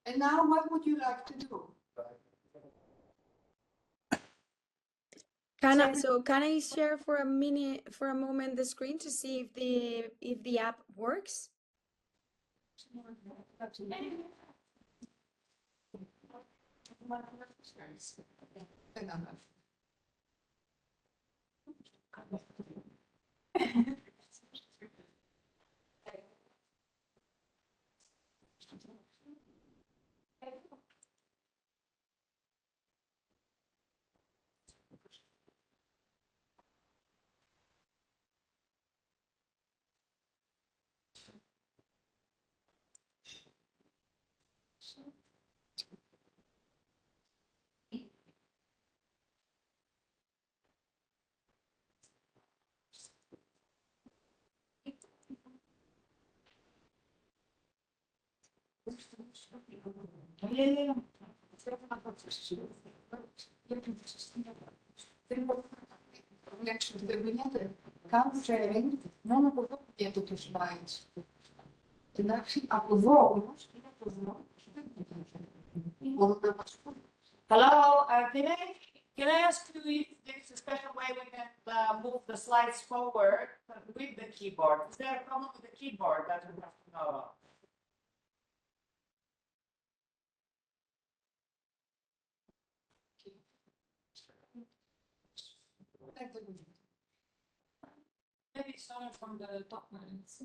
And now what would you like to do? Can I share for a moment the screen to see if the app works? Countering non opportunity to slides. Hello, can I ask you if there's a special way we can move the slides forward with the keyboard? Is there a problem with the keyboard that we have to know about? Maybe someone from the top lines.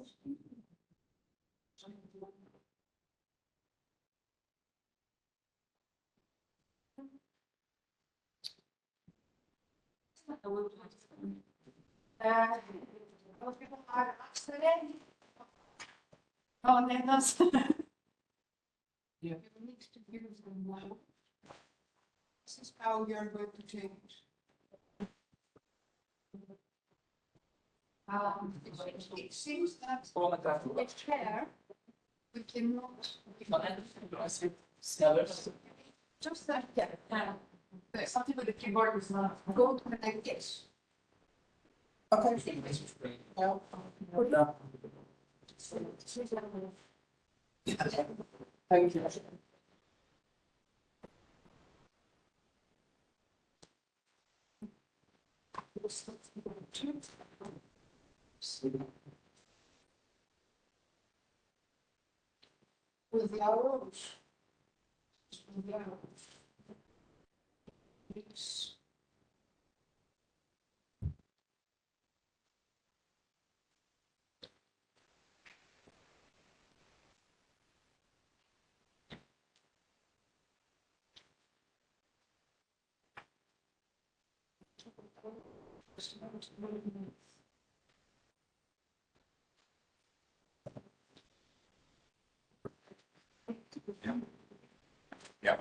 Those people are today. Oh, then that's. Yeah. This is how we are going to change. It seems that with chair we cannot. Just that, yeah. Something with the keyboard is not go to connect this. Okay. Yeah. Thank you. With the arrows. With the arrows. It's Yeah.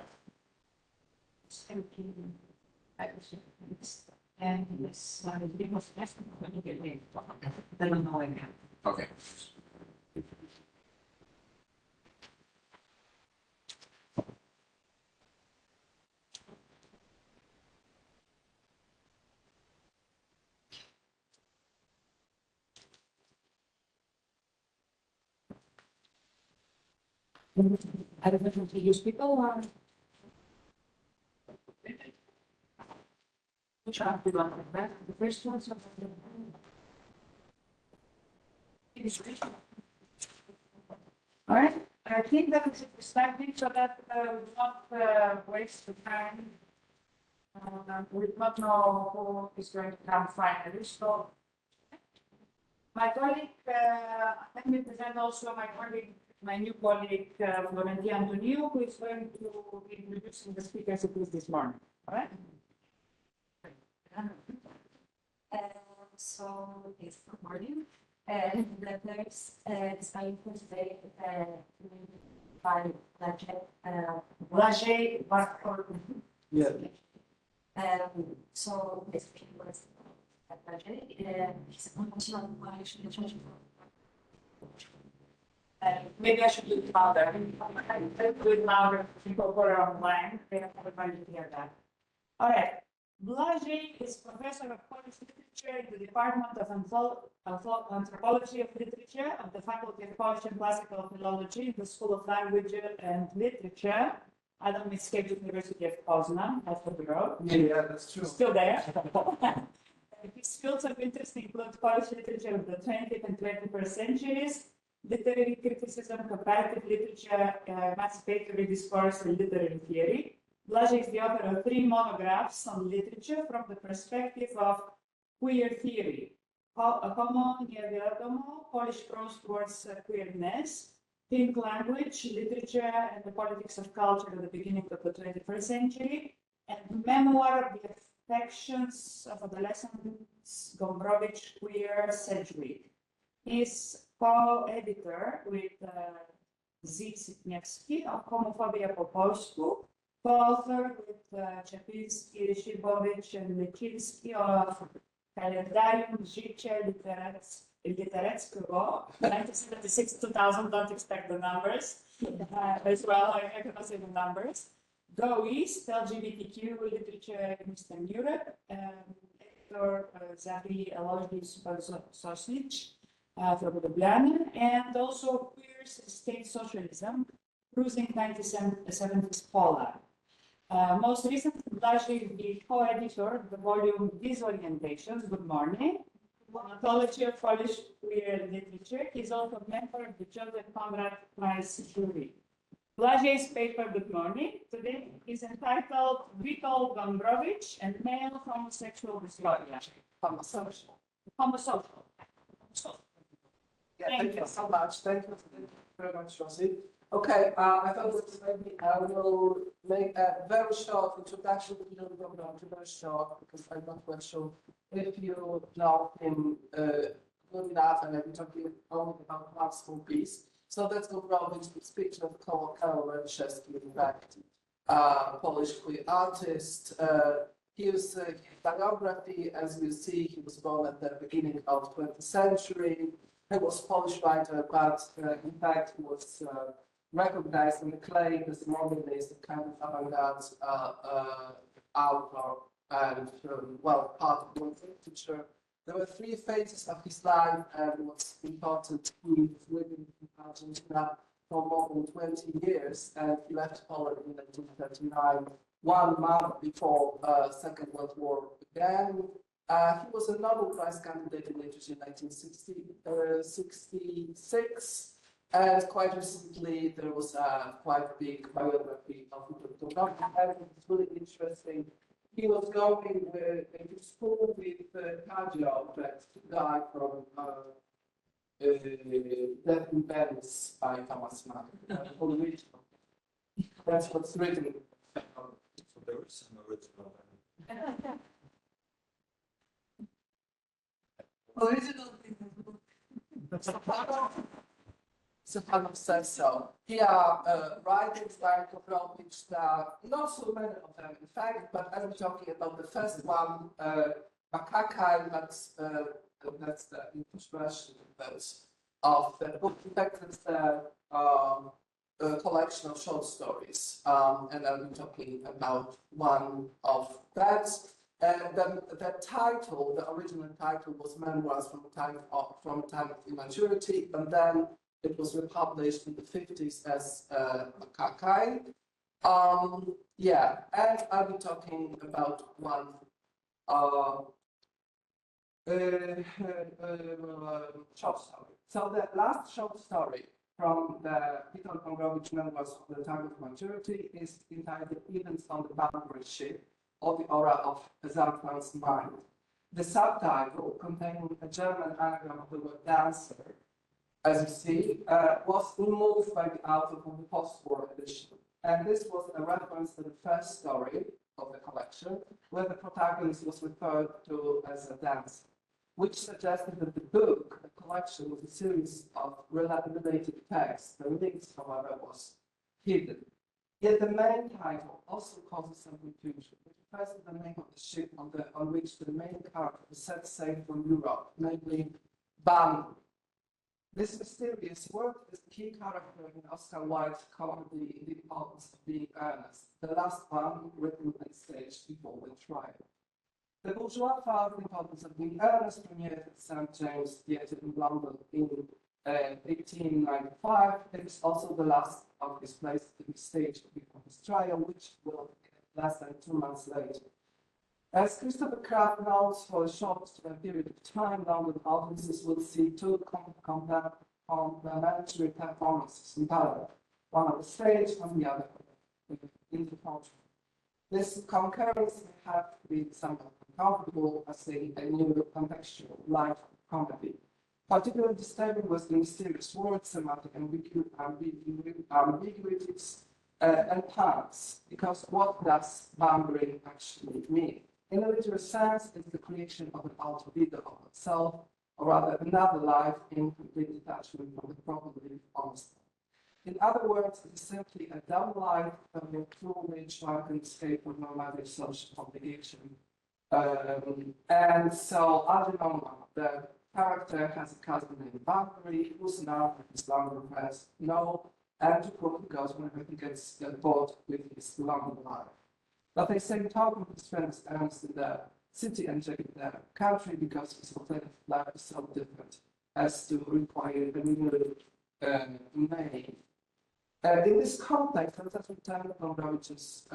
And this because that's when you get in. They don't know again. Okay. I don't know if you use people or. Which are the one like that? The first one's of the. All right, I think that is expecting so that we not waste the time. We not know who is going to come finally. So, my colleague, let me present also my new colleague, Florentia Antoniou, who is going to be introducing the speakers of this morning. All right. So it's good morning. The first design for today by Blaže, Yeah. so basically what's Blaže is a functional coalition. maybe I should do it louder. Do it louder. People who are online, they don't have everybody to hear that. All right. Blazej is professor of Polish literature in the Department of Anthropology of Literature of the Faculty of Polish and Classical Philology in the School of Language and Literature at the Mickiewicz University of Poznan. That's what we wrote. Yeah, that's true. Still there. His fields of interest include Polish literature of the 20th and 21st centuries, literary criticism, comparative literature, emancipatory discourse, and literary theory. Blazej is the author of 3 monographs on literature from the perspective of queer theory. Homo Niewiadomo, Polish prose towards queerness, Pink Language, Literature and the Politics of Culture at the beginning of the 21st century, and Memoir of the Affections of Adolescents, Gombrowicz, Queer Century. He's co-editor with Z. Sitniewski of Homophobia po polsku, co-author with Czepiński, Szybowicz, and Lekinski of Kalendarium Życia Literackiego, 1976-2000, don't expect the numbers as well, I cannot say the numbers. Go East, LGBTQ literature in Eastern Europe, editor Zachary Elogius Sosnic from Ljubljana, and also Queer State Socialism, Cruising 1970s Poland. Most recently, Blazej is the co-editor of the volume Disorientations, Good Morning, Anthology of Polish Queer Literature. He's also a member of the Joseph Conrad Prize jury. Blazej's paper, Good Morning, today is entitled Witold Gombrowicz and Male Homosexual Dystoria. Homosocial. Homosocial. Yeah, thank you so much. Thank you very much, Rosie. Okay, I thought that maybe I will make a very short introduction to the program, very short, because I'm not quite sure if you know him good enough, and I'm talking only about one small piece. So that's Gombrowicz, the speech of Karol Ręczewski, in fact, Polish queer artist. He was Cartography, as you see, he was born at the beginning of 20th century. He was a Polish writer, but in fact, he was recognized and acclaimed as a modernist, kind of avant-garde author, and well, part of world literature. There were 3 phases of his life, and what's important, he was living in Argentina for more than 20 years, and he left Poland in 1939, 1 month before Second World War began. He was a Nobel Prize candidate in literature in 1966. And quite recently, there was a quite big biography of Gombrowicz, and it's really interesting. He was going into school with Kadzio, that guy from Death in Venice by Thomas Mann. That's what's written. So there was some original. Original. Stefano says so. Here, writings by Gombrowicz, not so many of them, in fact, but I'm talking about the first one, Makakaj, that's the English version of the book. In fact, it's the collection of short stories, and I'll be talking about one of that. The title, the original title, was Memoirs from Time of Immaturity, and then it was republished in the 50s as Makakaj. Yeah, and I'll be talking about one short story. So the last short story from the Witold Gombrowicz Memoirs of the Time of Maturity is entitled Events on the Boundary Ship, or the Aura of Zampan's Mind. The subtitle, containing a German anagram of the word dancer, as you see, was removed by the author from the post-war edition. And this was a reference to the first story of the collection, where the protagonist was referred to as a dancer, which suggested that the book, the collection, was a series of related texts. The links, however, was hidden. Yet the main title also causes some confusion. It refers to the name of the ship on which the main character was set sail from Europe, namely Bambi. This mysterious word is the key character in Oscar Wilde's comedy The Importance of Being Earnest, the last one written on stage before the trial. The bourgeois found the importance of being earnest premiered at St. James Theatre in London in 1895. It is also the last of his plays to be staged before his trial, which will be less than 2 months later. As Christopher Kraft notes, for a short period of time, London audiences will see two complementary performances in parallel, one on the stage and the other in the culture. This concurrence may have been somewhat uncomfortable as a new contextual light comedy. Particularly disturbing was the mysterious word, semantic ambiguities, and puns, because what does boundary actually mean? In a literal sense, it's the creation of an alter ego of itself, or rather another life in complete detachment from the properly honest. In other words, it is simply a double life through which one can escape from nomadic social obligation. And so, Algernon, the character has a cousin named Valkyrie, whose now his London friends know, and to whom he goes whenever he gets bored with his London life. But they say talking to his friends ends in the city and checking the country because his alternative life is so different as to require a new name. In this context, let us return to Gombrowicz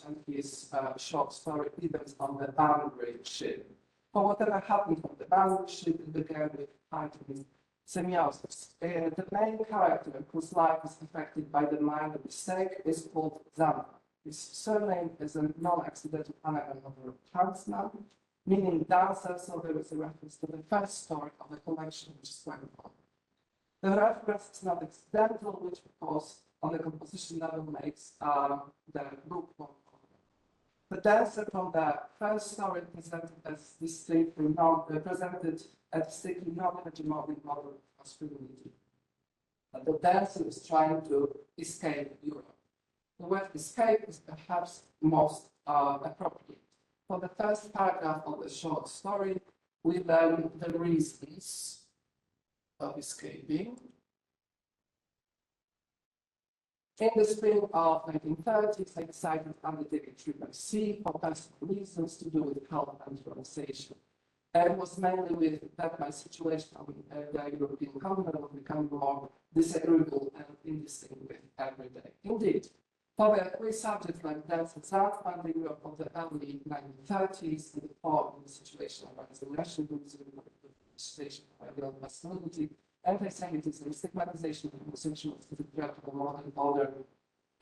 and his short story Events on the Boundary Ship. For whatever happened on the boundary ship, it began with fighting semiosis. The main character whose life is affected by the minor mistake is called Zama. His surname is a non-accidental anagram of a trans-man, meaning dancer, so there is a reference to the first story of the collection, which is quite important. The reference is not accidental, which, because on the composition level, makes the book more. The dancer from the first story presented as distinctly non-hegemonic model of masculinity. The dancer is trying to escape Europe. The word escape is perhaps most appropriate. For the first paragraph of the short story, we learn the reasons of escaping. In the spring of 1930s, I decided to undertake a trip by sea for personal reasons to do with health and relaxation. And it was mainly with that my situation on the European continent was becoming more disagreeable and indistinct with every day. Indeed, for the three subjects like dance and South and the Europe of the early 1930s and the fall in the situation of nationalism, the station of ideal masculinity, anti-Semitism, stigmatization of homosexuals as a threat to the modern order,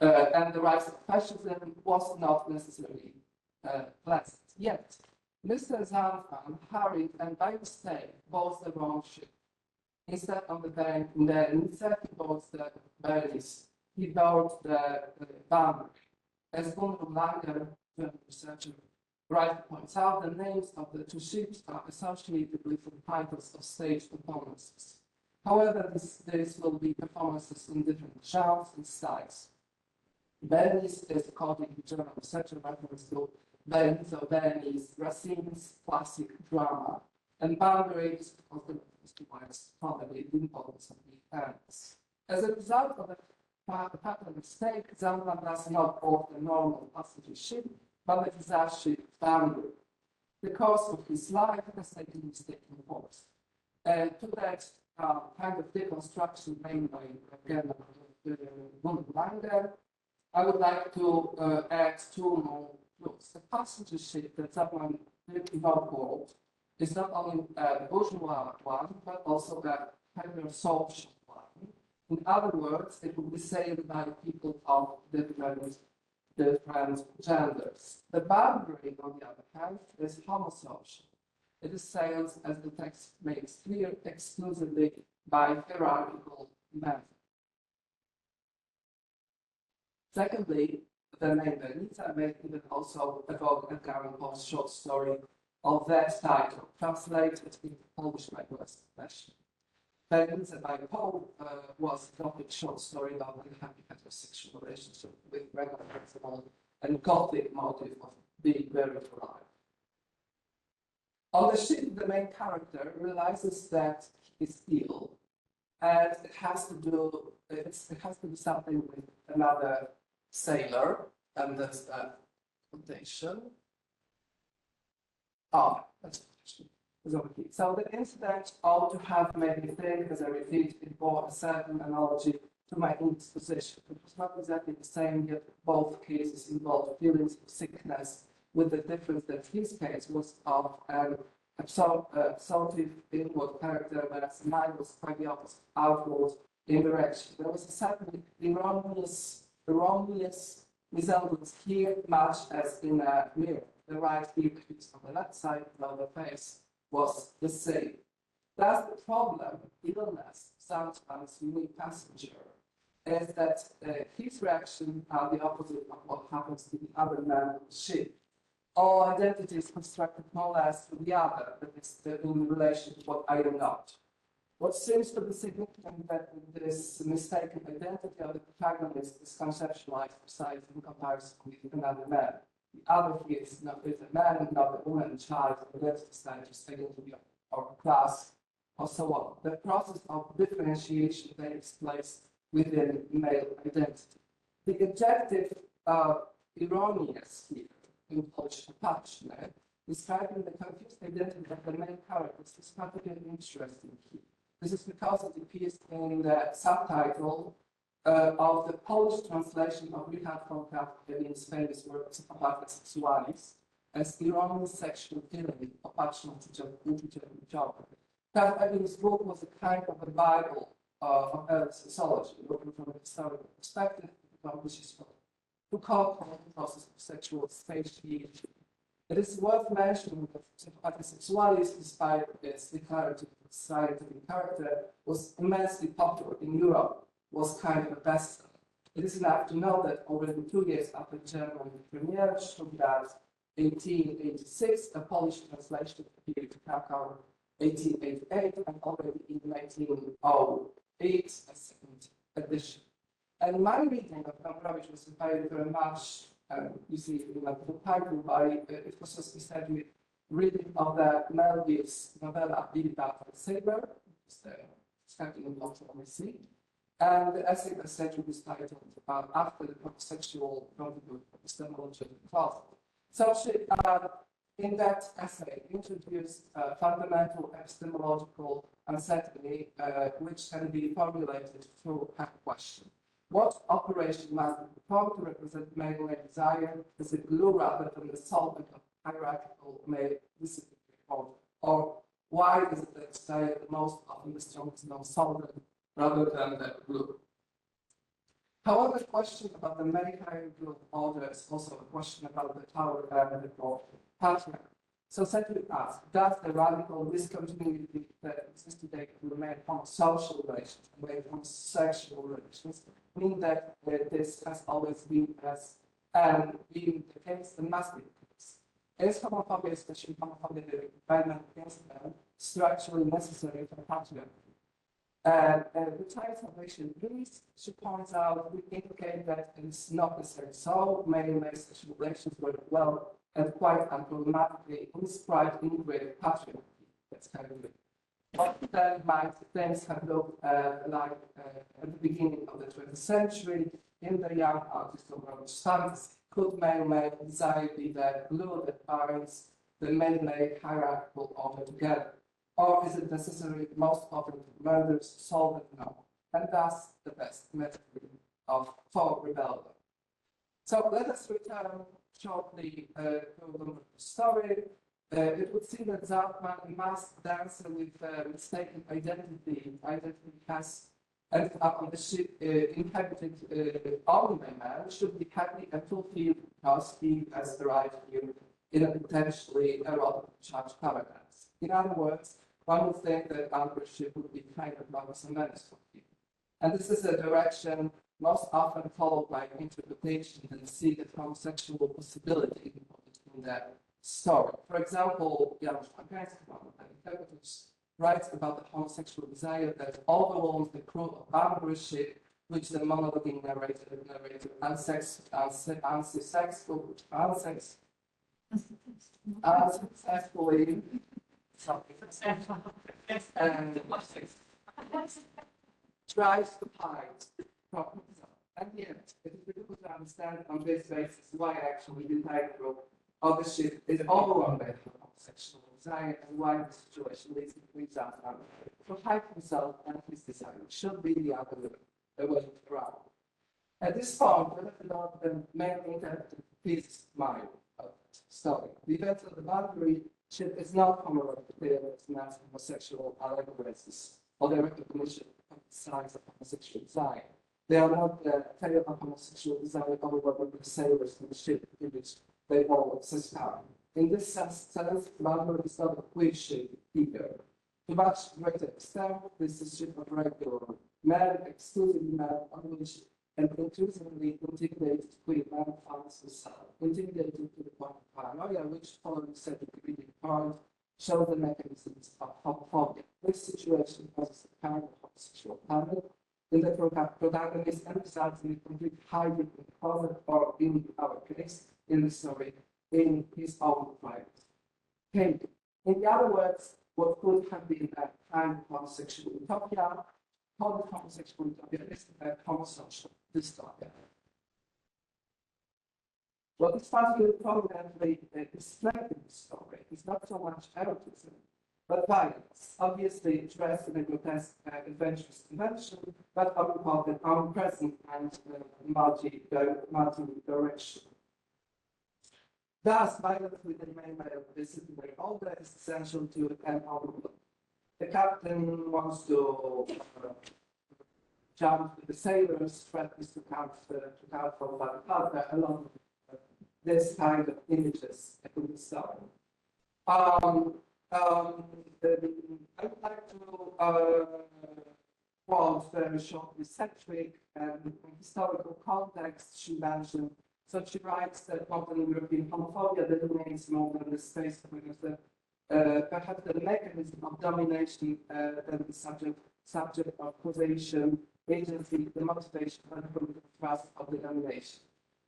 and the rise of fascism was not necessarily pleasant. Yet, Mr. Zanfan hurried and by mistake bought the wrong ship. Instead of the bank, instead he bought the berries, he bought the boundary. As Gunnar Langer, the researcher, rightly points out, the names of the two ships are associated with the titles of stage performances. However, this will be performances in different genres and styles. Berenice is, according to German researcher, reference to Berenice or Berenice, Racine's classic drama, and boundary is because the reference to Weiss comedy, the importance of the ends. As a result of the pattern mistake, Zanfan does not board the normal passenger ship, but the disaster ship Boundary. The course of his life has taken mistaken course. To that kind of deconstruction made by again Gunnar Langer, I would like to add two more clues. The passenger ship that someone did not board is not only the bourgeois one, but also the heterosocial one. In other words, it will be sailed by people of different genders. The boundary, on the other hand, is homosocial. It is sailed, as the text makes clear, exclusively by hierarchical men. Secondly, the name Bernica may even also evoke a Gary Poe's short story of that title, translated into Polish by West Version. Bernica by Poe was a Gothic short story about an unhappy heterosexual relationship with regular principle and Gothic motive of being buried alive. On the ship, the main character realizes that he is ill, and it has to do something with another sailor, and that's the quotation. Oh, that's over here. So the incident ought to have made me think, as I repeat, it bore a certain analogy to my indisposition. It was not exactly the same, yet both cases involved feelings of sickness, with the difference that his case was of an absorptive inward character, whereas mine was quite the opposite, outward in direction. There was a certain erroneous resemblance here, much as in a mirror. The right ear piece on the left side, while the face was the same. Thus, the problem, illness, sometimes unique passenger, is that his reaction are the opposite of what happens to the other man on the ship. All identity is constructed more or less to the other, but it's in relation to what I am not. What seems to be significant that this mistaken identity of the protagonist is conceptualized precisely in comparison with another man. The other here is not with a man, not a woman, child, identity status, identity or class, or so on. The process of differentiation takes place within male identity. The adjective erroneous here, in Polish passionate, describing the confused identity of the main characters is particularly interesting here. This is because it appears in the subtitle of the Polish translation of Richard von Kafka's famous work Psychopathia Sexualis as erroneous sexual feeling, opatrzną uczucie. Kafka's book was a kind of a Bible of early sociology, looking from a historical perspective, which is to call the process of sexual satiation. It is worth mentioning that Psychopathia Sexualis, despite its declarative scientific character, was immensely popular in Europe, was kind of a bestseller. It is enough to know that already 2 years after German premiere, Stuttgart 1886, a Polish translation appeared to Krakow 1888, and already in 1908, a second edition. And my reading of Cartography was very much, you see, like the title by, it was just essentially reading of the Melville's novella Abilità Saber, it's the sketching of the sea, and the essay essentially was titled After the Sexual Epistemology of the Closet. So she, in that essay, introduced fundamental epistemological uncertainty, which can be formulated through a question. What operation must be performed to represent male desire as a glue rather than the solvent of hierarchical male discipline? Or why is it that desire most often the strongest non-solvent rather than the glue? However, the question about the many hierarchical order is also a question about the power and the partner. So simply ask, does the radical discontinuity that exists today remain from social relations, away from sexual relations, mean that this has always been as being the case and must be the case? Is homophobia, especially homophobia, the environment against them, structurally necessary for patriarchy? The Times Foundation Greece, she points out, we indicate that it is not necessary. So male sexual relations work well and quite unproblematically inscribed integrated patriarchy. That's kind of it. What then might things have looked like at the beginning of the 20th century in the young artist of Roman studies? Could male desire be the glue that binds the male hierarchical order together? Or is it necessary most often to murders solve it? No. And thus the best metaphor for rebellion. So let us return shortly to the story. It would seem that Zartman must dance with mistaken identity. Identity has ended up on the ship inhabited only by man, should be happy and fulfilled because he has arrived here in a potentially erotic charged paradise. In other words, one would think that our ship would be kind of bothersome menace for him. And this is a direction most often followed by interpretation and see the homosexual possibility in that story. For example, Janusz Pankowski writes about the homosexual desire that overwhelms the crew of Barbary ship, which the monologuing narrator unsuccessfully and tries to hide from himself. And yet, it is difficult to understand on this basis why actually the entire group of the ship is overrun by homosexual desire and why the situation leads to result to hide himself and his desire should be the other way around. At this point, we have to know the main interpretive piece mind of the story. The event of the boundary ship is not commemorated as mass homosexual allegories or the recognition of the signs of homosexual desire. They are not the tale of homosexual desire over the sailors on the ship in which they all exist. In this sense, boundary is not a queer ship either. To much greater extent, this is a ship of regular men, exclusively men, on which an increasingly intimidated queer man finds himself, intimidated to the point of paranoia, which, following certain reading point, shows the mechanisms of homophobia. This situation causes a kind of homosexual panic in the protagonist and results in a complete hiding in the closet, or in our case, in the story, in his own private cave. In the other words, what could have been a kind of homosexual utopia, called homosexual utopia, is a homosocial dystopia. What is particularly prominently displayed in the story is not so much erotism, but violence, obviously dressed in a grotesque adventurous convention, but omnipresent and multi-directional. Thus, violence with the main male disciplinary order is essential to an outlook. The captain wants to jump to the sailors, threatens to count for Balaclava, along with this kind of images in the story. I would like to quote very shortly Sedgwick and historical context she mentioned. So she writes that modern European homophobia delineates more than the space of perhaps the mechanism of domination than the subject of causation, agency, the motivation, and the thrust of the domination.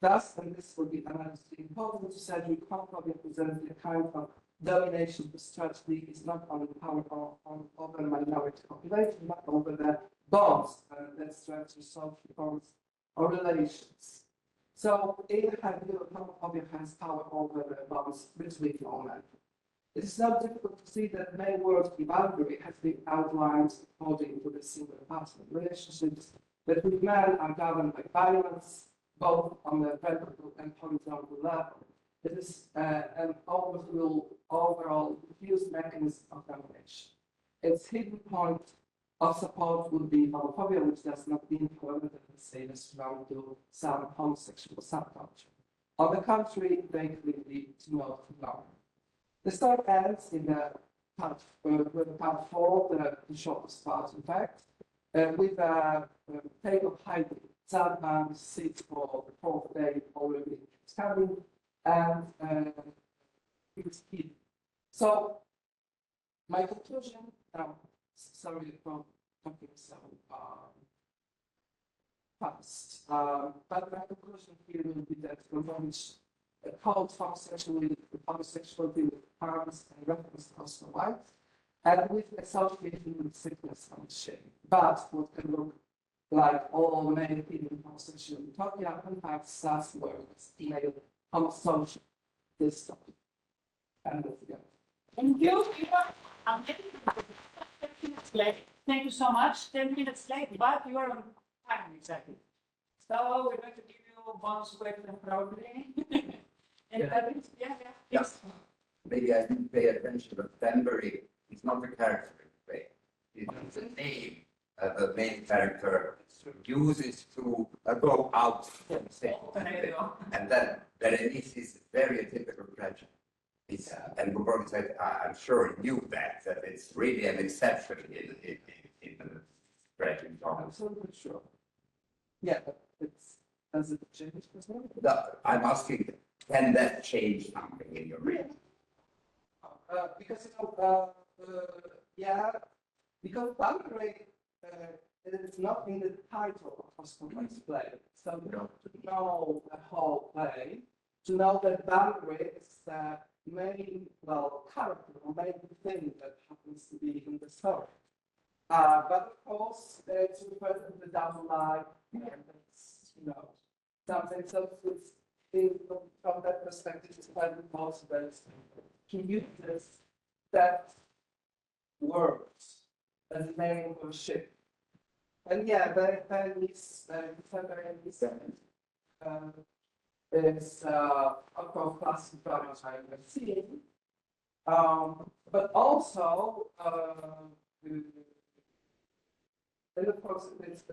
Thus, and this would be analytically important to Sedgwick, homophobia presents a kind of domination whose strategy is not only power over minority population, but over the bonds that structure social forms or relations. So, in her view, homophobia has power over the bonds between all men. It is not difficult to see that the main word boundary has been outlined according to the single partner relationships that with men are governed by violence, both on the vertical and horizontal level. It is an overall diffuse mechanism of domination. Its hidden point of support would be homophobia, which does not mean, however, that the sailors belong to some homosexual subculture. On the contrary, they clearly do not belong. The story ends in the part 4, the shortest part, in fact, with a tale of hiding. Zadman sits for the 4th day already coming, and it's hidden. So, my conclusion, sorry for talking so fast, but my conclusion here will be that which called homosexuality with harms and reference to Oscar Wilde, and with associated with sickness and shame. But what can look like all male female homosexual utopia, in fact, starts words, female homosocial dystopia. And that's the end. Thank you. I'm getting 10 minutes late. Thank you so much. 10 minutes late, but you are on time exactly. So we're going to give you bonus question probably. Yes. Maybe I didn't pay attention, but Danbury is not a character in the play. It's a name the main character uses to go out from stage. And then Berenice is very atypical tragedy. And Bourbon said, I'm sure he knew that it's really an exception in the tragic genre. Absolutely sure. Yeah, but does it change personality? No, I'm asking, can that change something in your reading? Because because Valkyrie is not in the title of Oscar Wilde's play. So you have to know the whole play to know that Valkyrie is the main character or main thing that happens to be in the story. But of course, it's referred to the double life, and it's something. So it's from that perspective, it's quite important that he uses that words as a name of a ship. And yeah, there is of course classic drama I've seen, but also and of course it's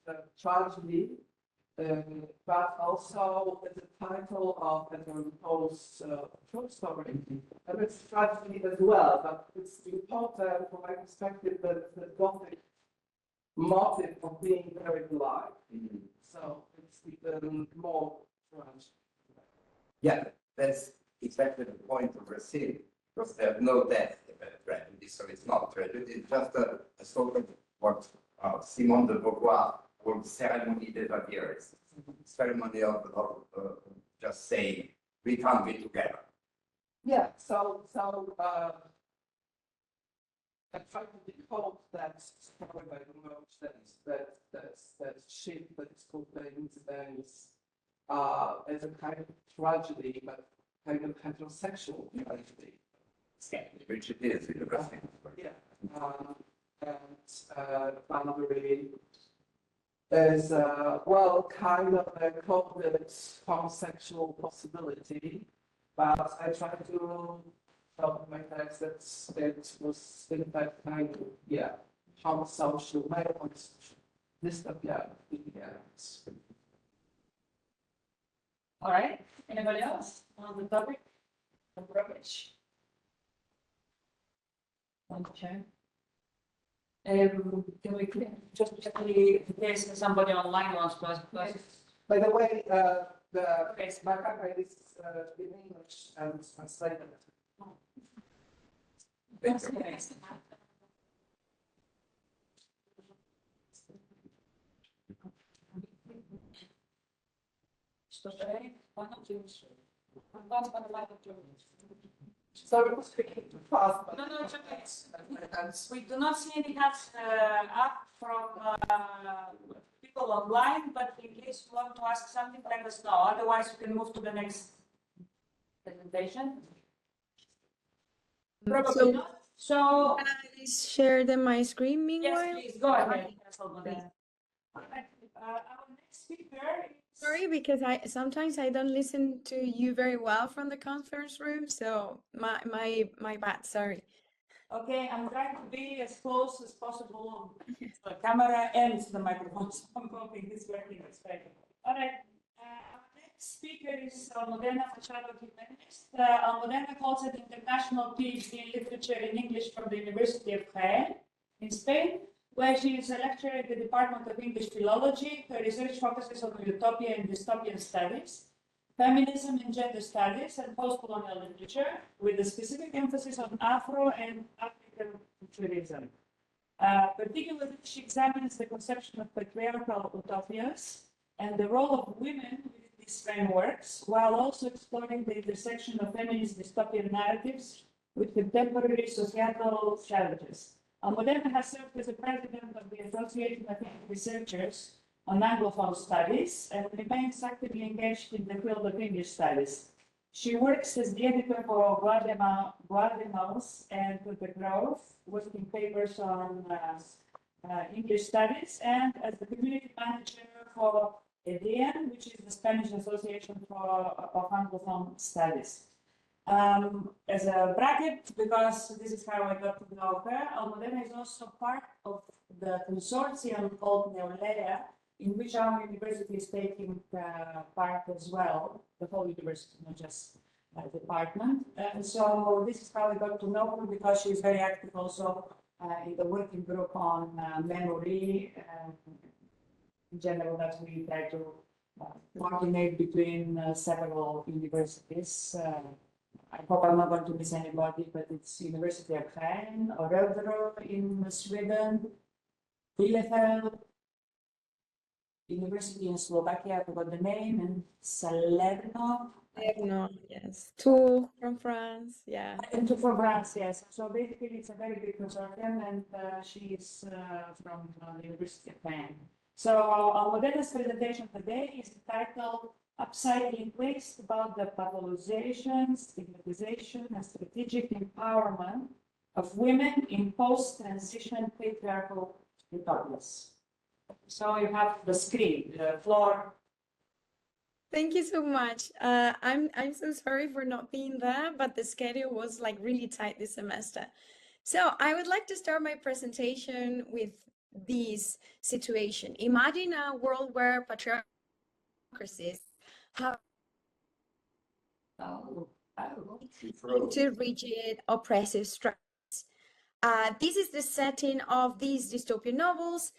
a tragedy, but also as a title of an post short story, and it's tragedy as well. But it's important from my perspective that the Gothic motive of being buried alive. So it's even more tragic. Yeah, that's exactly the point of Racine, because there's no death in a tragedy, so it's not tragedy, it's just a sort of what Simone de Beauvoir called ceremony des avieres, ceremony of just saying, we can't be together. Yeah, so I try to decode that story by the note that ship that is called Benz as a kind of tragedy, but kind of heterosexual tragedy. Which it is in the Racine. Yeah. And Banbury is, well, kind of a coded homosexual possibility, but I try to help my text that it was in fact kind of, yeah, homosocial, male dystopia. Yeah. All right, anybody else on the topic of rubbish? Okay. Can we just quickly, in case somebody online wants to ask questions? By the way, the Okay. Macaca is in English and translated. Okay. Sorry for speaking too fast, but. No, it's okay. And We do not see any hands up from people online, but in case you want to ask something, let us know. Otherwise, we can move to the next presentation. Probably So not. So, can I share my screen yes, meanwhile? please, go ahead. All right, our next speaker is... Sorry, because sometimes I don't listen to you very well from the conference room, so my bad, sorry. Okay, I'm trying to be as close as possible to the camera and to the microphone, so I'm hoping it's working. It's great. All right, our next speaker is Almudena Fachado Jimenez. Almudena holds an international PhD in literature in English from the University of Jaén in Spain, where she is a lecturer in the Department of English Philology. Her research focuses on utopia and dystopian studies, feminism and gender studies, and post-colonial literature, with a specific emphasis on Afro and African futurism. Particularly, she examines the conception of patriarchal utopias and the role of women within these frameworks, while also exploring the intersection of feminist dystopian narratives with contemporary societal challenges. Almudena has served as the president of the Association of Researchers on Anglophone Studies and remains actively engaged in the field of English studies. She works as the editor for Guardemals and The Grove, working papers on English studies, and as the community manager for EDIAN, which is the Spanish Association of Anglophone Studies. As a bracket, because this is how I got to know her, Almudena is also part of the consortium called Neolea, in which our university is taking part as well, the whole university, not just department. And so this is how I got to know her, because she is very active also in the working group on memory. In general, that we try to coordinate between several universities. I hope I'm not going to miss anybody, but it's University of Jaén, Örebro in Sweden, Bielefeld, University in Slovakia, I forgot the name, and Salerno. No, yes. Two from France, yeah. And two from France, yes. So basically, it's a very big consortium, and she is from the University of Jaén. So Almudena's presentation today is entitled upcycling waste about the pathologization, stigmatization, and strategic empowerment of women in post-transition patriarchal utopias. So you have the screen, the floor. Thank you so much. I'm so sorry for not being there, but the schedule was like really tight this semester. So I would like to start my presentation with this situation. Imagine a world where patriarchies have to rigid, oppressive structures. This is the setting of these dystopian novels.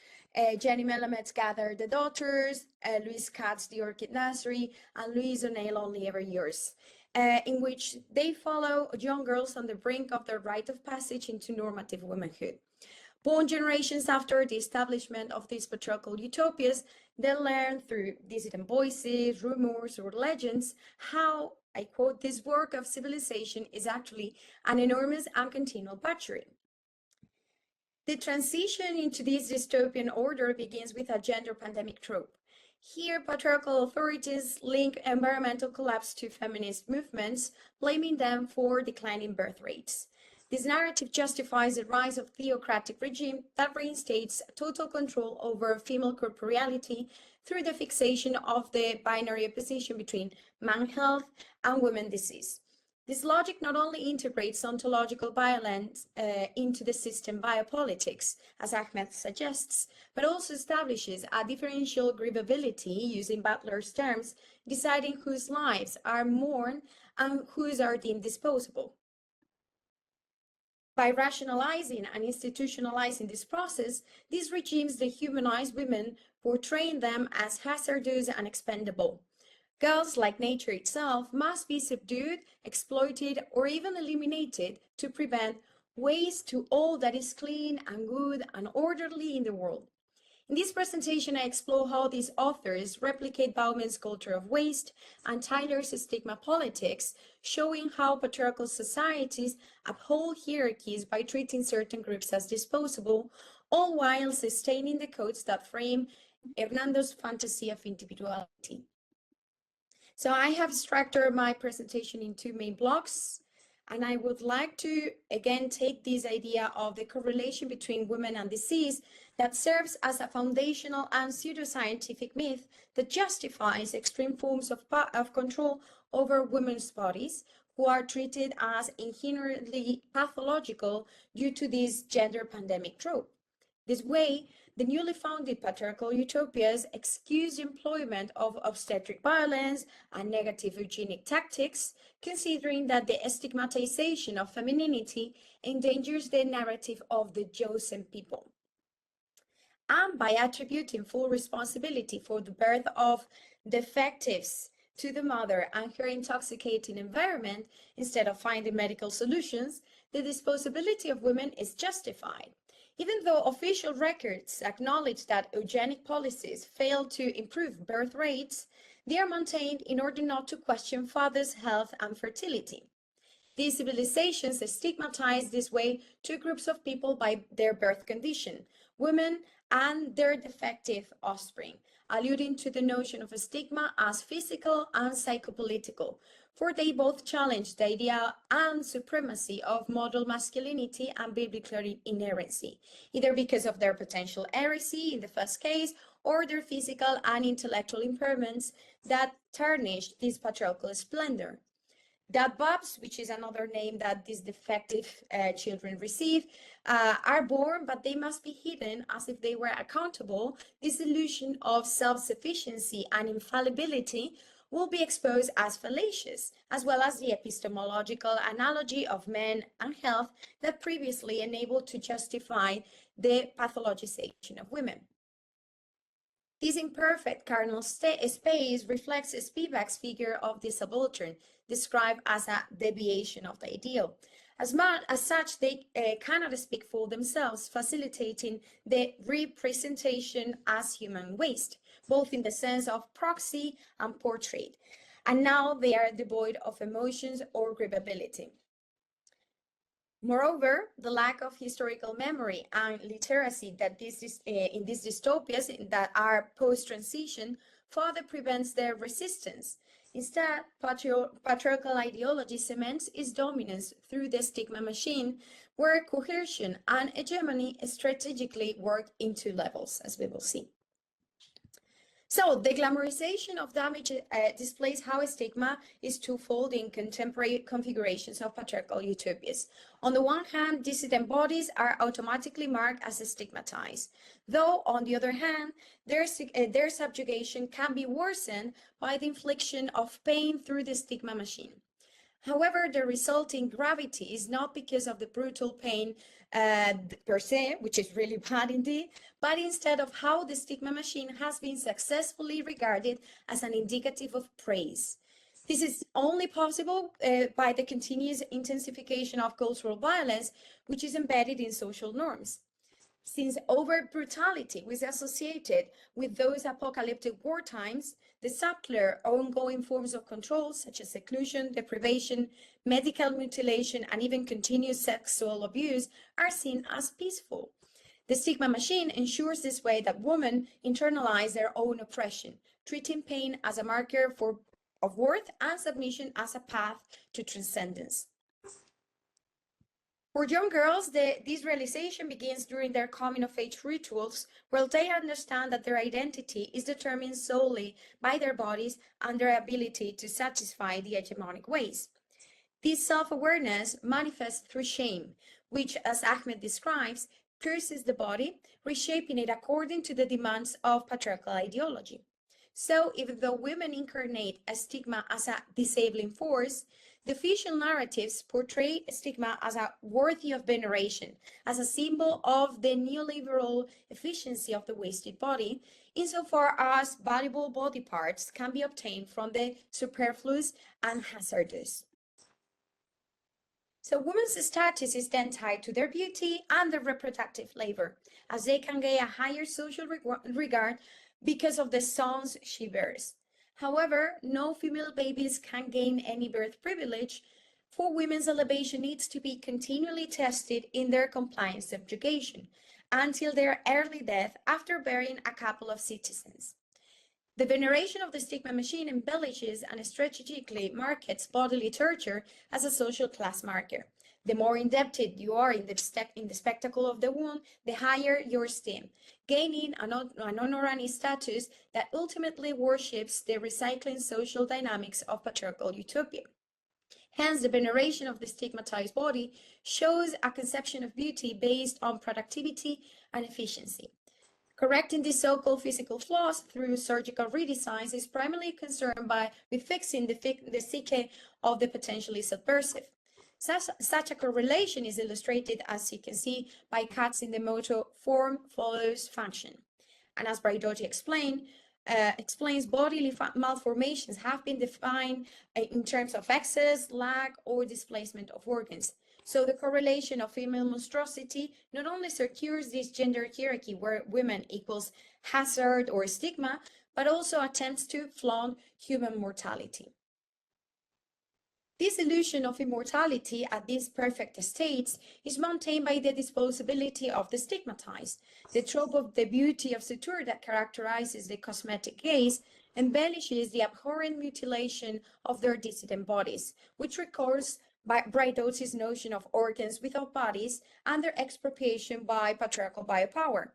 Jenny Melamed gathered the daughters, Louise Katz, The Orchid Nursery, and Louise O'Neill, Only Ever Yours, in which they follow young girls on the brink of their rite of passage into normative womanhood. Born generations after the establishment of these patriarchal utopias, they learn through dissident voices, rumors, or legends how, I quote, this work of civilization is actually an enormous and continual butchery. The transition into this dystopian order begins with a gender pandemic trope. Here, patriarchal authorities link environmental collapse to feminist movements, blaming them for declining birth rates. This narrative justifies the rise of theocratic regime that reinstates total control over female corporeality through the fixation of the binary opposition between man health and women disease. This logic not only integrates ontological violence into the system biopolitics, as Ahmed suggests, but also establishes a differential grievability, using Butler's terms, deciding whose lives are mourned and whose are deemed disposable. By rationalizing and institutionalizing this process, these regimes dehumanize women, portraying them as hazardous and expendable. Girls, like nature itself, must be subdued, exploited, or even eliminated to prevent waste to all that is clean and good and orderly in the world. In this presentation, I explore how these authors replicate Bauman's culture of waste and Tyler's stigma politics, showing how patriarchal societies uphold hierarchies by treating certain groups as disposable, all while sustaining the codes that frame Hernando's fantasy of individuality. So I have structured my presentation in two main blocks, and I would like to again take this idea of the correlation between women and disease that serves as a foundational and pseudoscientific myth that justifies extreme forms of control over women's bodies who are treated as inherently pathological due to this gender pandemic trope. This way, the newly founded patriarchal utopias excuse employment of obstetric violence and negative eugenic tactics, considering that the stigmatization of femininity endangers the narrative of the chosen people. And by attributing full responsibility for the birth of defectives to the mother and her intoxicating environment, instead of finding medical solutions, the disposability of women is justified. Even though official records acknowledge that eugenic policies fail to improve birth rates, they are maintained in order not to question fathers' health and fertility. These civilizations stigmatize this way two groups of people by their birth condition, women and their defective offspring, alluding to the notion of a stigma as physical and psychopolitical, for they both challenge the idea and supremacy of model masculinity and biblical inerrancy, either because of their potential heresy in the first case, or their physical and intellectual impairments that tarnish this patriarchal splendor. That bobs, which is another name that these defective children receive, are born, but they must be hidden as if they were accountable. This illusion of self-sufficiency and infallibility will be exposed as fallacious, as well as the epistemological analogy of men and health that previously enabled to justify the pathologization of women. This imperfect carnal space reflects Spivak's figure of the subaltern, described as a deviation of the ideal. As such, they cannot speak for themselves, facilitating the representation as human waste, both in the sense of proxy and portrait. And now they are devoid of emotions or grievability. Moreover, the lack of historical memory and literacy that in these dystopias that are post-transition further prevents their resistance. Instead, patriarchal ideology cements its dominance through the stigma machine, where coercion and hegemony strategically work in two levels, as we will see. So the glamorization of damage displays how a stigma is twofold in contemporary configurations of patriarchal utopias. On the one hand, dissident bodies are automatically marked as stigmatized, though on the other hand, their subjugation can be worsened by the infliction of pain through the stigma machine. However, the resulting gravity is not because of the brutal pain per se, which is really bad indeed, but instead of how the stigma machine has been successfully regarded as an indicative of praise. This is only possible by the continuous intensification of cultural violence, which is embedded in social norms. Since overt brutality was associated with those apocalyptic war times, the subtler ongoing forms of control, such as seclusion, deprivation, medical mutilation, and even continuous sexual abuse, are seen as peaceful. The stigma machine ensures this way that women internalize their own oppression, treating pain as a marker of worth and submission as a path to transcendence. For young girls, this realization begins during their coming-of-age rituals, where they understand that their identity is determined solely by their bodies and their ability to satisfy the hegemonic ways. This self-awareness manifests through shame, which, as Ahmed describes, pierces the body, reshaping it according to the demands of patriarchal ideology. So, even though women incarnate a stigma as a disabling force, the official narratives portray stigma as a worthy of veneration, as a symbol of the neoliberal efficiency of the wasted body, insofar as valuable body parts can be obtained from the superfluous and hazardous. So women's status is then tied to their beauty and their reproductive labor, as they can gain a higher social regard because of the sons she bears. However, no female babies can gain any birth privilege, for women's elevation needs to be continually tested in their compliant subjugation until their early death after bearing a couple of citizens. The veneration of the stigma machine embellishes and strategically markets bodily torture as a social class marker. The more indebted you are in the spectacle of the wound, the higher your esteem, gaining an honorary status that ultimately worships the recycling social dynamics of patriarchal utopia. Hence, the veneration of the stigmatized body shows a conception of beauty based on productivity and efficiency. Correcting these so-called physical flaws through surgical redesigns is primarily concerned with fixing the psyche of the potentially subversive. Such a correlation is illustrated, as you can see, by Katz in the motto "form follows function." And as Braidotti explains, bodily malformations have been defined in terms of excess, lack, or displacement of organs. So the correlation of female monstrosity not only secures this gender hierarchy where women equals hazard or stigma, but also attempts to flaunt human mortality. This illusion of immortality at these perfect states is maintained by the disposability of the stigmatized. The trope of the beauty of suture that characterizes the cosmetic gaze embellishes the abhorrent mutilation of their dissident bodies, which recalls Braidotti's notion of organs without bodies and their expropriation by patriarchal biopower.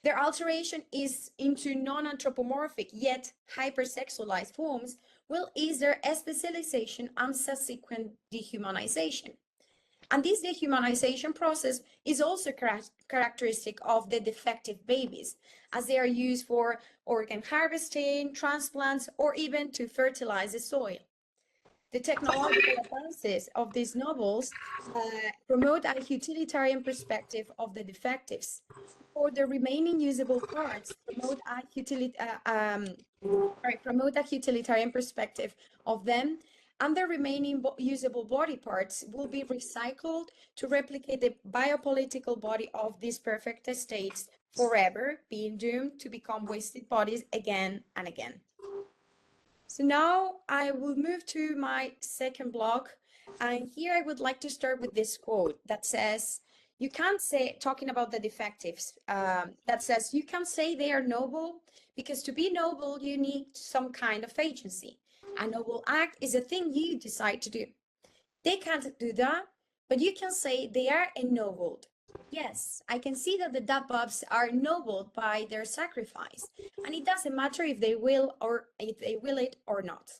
Their alteration is into non-anthropomorphic yet hypersexualized forms will ease their specialization and subsequent dehumanization. And this dehumanization process is also characteristic of the defective babies, as they are used for organ harvesting, transplants, or even to fertilize the soil. The technological advances of these novels promote a utilitarian perspective of the defectives. For the remaining usable parts, promote a utilitarian perspective of them, and the remaining usable body parts will be recycled to replicate the biopolitical body of these perfect states forever, being doomed to become wasted bodies again and again. So now I will move to my second block, and here I would like to start with this quote that says, You can't say, talking about the defectives, that says you can say they are noble because to be noble, you need some kind of agency. A noble act is a thing you decide to do. They can't do that, but you can say they are ennobled. Yes, I can see that the Dababs are ennobled by their sacrifice, and it doesn't matter if they will it or not.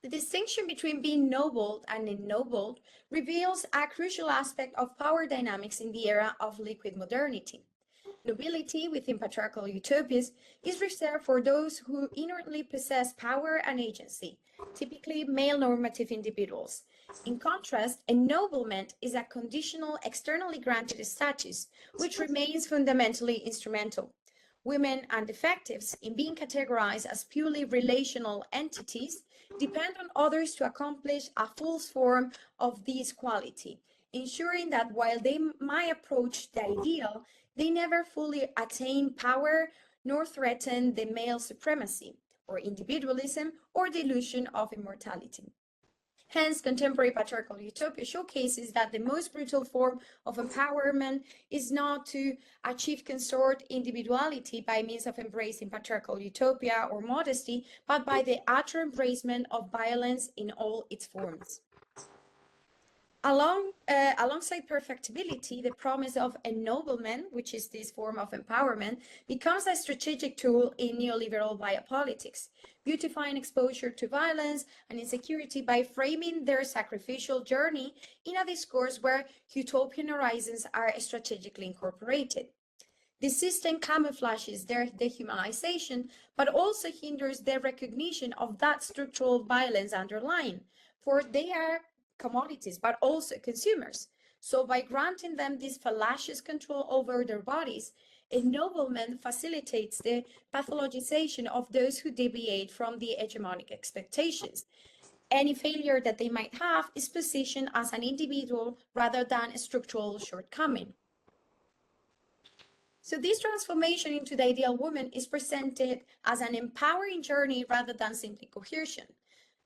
The distinction between being nobled and ennobled reveals a crucial aspect of power dynamics in the era of liquid modernity. Nobility within patriarchal utopias is reserved for those who inherently possess power and agency, typically male normative individuals. In contrast, ennoblement is a conditional, externally granted status, which remains fundamentally instrumental. Women and defectives, in being categorized as purely relational entities, depend on others to accomplish a full form of this quality, ensuring that while they might approach the ideal, they never fully attain power nor threaten the male supremacy, or individualism, or the illusion of immortality. Hence, contemporary patriarchal utopia showcases that the most brutal form of empowerment is not to achieve consort individuality by means of embracing patriarchal utopia or modesty, but by the utter embracement of violence in all its forms. Alongside perfectibility, the promise of ennoblement, which is this form of empowerment, becomes a strategic tool in neoliberal biopolitics, beautifying exposure to violence and insecurity by framing their sacrificial journey in a discourse where utopian horizons are strategically incorporated. This system camouflages their dehumanization, but also hinders their recognition of that structural violence underlying, for they are commodities, but also consumers. So by granting them this fallacious control over their bodies, ennoblement facilitates the pathologization of those who deviate from the hegemonic expectations. Any failure that they might have is positioned as an individual rather than a structural shortcoming. So this transformation into the ideal woman is presented as an empowering journey rather than simply coercion.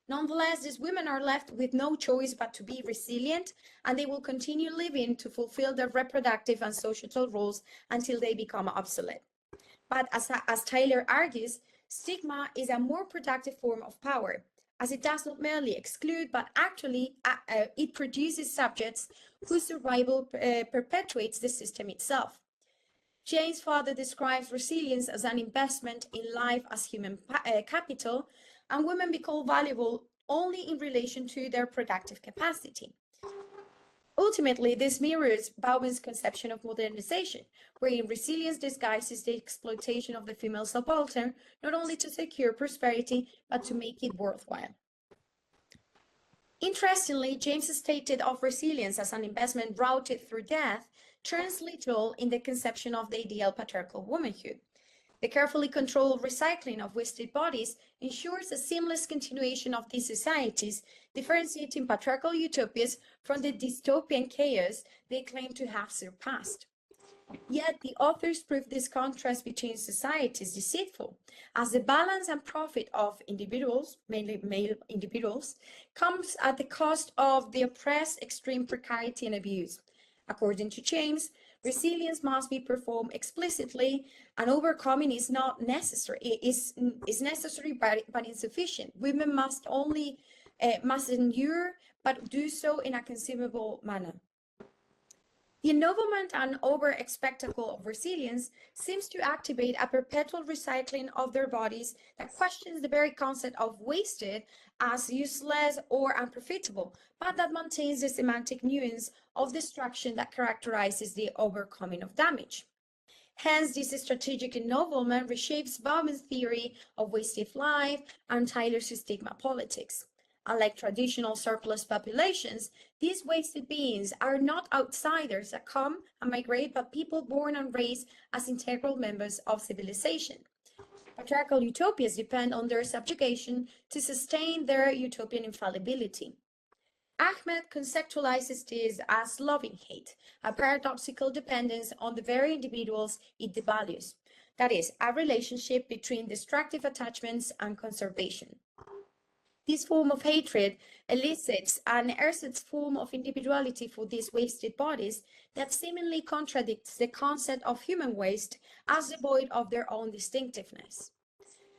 Nonetheless, these women are left with no choice but to be resilient, and they will continue living to fulfill their reproductive and societal roles until they become obsolete. But as Tyler argues, stigma is a more productive form of power, as it does not merely exclude, but actually it produces subjects whose survival perpetuates the system itself. James further describes resilience as an investment in life as human capital, and women become valuable only in relation to their productive capacity. Ultimately, this mirrors Bauman's conception of modernization, wherein resilience disguises the exploitation of the female subaltern, not only to secure prosperity, but to make it worthwhile. Interestingly, James' stated of resilience as an investment routed through death turns literal in the conception of the ideal patriarchal womanhood. The carefully controlled recycling of wasted bodies ensures a seamless continuation of these societies, differentiating patriarchal utopias from the dystopian chaos they claim to have surpassed. Yet the authors prove this contrast between societies deceitful, as the balance and profit of individuals, mainly male individuals, comes at the cost of the oppressed, extreme precarity and abuse. According to James, resilience must be performed explicitly, and overcoming is not necessary. It is necessary, but insufficient. Women must endure, but do so in a consumable manner. The ennoblement and over-spectacle of resilience seems to activate a perpetual recycling of their bodies that questions the very concept of wasted as useless or unprofitable, but that maintains the semantic nuance of destruction that characterizes the overcoming of damage. Hence, this strategic ennoblement reshapes Bauman's theory of wasted life and Tyler's stigma politics. Unlike traditional surplus populations, these wasted beings are not outsiders that come and migrate, but people born and raised as integral members of civilization. Patriarchal utopias depend on their subjugation to sustain their utopian infallibility. Ahmed conceptualizes this as loving hate, a paradoxical dependence on the very individuals it devalues. That is, a relationship between destructive attachments and conservation. This form of hatred elicits an ersatz form of individuality for these wasted bodies that seemingly contradicts the concept of human waste as devoid of their own distinctiveness.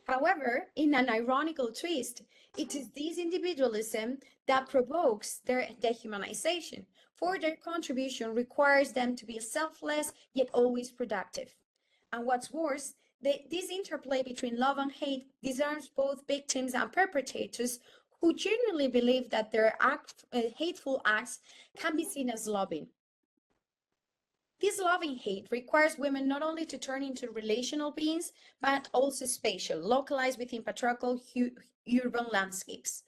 However, in an ironical twist, it is this individualism that provokes their dehumanization, for their contribution requires them to be selfless yet always productive. And what's worse, this interplay between love and hate disarms both victims and perpetrators who genuinely believe that their hateful acts can be seen as loving. This loving hate requires women not only to turn into relational beings, but also spatial, localized within patriarchal urban landscapes.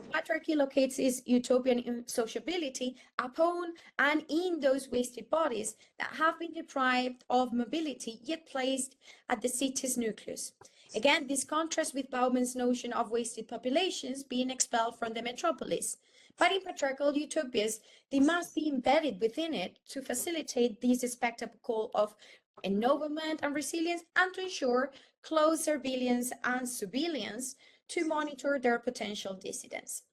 Patriarchy locates its utopian sociability upon and in those wasted bodies that have been deprived of mobility yet placed at the city's nucleus. Again, this contrasts with Bauman's notion of wasted populations being expelled from the metropolis. But in patriarchal utopias, they must be embedded within it to facilitate this spectacle of ennoblement and resilience and to ensure close surveillance and surveillance to monitor their potential dissidents.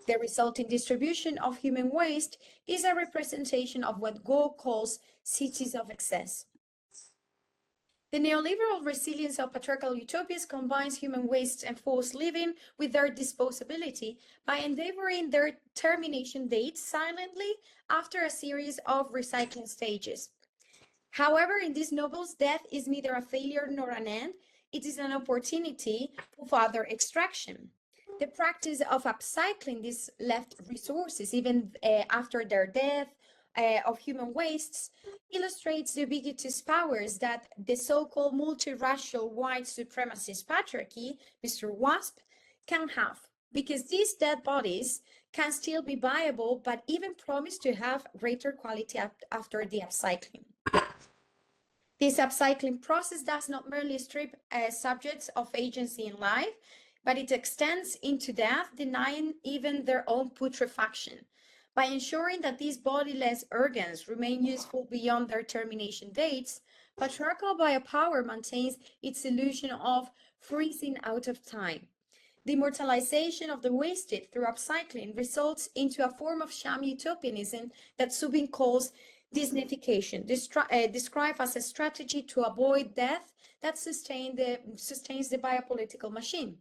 The resulting distribution of human waste is a representation of what Go calls cities of excess. The neoliberal resilience of patriarchal utopias combines human waste and forced living with their disposability by endeavoring their termination dates silently after a series of recycling stages. However, in these novels, death is neither a failure nor an end, it is an opportunity for further extraction. The practice of upcycling these left resources, even after their death, of human wastes, illustrates the ubiquitous powers that the so-called multiracial white supremacist patriarchy, Mr. Wasp, can have, because these dead bodies can still be viable, but even promise to have greater quality after the upcycling. This upcycling process does not merely strip subjects of agency in life, but it extends into death, denying even their own putrefaction. By ensuring that these bodiless organs remain useful beyond their termination dates, patriarchal biopower maintains its illusion of freezing out of time. The immortalization of the wasted through upcycling results into a form of sham utopianism that Subin calls Disneyfication, described as a strategy to avoid death that sustains the biopolitical machine.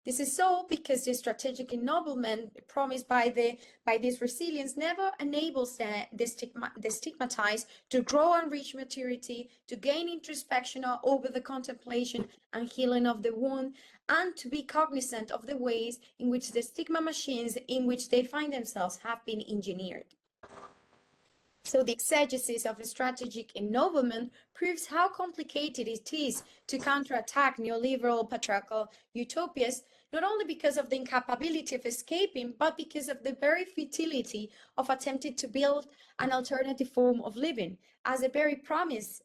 This is so because the strategic ennoblement promised by this resilience never enables the stigmatized to grow and reach maturity, to gain introspection over the contemplation and healing of the wound, and to be cognizant of the ways in which the stigma machines in which they find themselves have been engineered. So the exegesis of a strategic ennoblement proves how complicated it is to counterattack neoliberal patriarchal utopias, not only because of the incapability of escaping, but because of the very futility of attempting to build an alternative form of living, as a very premise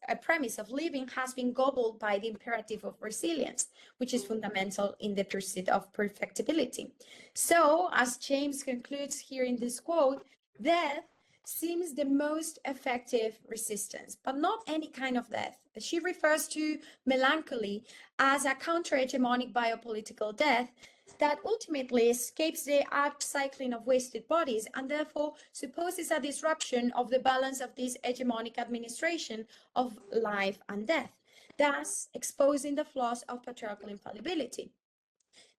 of living has been gobbled by the imperative of resilience, which is fundamental in the pursuit of perfectibility. So, as James concludes here in this quote, death seems the most effective resistance, but not any kind of death. She refers to melancholy as a counter-hegemonic biopolitical death that ultimately escapes the upcycling of wasted bodies and therefore supposes a disruption of the balance of this hegemonic administration of life and death, thus exposing the flaws of patriarchal infallibility.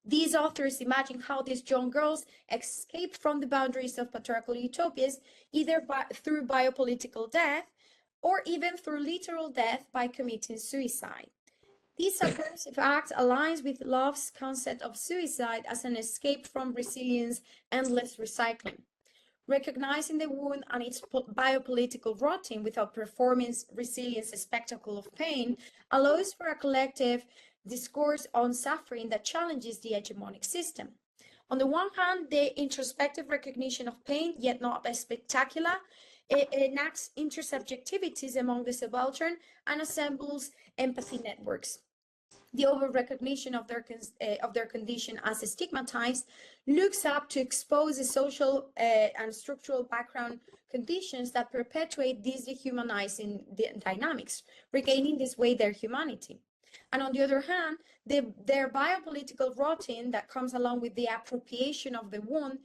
These authors imagine how these young girls escape from the boundaries of patriarchal utopias, either through biopolitical death or even through literal death by committing suicide. This subversive act aligns with Love's concept of suicide as an escape from resilience, endless recycling. Recognizing the wound and its biopolitical rotting without performing resilience, a spectacle of pain, allows for a collective discourse on suffering that challenges the hegemonic system. On the one hand, the introspective recognition of pain, yet not as spectacular, enacts intersubjectivities among the subaltern and assembles empathy networks. The over-recognition of their condition as stigmatized looks up to expose the social and structural background conditions that perpetuate these dehumanizing dynamics, regaining this way their humanity. And on the other hand, their biopolitical routine that comes along with the appropriation of the wound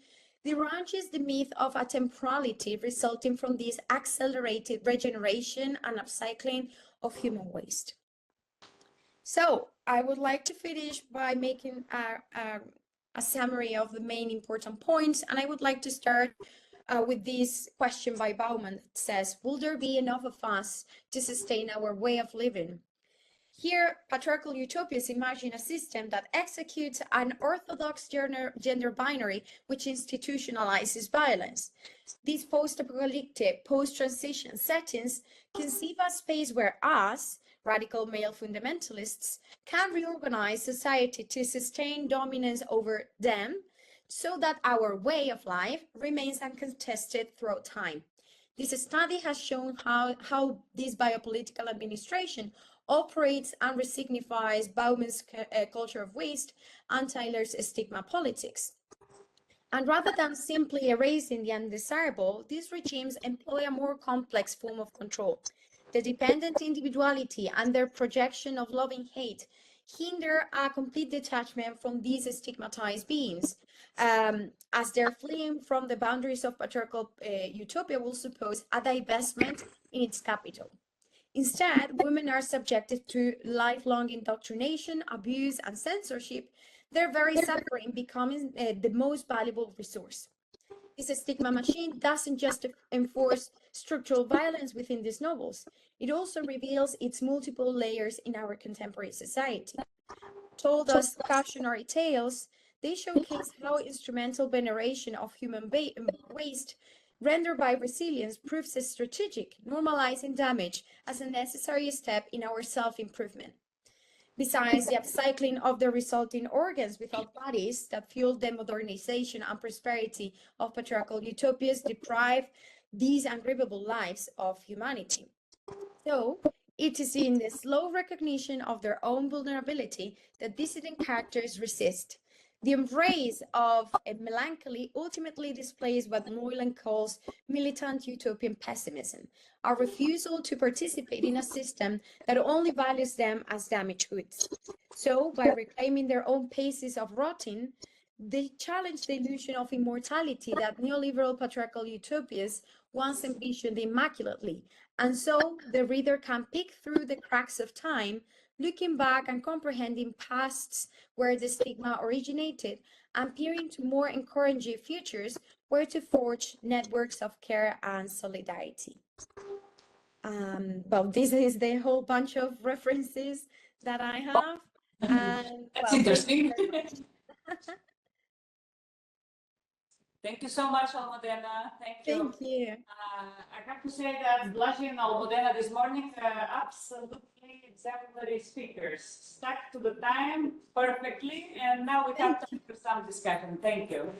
deraunches the myth of a temporality resulting from this accelerated regeneration and upcycling of human waste. So I would like to finish by making a summary of the main important points, and I would like to start with this question by Bauman that says, will there be enough of us to sustain our way of living? Here, patriarchal utopias imagine a system that executes an orthodox gender binary which institutionalizes violence. These post-apocalyptic, post-transition settings conceive a space where us, radical male fundamentalists, can reorganize society to sustain dominance over them so that our way of life remains uncontested throughout time. This study has shown how this biopolitical administration operates and resignifies Bauman's culture of waste and Tyler's stigma politics. And rather than simply erasing the undesirable, these regimes employ a more complex form of control. The dependent individuality and their projection of loving hate hinder a complete detachment from these stigmatized beings, as their fleeing from the boundaries of patriarchal utopia will suppose a divestment in its capital. Instead, women are subjected to lifelong indoctrination, abuse, and censorship, their very suffering becoming the most valuable resource. This stigma machine doesn't just enforce structural violence within these novels, it also reveals its multiple layers in our contemporary society. Told as cautionary tales, they showcase how instrumental veneration of human waste rendered by resilience proves strategic, normalizing damage as a necessary step in our self-improvement. Besides the upcycling of the resulting organs without bodies that fuel the modernization and prosperity of patriarchal utopias deprive these ungrievable lives of humanity. So, it is in the slow recognition of their own vulnerability that dissident characters resist. The embrace of a melancholy ultimately displays what Moylan calls militant utopian pessimism, a refusal to participate in a system that only values them as damaged goods. So, by reclaiming their own paces of rotting, they challenge the illusion of immortality that neoliberal patriarchal utopias once envisioned immaculately, and so the reader can peek through the cracks of time, looking back and comprehending pasts where the stigma originated, and peering to more encouraging futures where to forge networks of care and solidarity. Well, this is the whole bunch of references that I have. And, That's well, interesting. Thank you so much, Almudena. Thank you. Thank you. I have to say that Blaži and Almudena this morning are absolutely exemplary speakers, stuck to the time perfectly, and now we have time for some discussion. Thank you.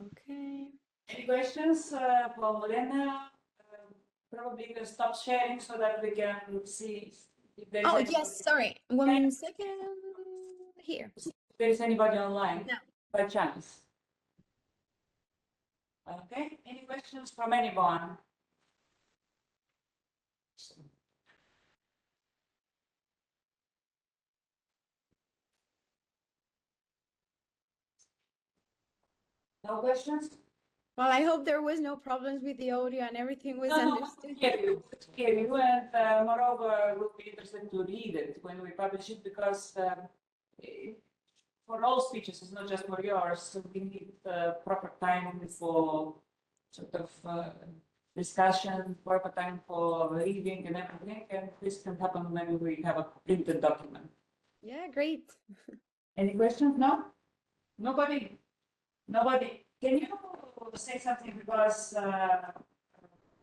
Okay. Any questions for Almudena? Probably you can stop sharing so that we can see if there's Oh, yes, sorry. 1 second. Here. if there's anybody online. No. By chance. Okay, any questions from anyone? No questions? Well, I hope there was no problems with the audio and everything was No, understood. hear you, and moreover, we'll be interested to read it when we publish it because for all speeches, it's not just for yours, so we need proper time for sort of discussion, proper time for reading and everything, and this can happen when we have a printed document. Yeah, great. Any questions? No? Nobody? Nobody? Can you say something because I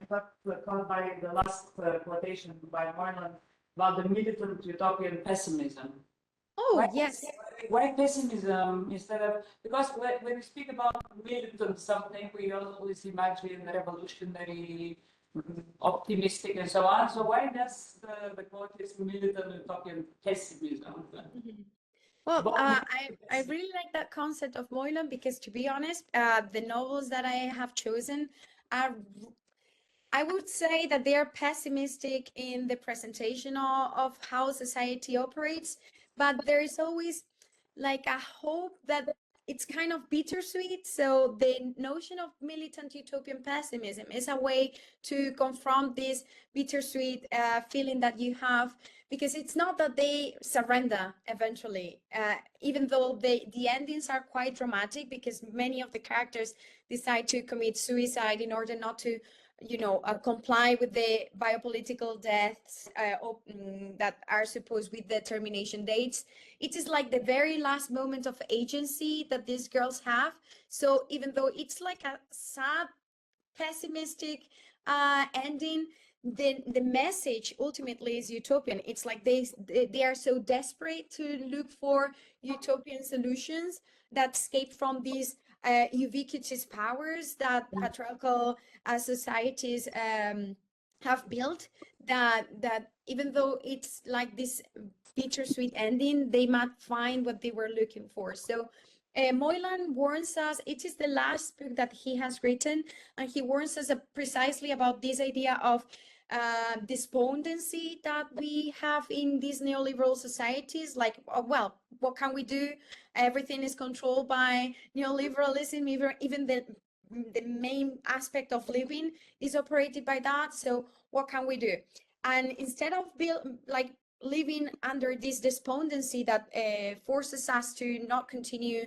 got caught by the last quotation by Marlon about the militant utopian pessimism? Oh, yes. Why pessimism instead of, because when we speak about militant something, we always imagine revolutionary, optimistic, and so on. So why does the quote is militant utopian pessimism? Well, I really like that concept of Moylan because, to be honest, the novels that I have chosen are I would say that they are pessimistic in the presentation of how society operates, but there is always like a hope that it's kind of bittersweet. So the notion of militant utopian pessimism is a way to confront this bittersweet feeling that you have, because it's not that they surrender eventually, even though the endings are quite dramatic, because many of the characters decide to commit suicide in order not to comply with the biopolitical deaths that are supposed with the termination dates. It is like the very last moment of agency that these girls have. So even though it's like a sad, pessimistic ending, the message ultimately is utopian. It's like they are so desperate to look for utopian solutions that escape from these ubiquitous powers that patriarchal societies have built, that even though it's like this bittersweet ending, they might find what they were looking for. So Moylan warns us, it is the last book that he has written, and he warns us precisely about this idea of despondency that we have in these neoliberal societies. Like, well, what can we do? Everything is controlled by neoliberalism, even the main aspect of living is operated by that. So what can we do? And instead of living under this despondency that forces us to not continue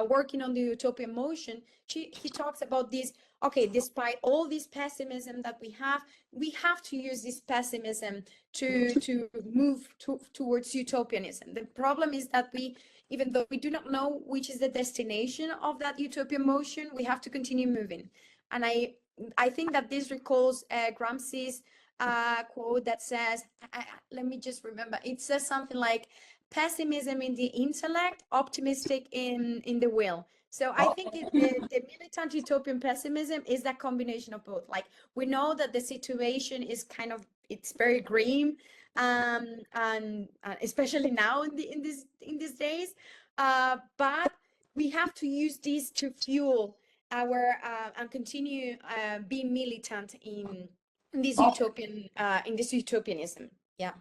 working on the utopian motion, he talks about this. Okay, despite all this pessimism that we have to use this pessimism to move towards utopianism. The problem is that even though we do not know which is the destination of that utopian motion, we have to continue moving. And I think that this recalls Gramsci's quote that says, let me just remember, it says something like, pessimism in the intellect, optimistic in the will. So I think the militant utopian pessimism is that combination of both. Like, we know that the situation is it's very grim, and especially now in these days, but we have to use this to fuel our and continue being militant in this utopianism. Yeah.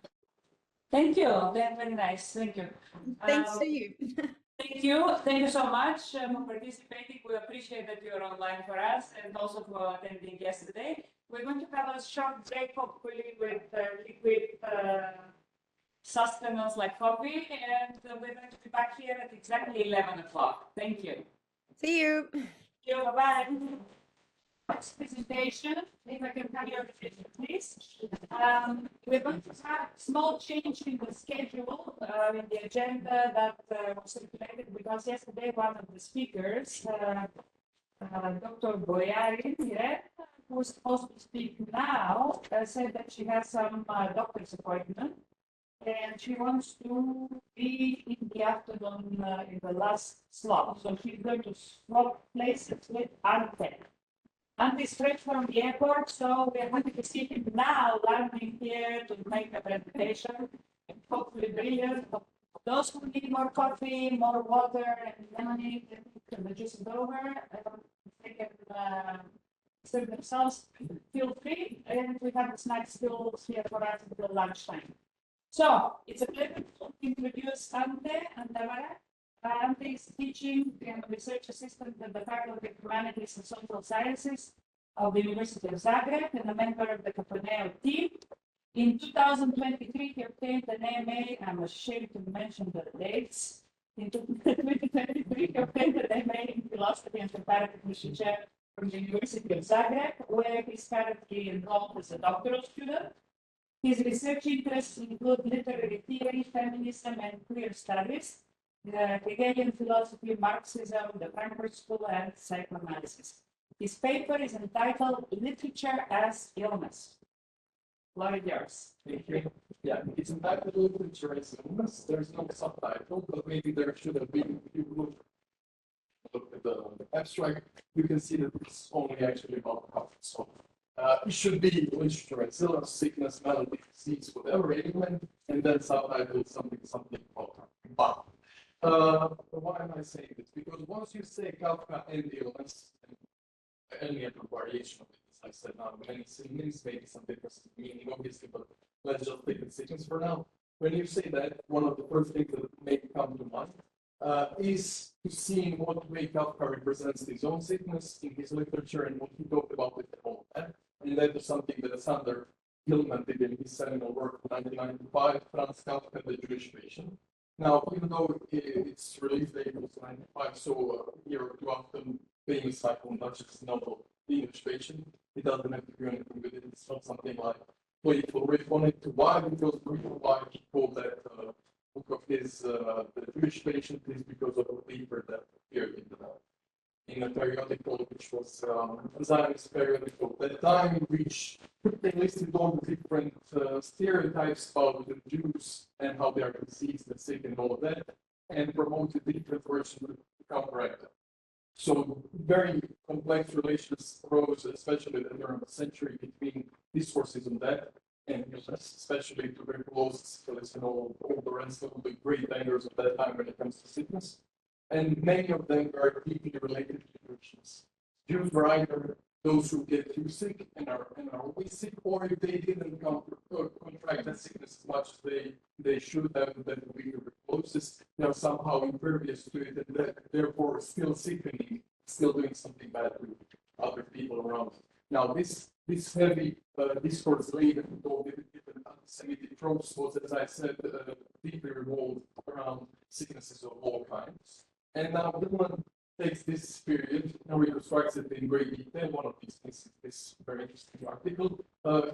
Thank you. That's very nice. Thank you. Thanks to you. Thank you. Thank you so much for participating. We appreciate that you're online for us and also for attending yesterday. We're going to have a short break, hopefully, with liquid sustenance like coffee, and we're going to be back here at exactly 11 o'clock. Thank you. See you. Thank you. Bye-bye. Next presentation, if I can have your attention, please. We're going to have a small change in the schedule, in the agenda that was circulated, because yesterday one of the speakers, Dr. Boyarin, who was supposed to speak now, said that she has some doctor's appointment, and she wants to be in the afternoon in the last slot. So she's going to swap places with Ante. Ante is straight from the airport, so we are going to see him now landing here to make a presentation, and hopefully brilliant. Those who need more coffee, more water, and lemonade, and the juice is over, they can serve themselves. Feel free, and we have the snacks still here for us until lunchtime. So it's a pleasure to introduce Ante Andavara. Ante is teaching and research assistant at the Faculty of Humanities and Social Sciences of the University of Zagreb and a member of the Caponeo team. In 2023, he obtained an MA. I'm ashamed to mention the dates. In 2023, he obtained an MA in Philosophy and Comparative Literature from the University of Zagreb, where he's currently enrolled as a doctoral student. His research interests include literary theory, feminism, and queer studies, Hegelian philosophy, Marxism, the Frankfurt School, and psychoanalysis. His paper is entitled Literature as Illness. Floor is yours. Thank you. Yeah, it's entitled Literature as Illness. There's no subtitle, but maybe there should have been. If you look at the abstract, you can see that it's only actually about health. So it should be literature as illness, sickness, malady, disease, whatever ailment, and then subtitle something about. Why am I saying this? Because once you say Kafka and illness, and any other variation of it is like said, now many synonyms, maybe some difference in meaning, obviously, but let's just take the sequence for now. When you say that, one of the first things that may come to mind is to see what way Kafka represents his own sickness in his literature and what he talked about with the whole that. And that is something that Sander Gilman did in his seminal work in 1995, Franz Kafka, The Jewish Patient. Now, even though its release date was 95, so a year or two after the famous psychoanalysis novel, The English Patient, it doesn't have to do anything with it. It's not something like playful riff on it. Why? Because the reason why he called that book of his, The Jewish Patient, is because of a paper that appeared in a periodical, which was a Zionist periodical at that time, which they listed all the different stereotypes about the Jews and how they are diseased and sick and all of that, and promoted different versions to counteract them. So very complex relations arose, especially in the turn of the century, between discourses on that and illness, especially tuberculosis, syphilis, and all the rest of the great dangers of that time when it comes to sickness. And many of them are deeply related to Christians. Jews were either those who get too sick and are always sick, or if they didn't contract that sickness as much as they should have, that weaker tuberculosis, they are somehow impervious to it, and therefore still sickening, still doing something bad to other people around. Now, this heavy discourse laden with all the different anti-Semitic tropes was, as I said, deeply revolved around sicknesses of all kinds. And now Gilman takes this period and reconstructs it in great detail. One of these is this very interesting article.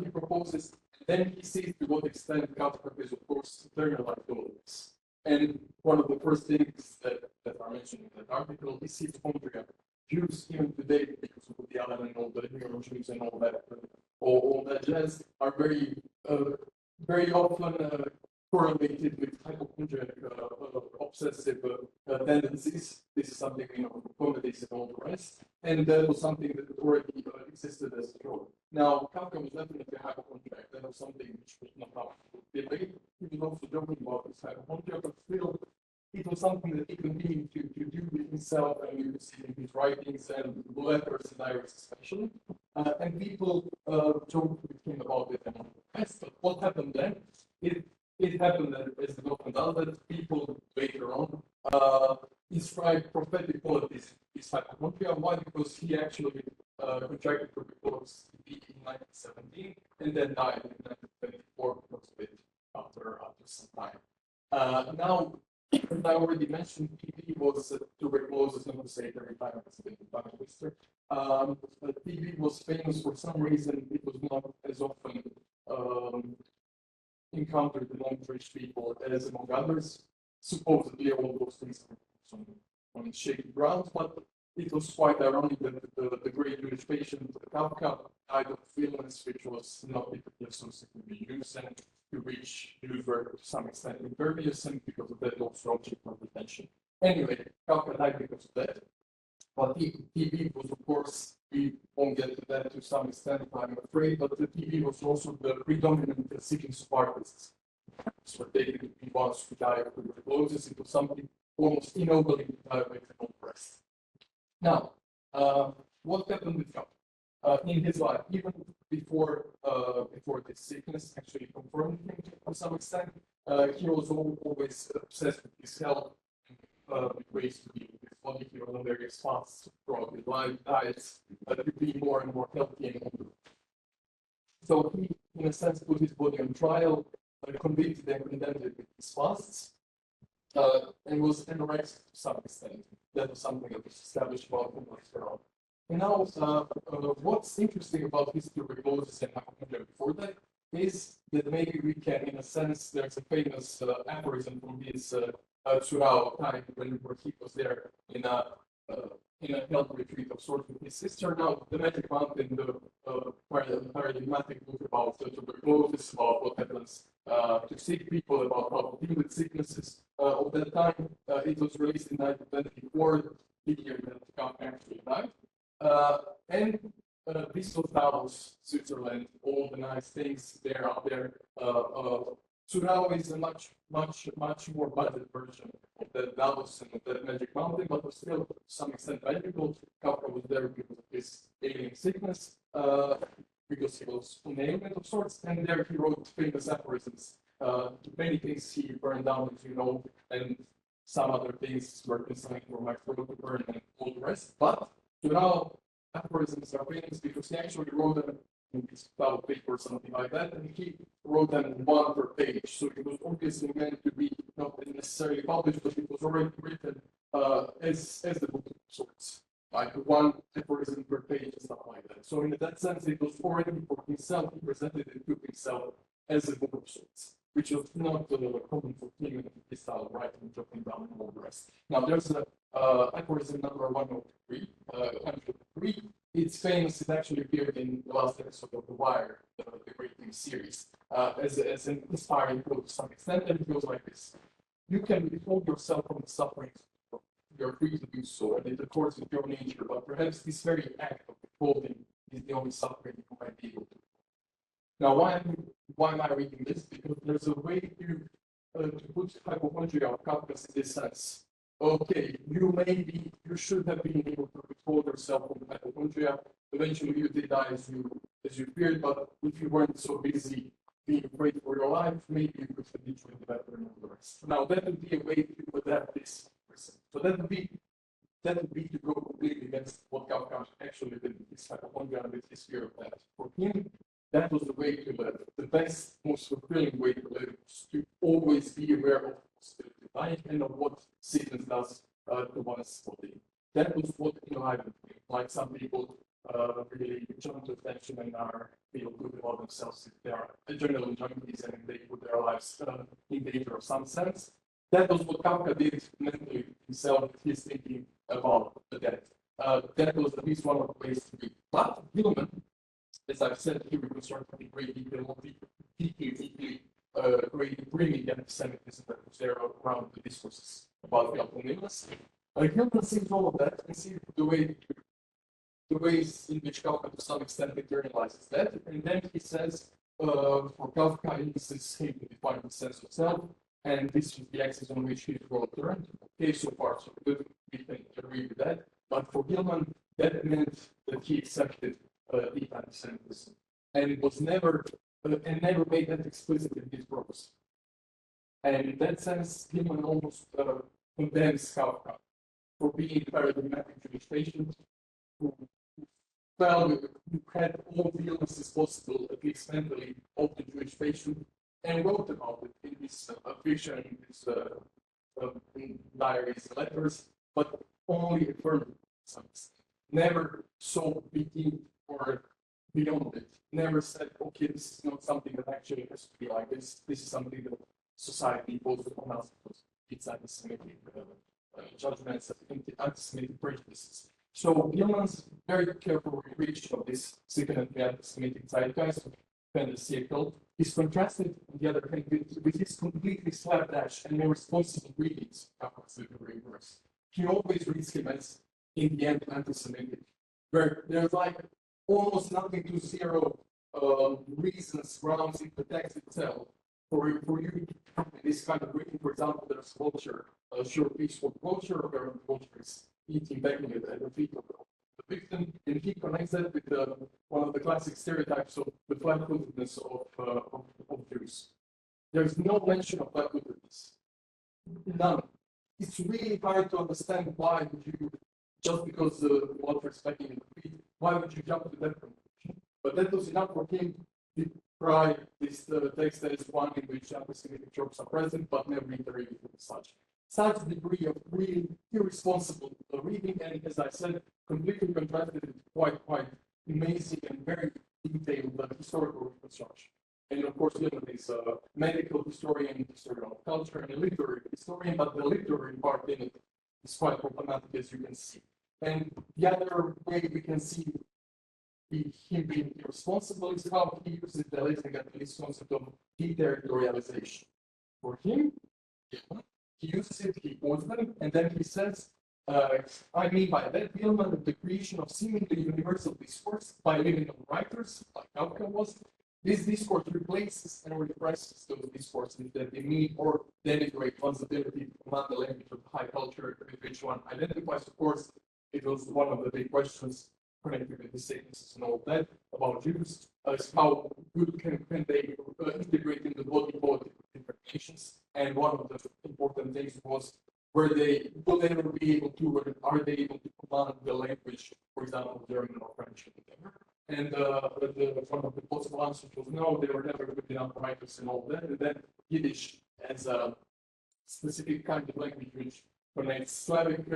He proposes, then he sees to what extent Kafka is, of course, internalized all of this. And one of the first things that are mentioned in that article is hypochondria. Jews, even today, because of the Allen and all the neurojews and all that jazz, are very often correlated with hypochondriac obsessive tendencies. This is something we know from comedies and all the rest, and that was something that already existed as a joke. Now, Kafka was definitely hypochondriac. That was something which was not how he debate. He was also joking about his hypochondria, but still, it was something that he continued to do with himself, and you could see in his writings and letters and diaries especially. And people joked with him about it and all the rest. But what happened then? It happened that, as it often does, that people later on described prophetic qualities in his hypochondria. Why? Because he actually contracted tuberculosis in 1917 and then died in 1924 because of it after some time. Now, as I already mentioned, TB was tuberculosis, I'm going to say it every time it's been a tongue twister. TB was famous for some reason. It was not as often encountered among Jewish people as among others. Supposedly, all those things are on shaky grounds, but it was quite ironic that the great Jewish patient Kafka died of illness which was not typically associated with the Jews, and to which Jews were to some extent impervious, and because of that also object of attention. Anyway, Kafka died because of that. But TB was, of course, we won't get to that to some extent, I'm afraid, but the TB was also the predominant sequence of artists. So they could be ones who died of tuberculosis. It was something almost ennobling to die with and all the rest. Now, what happened with Kafka in his life, even before this sickness actually confirmed him to some extent? He was always obsessed with his health, with ways to be with his body. He was on various paths throughout his life, diets, to be more and more healthy and older. So he, in a sense, put his body on trial, convicted and condemned it with his fasts, and was anorexic to some extent. That was something that was established about him later on. And now, what's interesting about his tuberculosis and hypochondria before that is that maybe we can, in a sense, there's a famous aphorism from his Surao time when he was there in a health retreat of sorts with his sister. Now, the Magic Mountain, the paradigmatic book about tuberculosis, about what happens to sick people, about how to deal with sicknesses of that time. It was released in 1924, the year that Kafka actually died. And Bristol Towers, Switzerland, all the nice things there out there Tsunami is a much more budget version of that Davos and of that Magic Mountain, but was still to some extent valuable. Kafka was there because of his alien sickness, because he was an ailment of sorts, and there he wrote famous aphorisms. Many things he burned down, as you know, and some other things were consigned for my throat to burn and all the rest. But now aphorisms are famous because he actually wrote them in his cloud paper or something like that, and he wrote them one per page. So it was obviously meant to be not necessarily published, but it was already written as the book of sorts, like one aphorism per page and stuff like that. So in that sense, it was already for himself. He presented it to himself as a book of sorts, which was not common for him in his style of writing, jotting down and all the rest. Now there's a aphorism number 103. It's famous. It actually appeared in the last episode of The Wire, the Great Thing series, as an inspiring quote to some extent, and it goes like this: "You can withhold yourself from the sufferings. You're free to do so, and it accords with your nature. But perhaps this very act of withholding is the only suffering you might be able to." Now, why am I reading this? Because there's a way to put hypochondria of Kafka's in this sense. Okay, you should have been able to withhold yourself from hypochondria. Eventually, you did die as you feared, but if you weren't so busy being afraid for your life, maybe you could have been treated better and all the rest. Now, that would be a way to adapt this person. So that would be to go completely against what Kafka actually did with his hypochondria and with his fear of that. For him, that was the way to live. The best, most fulfilling way to live was to always be aware of the possibility of dying and of what sickness does to one's body. That was what enlivened him. Like some people really jump to attention and feel good about themselves if they are adrenaline junkies and they put their lives in danger of some sense. That was what Kafka did mentally himself, his thinking about the death. That was at least one of the ways to be. But Gilman, as I've said, he reconstructed in great detail, deeply bringing anti-Semitism that was there around the discourses about the illness. Gilman sees all of that and sees the ways in which Kafka to some extent internalizes that, and then he says, for Kafka, this is him to define the sense of self, and this is the axis on which his world turned. Okay, so far so good, we can agree with that. But for Gilman, that meant that he accepted deep anti-Semitism, and it was never made that explicit in his prose. And in that sense, Gilman almost condemns Kafka for being a paradigmatic Jewish patient who had all the illnesses possible, at least mentally, of the Jewish patient, and wrote about it in his fiction, in his diaries and letters, but only affirmed some extent. Never so deep or beyond it. Never said, okay, this is not something that actually has to be like this. This is something that society imposes upon us because it's anti-Semitic judgments, anti-Semitic prejudices. So Gilman's very careful reach of this significantly anti-Semitic zeitgeist of the circle is contrasted, on the other hand, with his completely slapdash and irresponsible readings of Kafka's literary works. He always reads him as, in the end, anti-Semitic, where there's like almost nothing to zero reasons, grounds in the text itself for you in this kind of reading. For example, there's culture, a short piece called culture, where culture is eating back at the feet of the victim, and he connects that with one of the classic stereotypes of the flat-footedness of Jews. There's no mention of flat-footedness. None. It's really hard to understand why would you, just because the water is backing in the feet, why would you jump to that conclusion? But that was enough for him to try this text as one in which anti-Semitic tropes are present, but never iterated as such. Such degree of really irresponsible reading, and as I said, completely contrasted with quite amazing and very detailed historical reconstruction. And of course, Gilman is a medical historian of culture, and a literary historian, but the literary part in it is quite problematic, as you can see. And the other way we can see him being irresponsible is how he uses the later this concept of deterritorialization. For him, he uses it, he quotes them, and then he says, I mean by that, Gilman, the creation of seemingly universal discourse by living writers, like Kafka was, This discourse replaces and represses those discourses that they mean or denigrate one's ability to command the language of high culture with which one identifies. Of course, it was one of the big questions connected with the sentences and all that about Jews, is how good can they integrate in the body politic of different nations. And one of the important things was, will they ever be able to, or are they able to command the language, for example, German or French or whatever? And one of the possible answers was no, they were never good enough writers and all that. And then Yiddish as a specific kind of language which connects Slavic,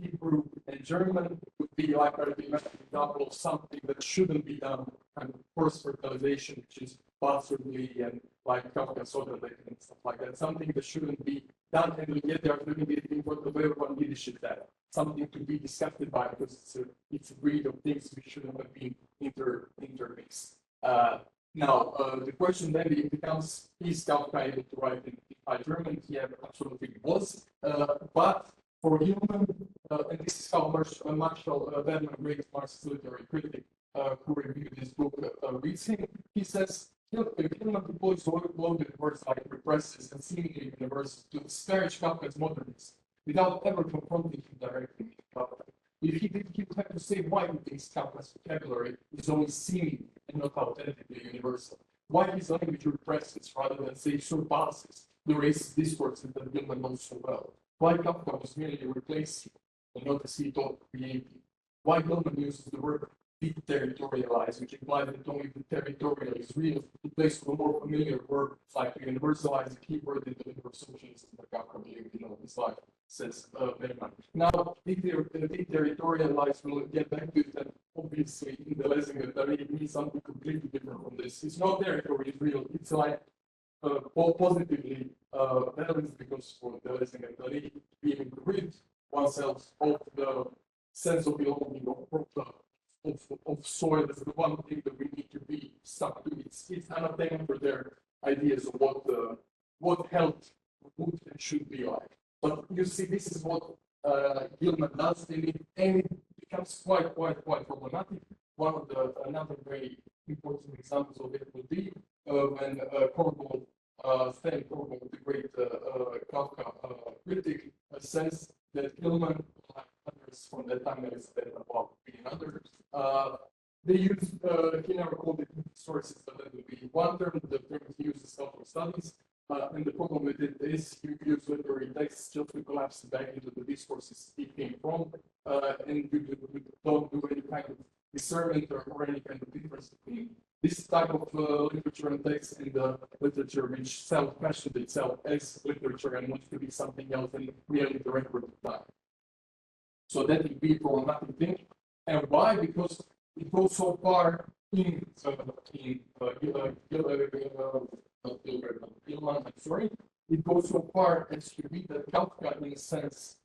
Hebrew, and German would be like an example of something that shouldn't be done, kind of forced fertilization, which is bastardly and like Kafka soda and stuff like that. Something that shouldn't be done, and yet they are doing it in what the way one Yiddish is that. Something to be disgusted by because it's a breed of things which shouldn't have been intermixed. Now, the question then becomes, is Kafka able to write in High German? Yeah, absolutely was. But for human, and this is how Marshall Bedman, a great Marxist literary critic, who reviewed this book, reads him. He says, Gilman deploys loaded words like represses and seemingly universal to disparage Kafka's modernism without ever confronting him directly. If he would have to say why he thinks Kafka's vocabulary is only seeming and not authentically universal, why his language represses rather than say surpasses the racist discourses that Gilman knows so well, why Kafka was merely replacing and not as he thought creating, why Gilman uses the word deterritorialize, which implies that only the territorial is real, in place of a more familiar word like to universalize the key word in the liberal socialism that Kafka believed in all his life, says Bergman. Now, deterritorialize, we'll get back to it, and obviously in the lesson that it means something completely different from this. It's not territory, it's real, it's like positively balanced, because for the lesson that being rid oneself of the sense of belonging of soil is the one thing that we need to be stuck to. It's anathema for their ideas of what health would and should be like. But you see, this is what Gilman does, and it becomes quite problematic. One of another very important examples of it would be when Korbel, Stan Korbel, the great Kafka critic, says that Gilman, like others from that time, as about being others, they use, he never called it sources, but that would be one term. The term he uses self studies. And the problem with it is you use literary texts just to collapse back into the discourses it came from, and you don't do any kind of discernment or any kind of difference between this type of literature and text and the literature which self-questioned itself as literature and wants to be something else than merely the record of time. So that would be a problematic thing. And why? Because it goes so far in Gilman, I'm sorry, it goes so far as to be that Kafka, in a sense,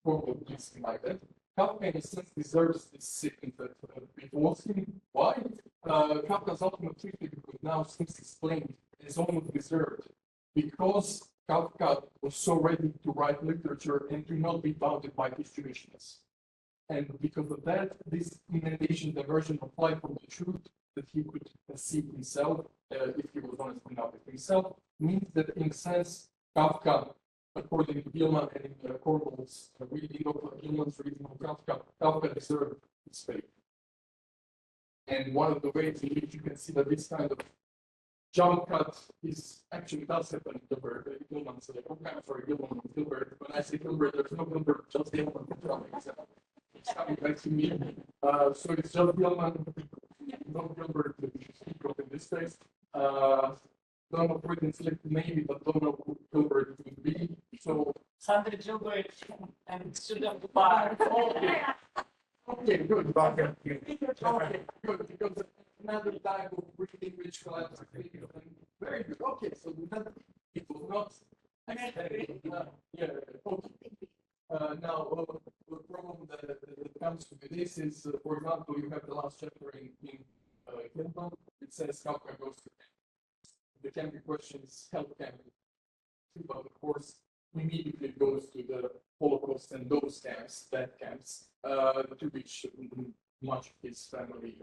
probably something like that. Kafka, in a sense, deserves this sickness that befalls him. Why? Kafka's ultimate critique could now seems explained is almost deserved because Kafka was so ready to write literature and to not be bounded by his Jewishness. And because of that, this inundation diversion of light from the truth that he could see himself, if he was honest enough with himself, means that in a sense, Kafka, according to Gilman and in Korbel's reading of Gilman's reading of Kafka, Kafka deserved his fate. And one of the ways in which you can see that this kind of jump cut is actually does happen in Gilbert. Gilman said, okay, I'm sorry, Gilman, Gilbert. When I say Gilbert, there's no Gilbert, just Gilman. It's coming back to me. So it's just Gilman, not Gilbert, to speak of in this case. Don't know written slip maybe, but don't know who Gilbert would be. So Sandra Gilbert and student bar. okay, good. Okay, good, because another type of reading which collapses very good. Okay, so that it was not yeah, okay. Now the problem that comes to this is, for example, you have the last chapter in Gilman. It says Kafka goes to the camping question is health camping, but of course immediately goes to the Holocaust and those camps, to which much of his family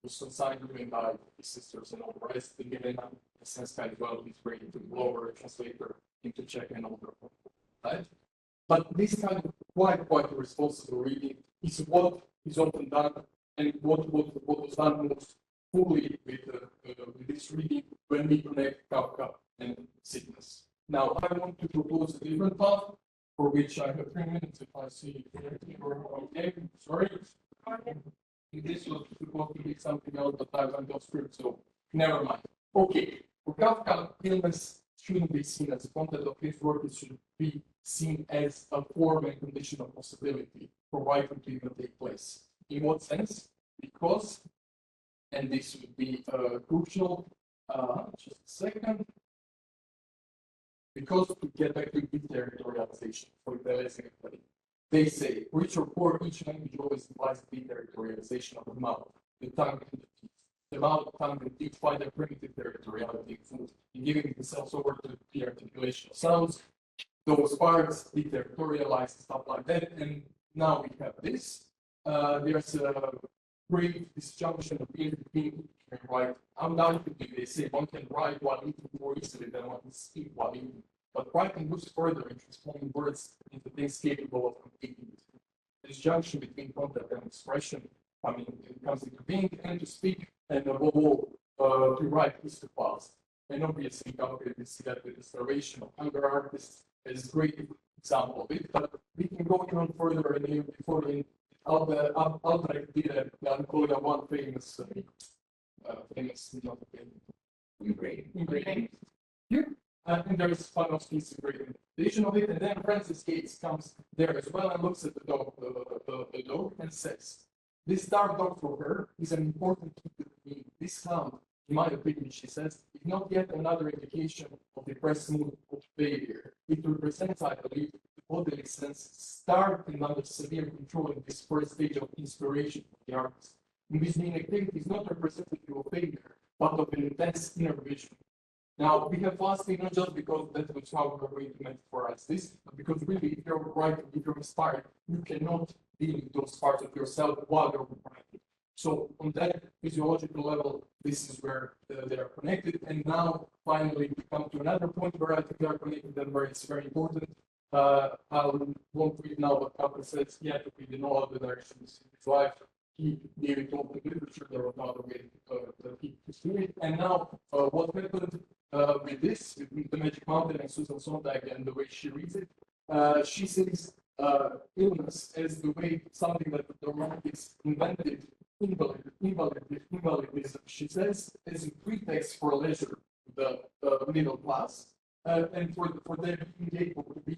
was consigned doing by his sisters and all the rest. The Milena, in a sense, kind of well, he's ready to lower a translator into Czech and all the right? But this kind of quite responsible reading is what is often done, and what was done most fully with this reading when we connect Kafka and sickness. Now, I want to propose a different path, for which I have 3 minutes if I see correctly or okay. Sorry. This was supposed to be something else, but I went off script, so never mind. Okay, for Kafka, illness shouldn't be seen as a content of his work, it should be seen as a form and condition of possibility for writing to even take place. In what sense? Because, and this would be crucial, just a second, because to get back to deterritorialization for the they say, rich or poor, each language always implies deterritorialization of the mouth, the tongue, and the teeth. The mouth, tongue, and teeth find their primitive territoriality in food, in giving themselves over to the articulation of sounds. Those parts deterritorialize and stuff like that. And now we have this. There's a great disjunction between right. Undoubtedly, they say one can write while eating more easily than one can speak while eating. But writing moves further in transforming words into things capable of completing it. This junction between content and expression comes into being, and to speak, and above all, to write is to pass. And obviously, we see that with the starvation of hunger artists is a great example of it. But we can go even further before Albrecht did a Nicosia one famous ingredient. Here. And there is Panofsky's great interpretation of it, and then Francis Gates comes there as well and looks at the dog and says, this dark dog for her is an important key to me. This hound, in my opinion, she says, is not yet another indication of depressed mood of failure. It represents, I believe, the bodily sense starved and under severe control in this first stage of inspiration for the artist. And this being activity is not representative of failure, but of an intense inner vision. Now, we have fasting not just because that was how we're going to metaphorize this, but because really, if you're writing, if you're inspired, you cannot deal with those parts of yourself while you're writing. So, on that physiological level, this is where they are connected. And now, finally, we come to another point where I think they are connected and where it's very important. I won't read now what Kafka says yet, we didn't know the directions in his life. He gave it all to literature, there was another way that he pursued it. And now, what happened with this, with the Magic Mountain and Susan Sontag and the way she reads it, she sees illness as the way something that the Romantics invented, invalidism, she says, as a pretext for leisure, the middle class, and for them being able to be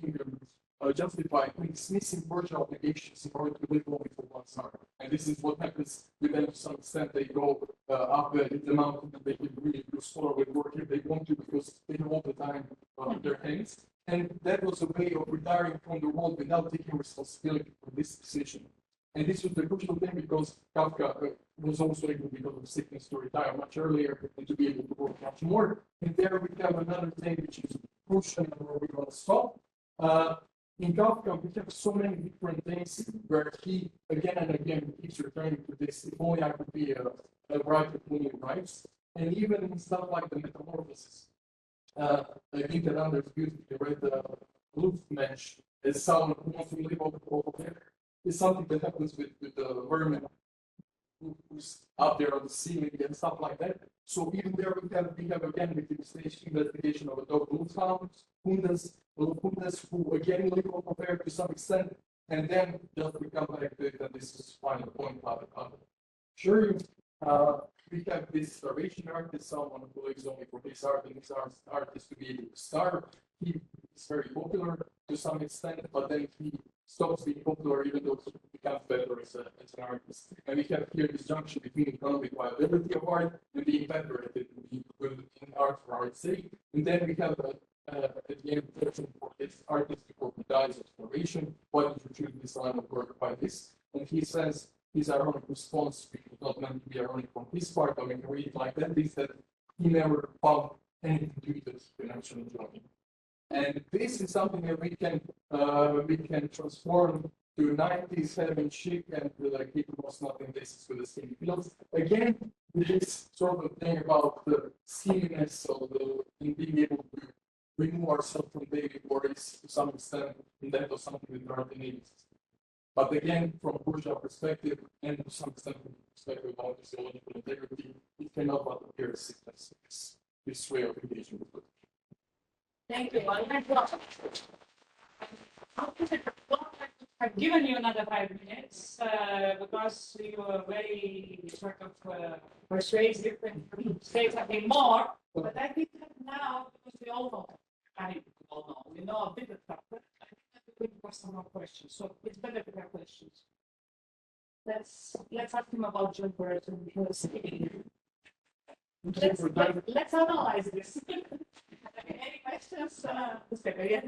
justified in dismissing virtual obligations in order to live only for one star. And this is what happens with them to some extent. They go up the mountain and they can really do scholarly work if they want to because they have all the time on their hands. And that was a way of retiring from the world without taking responsibility for this decision. And this was the crucial thing because Kafka was also able, because of sickness, to retire much earlier and to be able to work much more. And there we have another thing which is crucial and where we want to stop. In Kafka, we have so many different things where he again and again keeps returning to this. If only I could be a writer who writes, and even in stuff like the Metamorphosis. I think that Anders beautifully read the Luftmensch as someone who wants to live over there. It's something that happens with the vermin who's out there on the ceiling and stuff like that. So even there we have again with the investigation of a dog Wolfhound, Hundes, who again live over there to some extent, and then just we come back to it, and this is final point about it. Sure, we have this starvation artist, someone who lives only for his art, and his art is to be able to starve. He is very popular to some extent, but then he stops being popular even though he becomes better as an artist. And we have here this junction between economic viability of art and being better at it, being good in art for art's sake. And then we have at the end person for this artist before he dies exploration. Why did you choose this line of work by this? And he says his ironic response, which was not meant to be ironic from his part, but when you read it like that, is that he never found anything to do that he can actually enjoy. And this is something that we can transform to 90s having chic and like people was not in basis with the skinny fields. Again, this sort of thing about the skinniness of the in being able to remove ourselves from daily worries to some extent, and that was something that are innate. But again, from bourgeois perspective, and to some extent from the perspective of physiological integrity, it cannot but appear as sickness. It's this way of engaging with it. Thank you. I've given you another 5 minutes because you were very sort of persuasive and say something more. But I think that now, because we all know, we know a bit of stuff, but I think that we could ask some more questions. So it's better to have questions. Let's ask him about jumpers and let's analyze this. Any questions?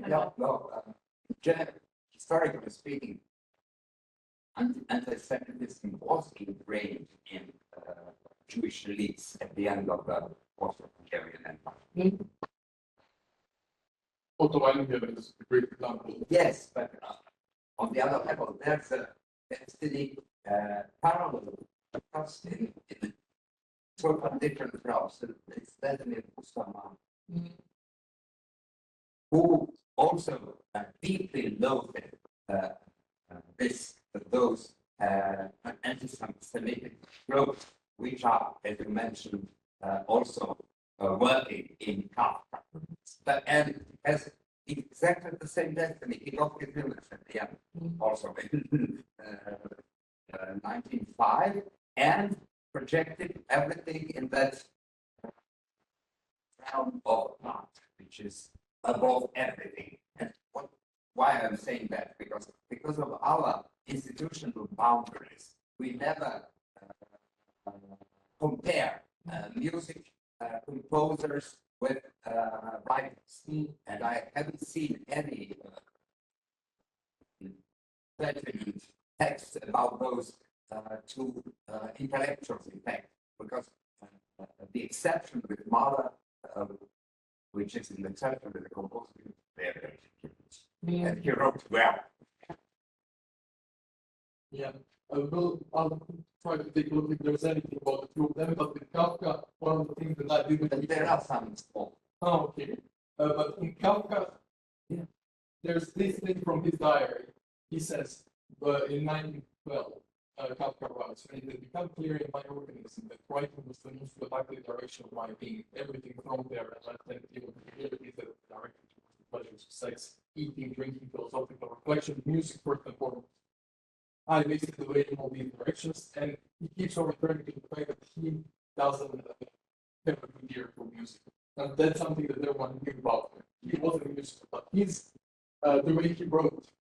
No, historically speaking, anti-Semitism was ingrained in Jewish elites at the end of the Austro-Hungarian Empire. Ottoman is a great example. Yes, but on the other level, there's the parallel trust in sort of different routes. It's Vladimir Mustaman, who also deeply loathed those anti-Semitic groups, which are, as you mentioned, also working in Kafka. And has exactly the same destiny. He got his village at the end, also in 1905, and projected everything in that realm of art, which is above everything. And why I'm saying that? Because of our institutional boundaries, we never compare music composers with writers, and I haven't seen any pertinent text about those two intellectuals, in fact, because the exception with Mahler, which is an exception with the composer, very different. And he wrote well. Yeah, I'll try to take a look if there's anything about the two of them, but with Kafka, one of the things that I didn't. But there are some small. Oh, okay. But in Kafka, there's this thing from his diary. He says, in 1912, Kafka writes, when it had become clear in my organism that writing was the most productive direction of my being, everything from there and left empty of the abilities that directed towards the pleasures of sex, eating, drinking, philosophical reflection, music, first and foremost. I basically wait in all these directions, and he keeps on returning to the fact that he doesn't have a good ear for music. And that's something that everyone knew about him. He wasn't a musical, but he's the way he wrote,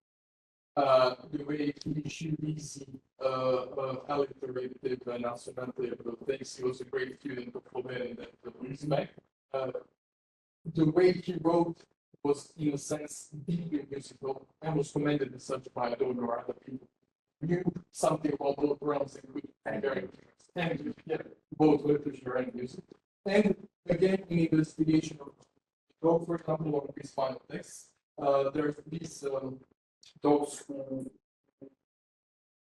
the way he issued easy, alliterative and assonantive things. He was a great student of Flaubert in that respect. The way he wrote was, in a sense, deeply musical and was commended as such by Adorno or other people. Knew something about both realms and could compare both literature and music. And again, in investigation of, for example, on these final texts, there's these those who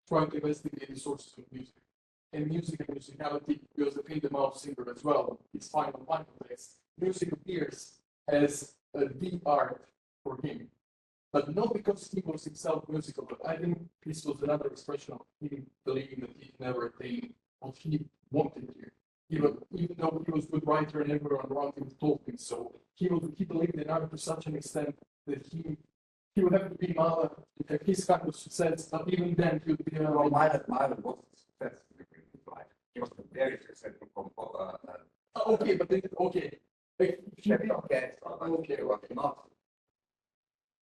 try to investigate the sources of music. And music and musicality, Josephine de Mauve singer as well, his final text, music appears as the art for him. But not because he was himself musical, but I think this was another expression of him believing that he never attained what he wanted to. Even though he was a good writer and everyone around him told him so, he believed in art to such an extent that he would have to be Mahler to have his kind of success, but even then he would be Mahler was a success in his life. He was a very successful composer. Okay, but then, okay. Okay, not.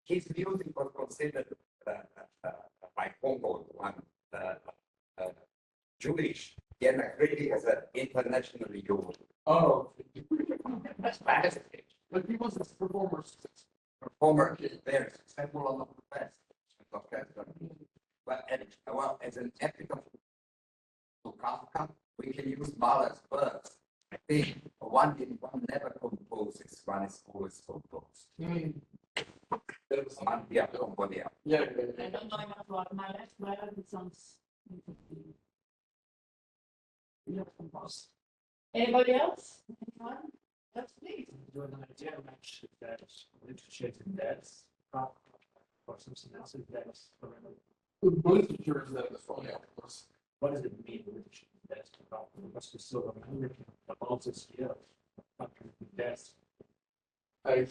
His music was considered by Congo one Jewish critic as an internationally known. Oh, That's fantastic. but he was a performer. Performer is very successful on the best. But as an ethical to Kafka, we can use Mahler's words. I think one never composes, one is always composed. there was Man, yeah, somebody else. Yeah, I don't know enough about my life, but it sounds interesting. Anybody else? Anyone? Yes, please. Do an idea match that literature to depth, or something else in depth, or literature is that the phone, yeah, of course. what does it mean literature to depth? What's the sort of about this year? Depth.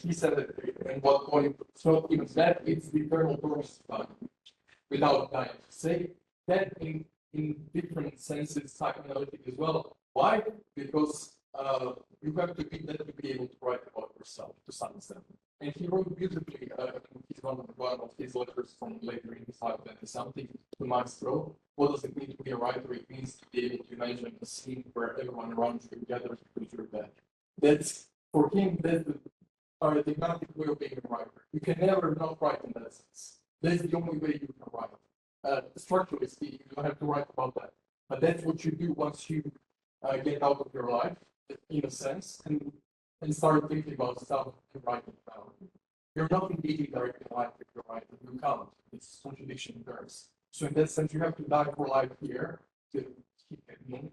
He said that, and what point, so even that, it's the eternal promise of time, without dying. Say that in different senses, psychoanalytic as well. Why? Because you have to be that to be able to write about yourself to some extent. And he wrote beautifully, he's one of his letters from later in his life, and something to Maestro. What does it mean to be a writer? It means to be able to imagine a scene where everyone around you gathers because you're there. That's, for him, that's the paradigmatic way of being a writer. You can never not write in that sense. That's the only way you can write. Structurally speaking, you don't have to write about that. But that's what you do once you get out of your life, in a sense, and start thinking about stuff and writing about. You're not engaging directly in life if you're writing. You can't. It's contradiction in terms. So in that sense, you have to die for life here to keep it moving.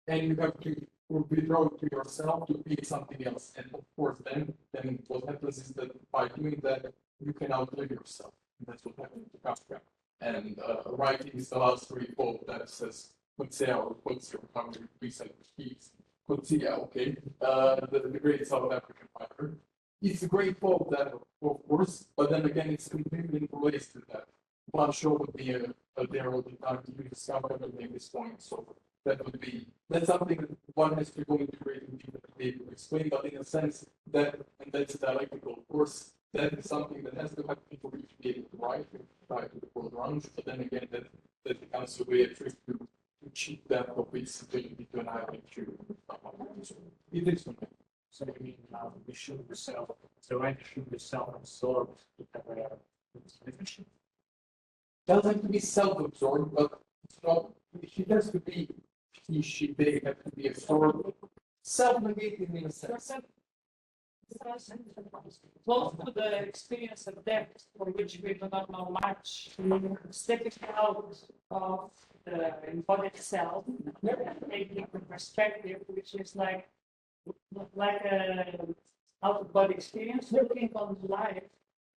And you have to withdraw to yourself to be something else. And of course, then what happens is that by doing that, you can outlive yourself. And that's what happened to Kafka. And writing is the last report that says, Nicosia or Nicosia, how many recent speaks. Nicosia, okay, the great South African writer. It's a great quote that, of course, but then again, it's completely related to that. One show would be there all the time to discover everything this point. So that's something that one has to go into creativity to be able to explain, but in a sense that, and that's dialectical, of course, that is something that has to happen for you to be able to write and try to the world around you, but then again, that becomes a way of trick to cheat that of its ability to annihilate you. It is something. So you mean we should yourself, the writer should be self-absorbed to have a literature. Doesn't have to be self-absorbed, but it's not, she has to be, they have to be absorbed, self-negating in a sense. Close to the experience of depth, for which we do not know much, stepping out of the embodied self, taking the perspective, which is like a out of body experience, looking on life.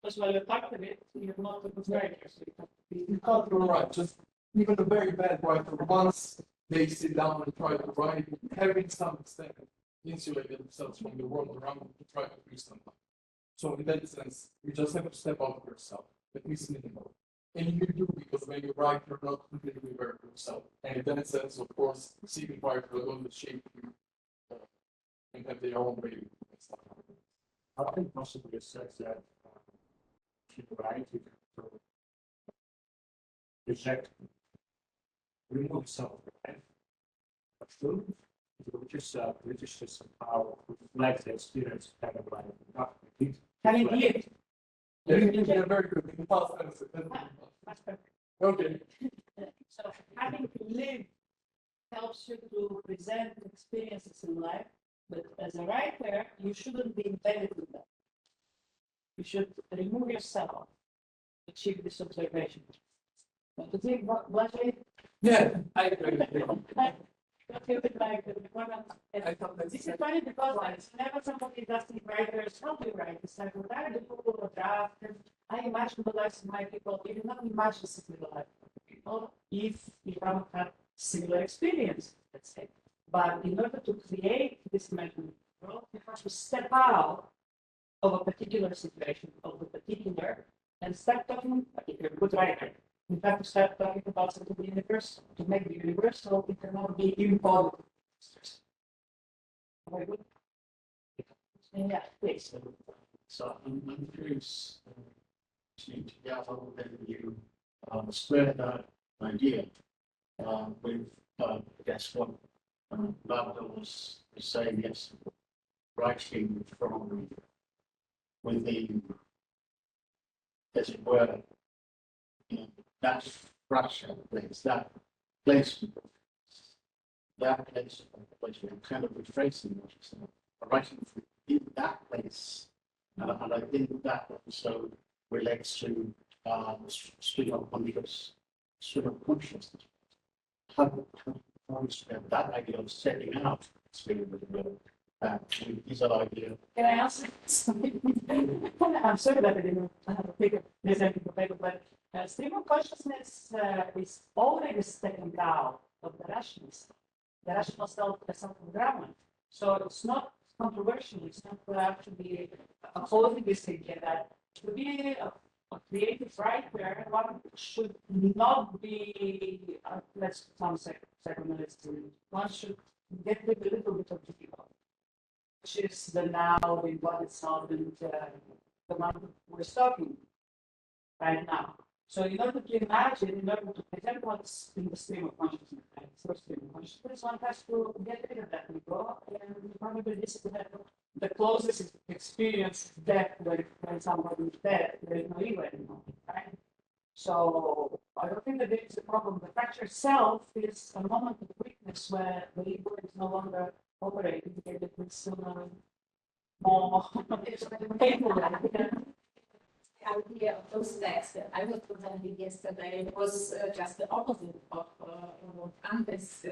Because while you're part of it, you're not a good writer, so you have to be. You can't write, just even a very bad writer, once they sit down and try to write, having some extent insulate themselves from the world around them to try to do something. So in that sense, you just have to step out of yourself, at least minimal. And you do, because when you write, you're not completely aware of yourself. And in that sense, of course, seeking writers are going to shape you and have their own way and stuff. How can possibly assess that if you write, you can reject, remove self, right? But true, literature somehow reflects the experience kind of like not complete. Having lived. Yeah, very good. In the past tense. Okay. So having lived helps you to present experiences in life, but as a writer, you shouldn't be embedded in that. You should remove yourself to achieve this observation. But the thing, what Yeah, I agree with you. I thought this is funny because whenever somebody does the writers, how do you write? It's like, what are the people of draft? I imagine the lives of my people. You cannot imagine similar life of people if you haven't had similar experience, let's say. But in order to create this imaginary world, you have to step out of a particular situation, of the particular, and start talking, if you're a good writer, you have to start talking about something universal. To make the universal, it cannot be embodied. Very good. Yeah, please. So I'm curious to get a little bit of you square that idea with, I guess, what Babda was saying, yes, writing from within, as it were, that fraction place, that place, you're kind of retracing what you're saying, writing in that place. And I think that also relates to stream of believers, stream of consciousness. How do you understand that idea of setting out stream of the will? Is that idea? Can I ask something? I'm sorry that I didn't pick this up, but stream of consciousness is already stepping out of the rational self. The rational self is self-grounded. So it's not controversial. It's not actually opposing this idea that to be a creative writer, one should not be, let's sound psychoanalyst, one should get rid a little bit of the ego, which is the now in what it's not, and the one we're talking right now. So in order to imagine, in order to present what's in the stream of consciousness, right? So stream of consciousness, one has to get rid of that ego, and probably this is the closest experience to death when somebody is dead, there is no ego anymore, right? So I don't think that there is a problem. The fracture itself is a moment of weakness where the ego is no longer operating, because it's more painful. The idea of those texts that I was presenting yesterday was just the opposite of what Anders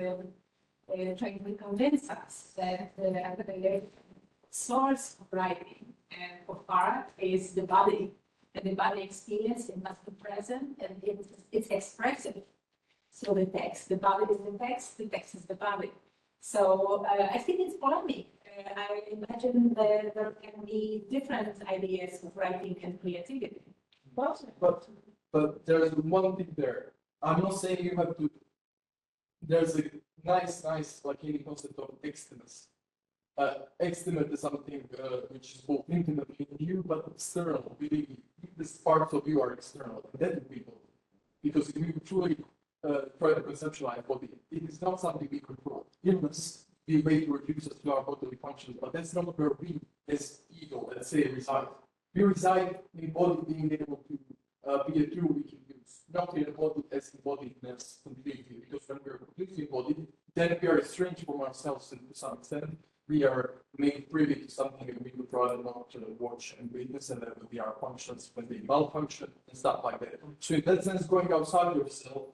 trying to convince us that the source of writing and of art is the body, and the body experience, it must be present, and it's expressive. So the text, the body is the text is the body. So I think it's polemic. I imagine that there can be different ideas of writing and creativity. But there's one thing there. I'm not saying you have to. There's a nice, like any concept of externus. External is something which is both intimate in you, but external. Really, these parts of you are external. That would be both. Because if you truly try to conceptualize body, it is not something we control. Illness be a way to reduce us to our bodily functions, but that's not where we, as ego, let's say, reside. We reside in body being able to be a tool we can use, not in a body as embodiedness completely, because when we're completely embodied, then we are estranged from ourselves, and to some extent, we are made privy to something that we would rather not watch and witness, and that would be our functions when they malfunction and stuff like that. So in that sense, going outside yourself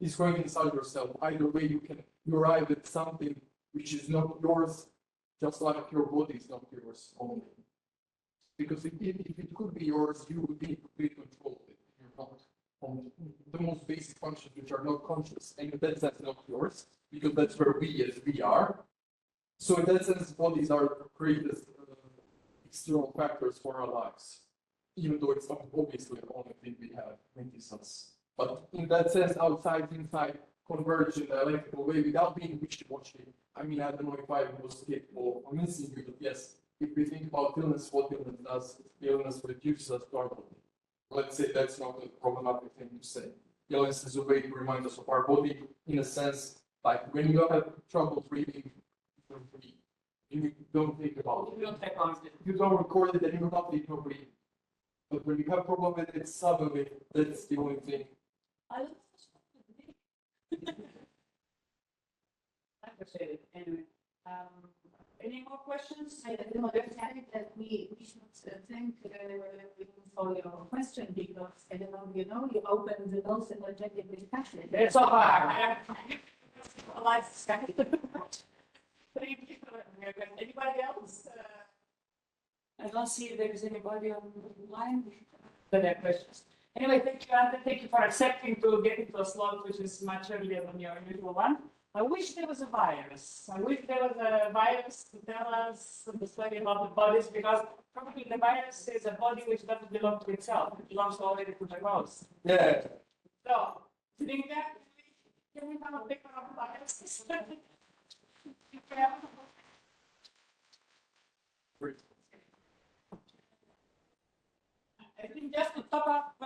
is going inside yourself. Either way, you arrive at something which is not yours, just like your body is not yours only. Because if it could be yours, you would be in complete control of it. You're not. On the most basic functions which are not conscious, and in that sense not yours, because that's where we are. So in that sense, bodies are created external factors for our lives, even though it's not obviously the only thing we have in this sense. But in that sense, outside, inside, converge in a electrical way without being wishy-washy. I mean, I don't know if I was capable of convincing you, but yes, if we think about illness, what illness does, illness reduces us to our body. Let's say that's not a problematic thing to say. Illness is a way to remind us of our body, in a sense, like when you have trouble breathing, you don't think about it. You don't take on it. You don't record it, and you're not able to breathe. But when you have problem with it, suddenly, that's the only thing. I appreciate it. Anyway, any more questions? I don't know, there's something that we should thank for your question, because I don't know, you opened the most energetic discussion. It's all right. Life discussion. Thank you. Anybody else? I don't see if there is anybody online that have questions. Anyway, thank you, Ante. Thank you for accepting to get into a slot which is much earlier than your usual one. I wish there was a virus. I wish there was a virus to tell us the story about the bodies, because probably the virus is a body which doesn't belong to itself. It belongs already to the host. Yeah. So, think that can we have a picture of viruses? I think just to top up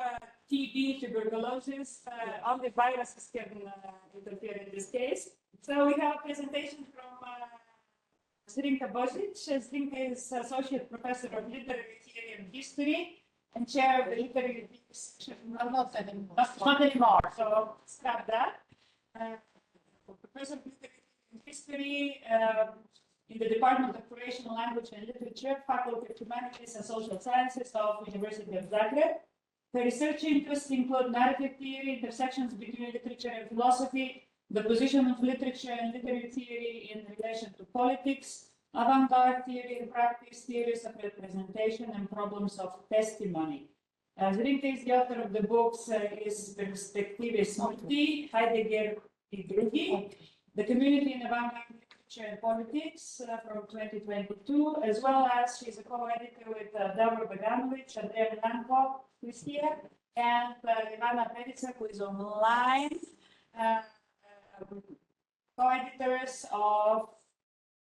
TB, tuberculosis, only viruses can interfere in this case. So we have a presentation from Zrinka Bozic. Zrinka is Associate Professor of Literary Theory and History and Chair of the Literary Section. Not anymore. Not anymore, so scrap that. Professor of Literary and History in the Department of Croatian Language and Literature, Faculty of Humanities and Social Sciences of University of Zagreb. Her research interests include narrative theory, intersections between literature and philosophy, the position of literature and literary theory in relation to politics, avant-garde theory and practice, theories of representation, and problems of testimony. Zrinka is the author of the books is Perspectives Multi, Heidegger i Drugi, The Community in Avant-Garde Literature and Politics from 2022, as well as she's a co-editor with Davor Beganovic, Andrea Lanko, who is here, and Ivana Perica, who is online, co-editors of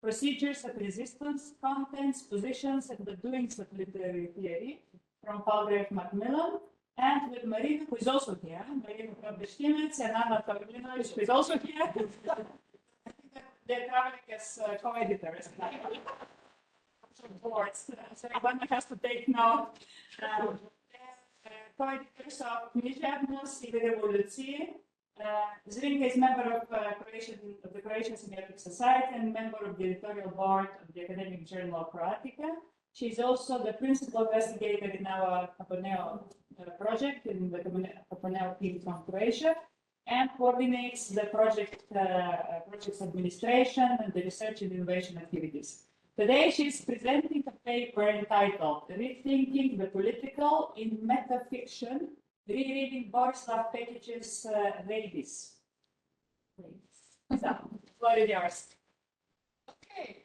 Procedures of Resistance, Contents, Positions, and the Doings of Literary Theory from Palgrave Macmillan, and with Marina, who is also here, Marina Probestimets, and Anna Toliminovich, who is also here. I think that they're traveling as co-editors. Boards. So one has to take note. Co-editors of Književnost i Revolucije. Zrinka is member of the Croatian Semiotic Society and member of the editorial board of the Academic Journal of Croatica. She is also the principal investigator in our Aponeo project in the Aponeo team from Croatia, and coordinates the project's administration and the research and innovation activities. Today, she is presenting a paper entitled Rethinking the Political in Metafiction, Rereading Borislav Pekic's Rabies. So, floor is yours. Okay,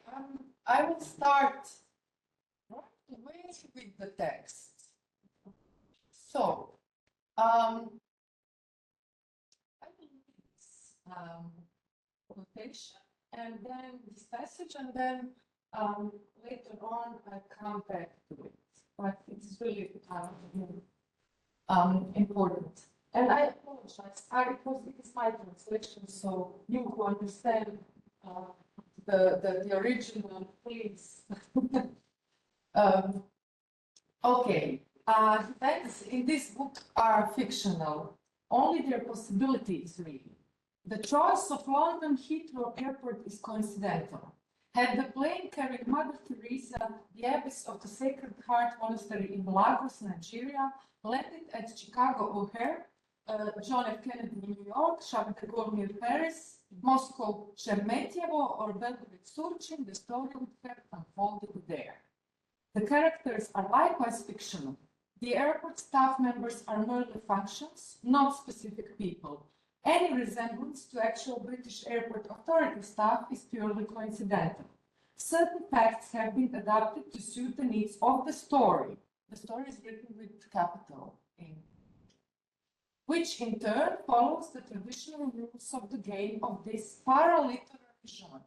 I will start right away with the text. So, I will read this quotation and then this passage, and then later on I come back to it. But it's really important. And I apologize, because it is my translation, so you who understand the original, please. Okay, events in this book are fictional. Only their possibility is real. The choice of London Heathrow Airport is coincidental. Had the plane carried Mother Teresa, the abbess of the Sacred Heart Monastery in Lagos, Nigeria, landed at Chicago O'Hare, John F. Kennedy, New York, Charles de Gaulle near Paris, Moscow, Sheremetyevo, or Belgrade, Surchin, the story would have unfolded there. The characters are likewise fictional. The airport staff members are merely functions, not specific people. Any resemblance to actual British airport authority staff is purely coincidental. Certain facts have been adapted to suit the needs of the story. The story is written with capital A, which in turn follows the traditional rules of the game of this paraliterary genre.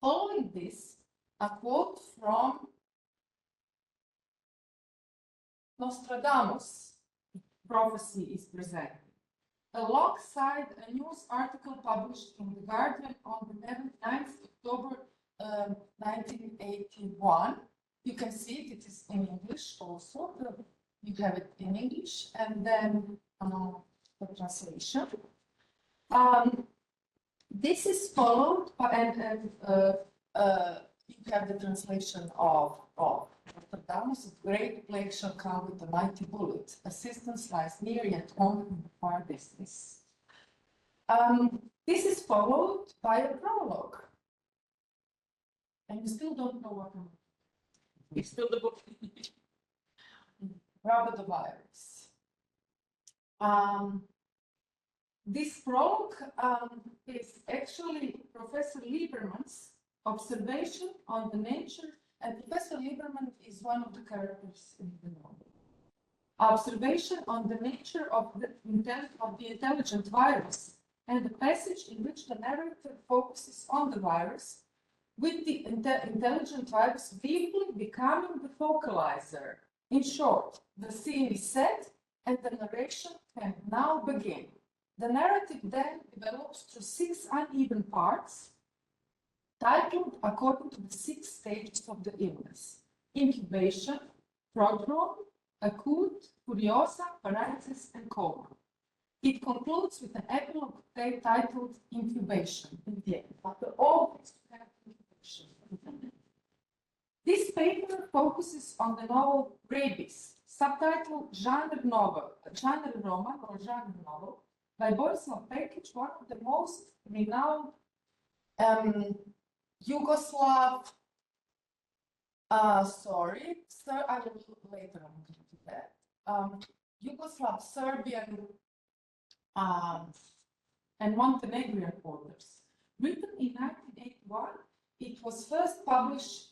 Following this, a quote from Nostradamus' prophecy is presented, alongside a news article published in The Guardian on the 9th October 1981. You can see it is in English also. You have it in English, and then the translation. This is followed by, and you have the translation of Nostradamus' great plague shall come with a mighty bullet. Assistance lies near, yet only in the far distance. This is followed by a prologue. And you still don't know what I'm. It's still the book. Rhabdovirus. This prologue is actually Professor Lieberman's observation on the nature, and Professor Lieberman is one of the characters in the novel. Observation on the nature of the intelligent virus, and the passage in which the narrator focuses on the virus, with the intelligent virus deeply becoming the focalizer. In short, the scene is set and the narration can now begin. The narrative then develops through 6 uneven parts, titled according to the 6 stages of the illness: incubation, prodrome, acute, furiosa, paralysis, and coma. It concludes with an epilogue titled incubation in the end. After all this, we have incubation. This paper focuses on the novel Rabies, subtitle Genre Novel, Genre Roman or Genre Novel by Borislav Pekic, one of the most renowned Yugoslav, sorry, sir, I will later on get to that. Yugoslav, Serbian, and Montenegrin authors. Written in 1981, it was first published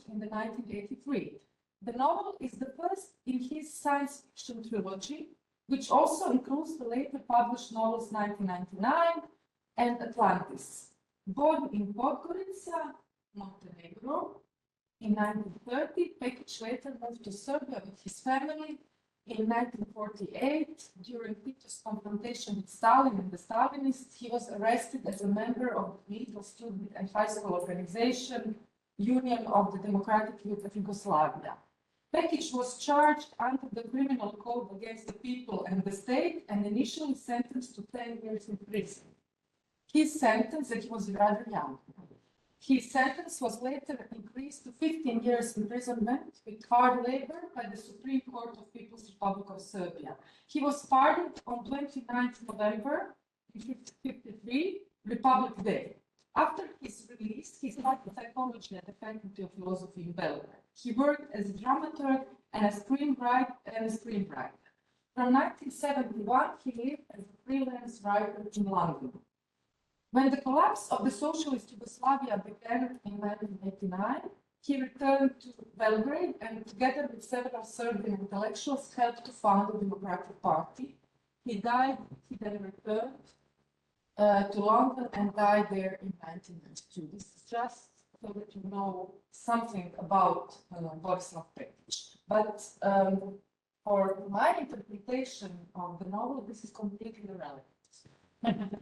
in the 1983. The novel is the first in his science fiction trilogy, which also includes the later published novels 1999 and Atlantis. Born in Podgorica, Montenegro, in 1930, Pekic later moved to Serbia with his family. In 1948, during Tito's confrontation with Stalin and the Stalinists, he was arrested as a member of the legal student and high school organization, Union of the Democratic Youth of Yugoslavia. Pekic was charged under the criminal code against the people and the state and initially sentenced to 10 years in prison. His sentence, and he was rather young, his sentence was later increased to 15 years imprisonment with hard labor by the Supreme Court of People's Republic of Serbia. He was pardoned on 29th November 1953, Republic Day. After his release, he studied psychology at the Faculty of Philosophy in Belgrade. He worked as a dramaturg and a screenwriter. From 1971, he lived as a freelance writer in London. When the collapse of the socialist Yugoslavia began in 1989, he returned to Belgrade and together with several Serbian intellectuals helped to found the Democratic Party. He then returned to London and died there in 1992. This is just so that you know something about Borislav Pekic. But for my interpretation of the novel, this is completely irrelevant.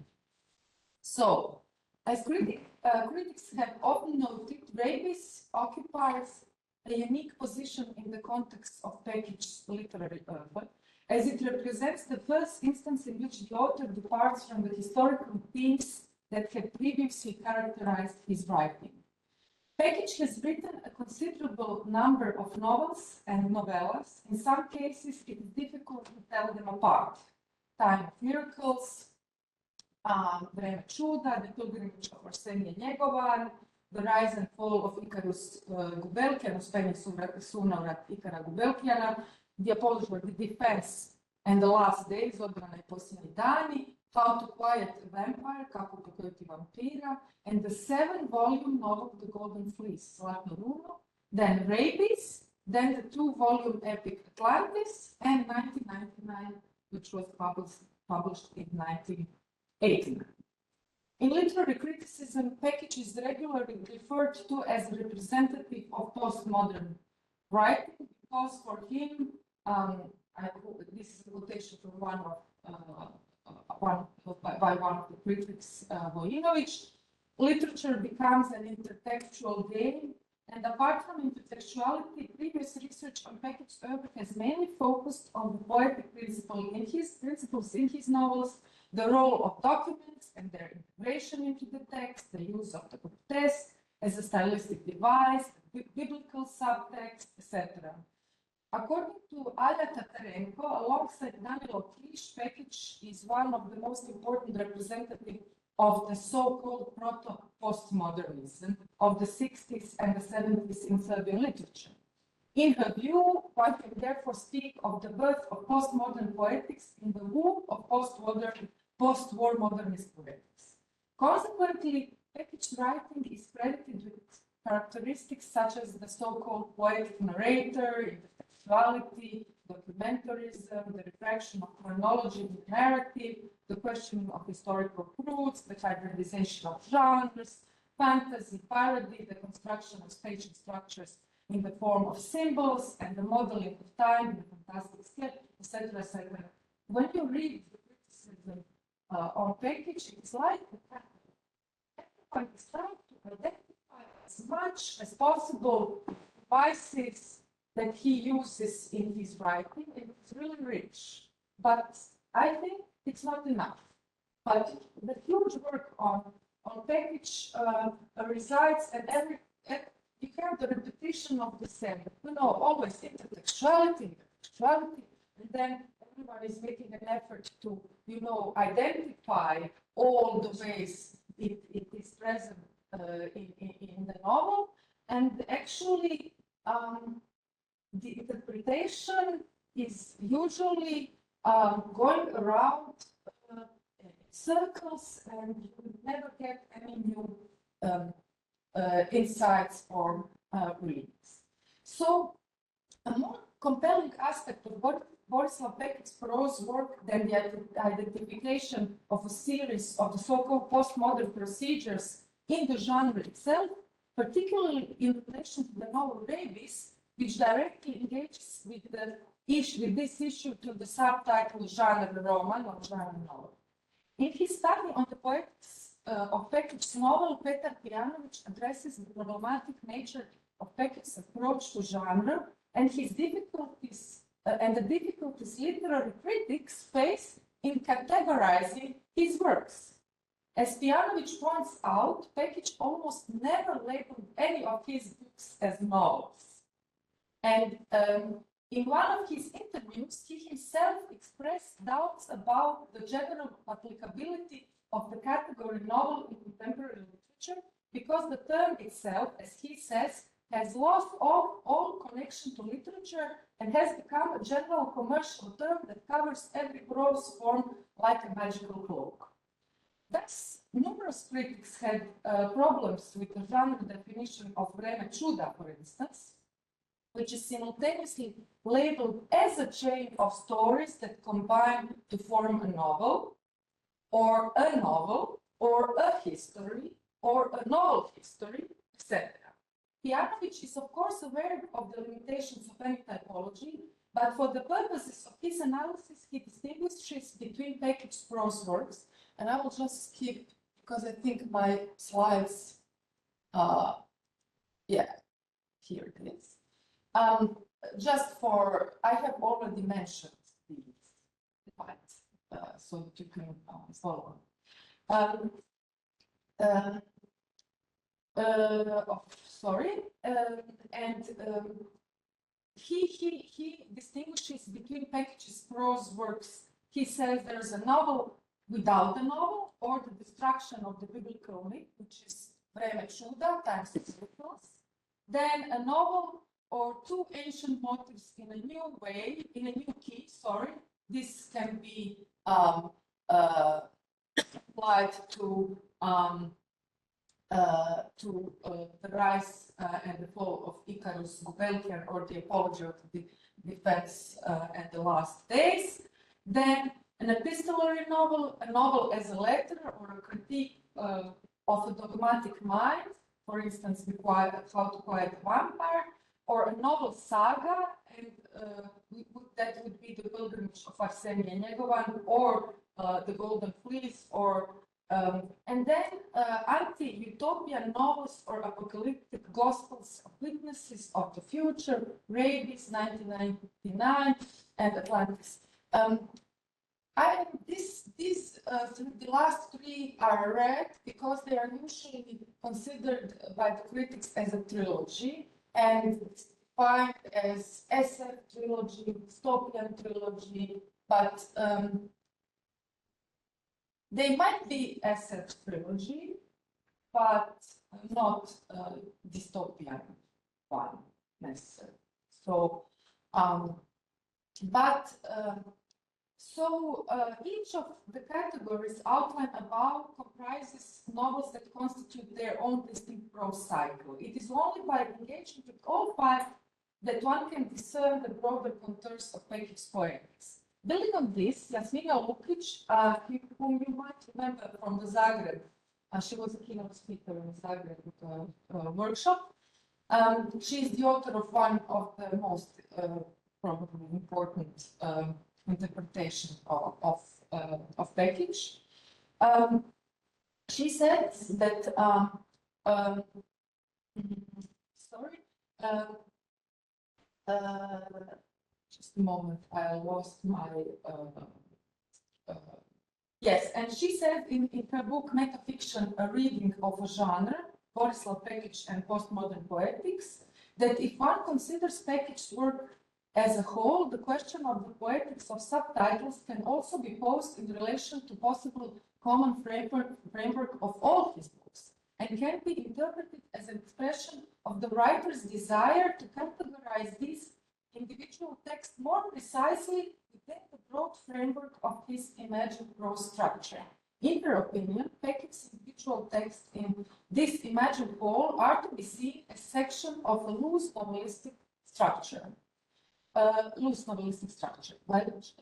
So, as critics have often noted, rabies occupies a unique position in the context of Pekic's literary work, as it represents the first instance in which the author departs from the historical themes that had previously characterized his writing. Pekic has written a considerable number of novels and novellas. In some cases, it is difficult to tell them apart. Time of Miracles, Vreme čuda, The Pilgrimage of Arsenije Njegovan, The Rise and Fall of Icarus Gubelkian, Uspjenje sunovrat Ikara Gubelkijana, The Apology for the Defense and the Last Days, Odbrana i posljednji dani, How to Quiet a Vampire, Kako pokojiti vampira, and the 7-volume novel The Golden Fleece, Zlatno runo, then Rabies, then the 2-volume epic Atlantis, and 1999, which was published in 1989. In literary criticism, Pekic is regularly referred to as a representative of postmodern writing because for him, this is a quotation from one of the critics, Vojinović, literature becomes an intertextual game, and apart from intertextuality, previous research on Pekic's work has mainly focused on the poetic principles in his novels, the role of documents and their integration into the text, the use of the grotesque as a stylistic device, biblical subtext, etc. According to Alja Tatarenko, alongside Danilo Kliš, Pekic is one of the most important representatives of the so-called proto-postmodernism of the 60s and the 70s in Serbian literature. In her view, one can therefore speak of the birth of postmodern poetics in the womb of post-war modernist poetics. Consequently, Pekic's writing is credited with characteristics such as the so-called poetic narrator, intertextuality, documentarism, the refraction of chronology in the narrative, the questioning of historical roots, the hybridization of genres, fantasy, parody, the construction of spatial structures in the form of symbols, and the modeling of time in the fantastic scale, etc., etc. When you read the criticism on Pekic, it's like everyone is trying to identify as much as possible devices that he uses in his writing, and it's really rich. But I think it's not enough. But the huge work on Pekic resides, and you have the repetition of the same. Always intertextuality, sexuality, and then everyone is making an effort to, identify all the ways it is present in the novel, and actually the interpretation is usually going around circles, and you never get any new insights or readings. So a more compelling aspect of Borislav Pekić's prose work than the identification of a series of the so-called postmodern procedures in the genre itself, particularly in relation to the novel Rabies, which directly engages with this issue through the subtitle genre roman or genre novel. In his study on the poetics of Pekić's novel, Petar Pijanović addresses the problematic nature of Pekić's approach to genre and his difficulties and the difficulties literary critics face in categorizing his works. As Pijanović points out, Pekić almost never labeled any of his books as novels. And in one of his interviews, he himself expressed doubts about the general applicability of the category novel in contemporary literature, because the term itself, as he says, has lost all connection to literature and has become a general commercial term that covers every prose form like a magical cloak. Thus, numerous critics had problems with the genre definition of Vreme čuda, for instance, which is simultaneously labeled as a chain of stories that combine to form a novel, or a history, or a novel history, etc. Pijanović is of course aware of the limitations of any typology, but for the purposes of his analysis, he distinguishes between Pekić's prose works, and I will just skip because I think my slides, here it is. I have already mentioned these points, so that you can follow. He distinguishes between Pekić's prose works. He says there's a novel without the novel, or the destruction of the biblical myth, which is Vreme čuda, Times of Miracles. Then a novel or two ancient motifs in a new way, in a new key, This can be applied to the rise and the fall of Icarus Gubelkian, or the apology of the defense and the last days. Then an epistolary novel, a novel as a letter or a critique of a dogmatic mind, for instance, How to Quiet a Vampire, or a novel saga, and that would be The Pilgrimage of Arsenije Njegovan, or The Golden Fleece, or and then anti-utopian novels or apocalyptic gospels of witnesses of the future, Rabies, 1999, and Atlantis. The last three are read because they are usually considered by the critics as a trilogy and defined as SF trilogy, dystopian trilogy, but they might be SF trilogy, but not dystopian one necessarily. So, each of the categories outlined above comprises novels that constitute their own distinct prose cycle. It is only by engaging with all five that one can discern the broader contours of Pekić's poetics. Building on this, Jasmina Lukic, whom you might remember from the Zagreb, she was a keynote speaker in the Zagreb workshop. She is the author of one of the most probably important interpretation of Pekić. She says that just a moment, I lost my yes, and she said in her book Metafiction, a reading of a genre, Borislav Pekić and postmodern poetics, that if one considers Pekić's work As a whole, the question of the poetics of subtitles can also be posed in relation to possible common framework of all his books, and can be interpreted as an expression of the writer's desire to categorize these individual texts more precisely within the broad framework of his imagined prose structure. In her opinion, Peckham's individual texts in this imagined whole are to be seen as section of a loose novelistic structure.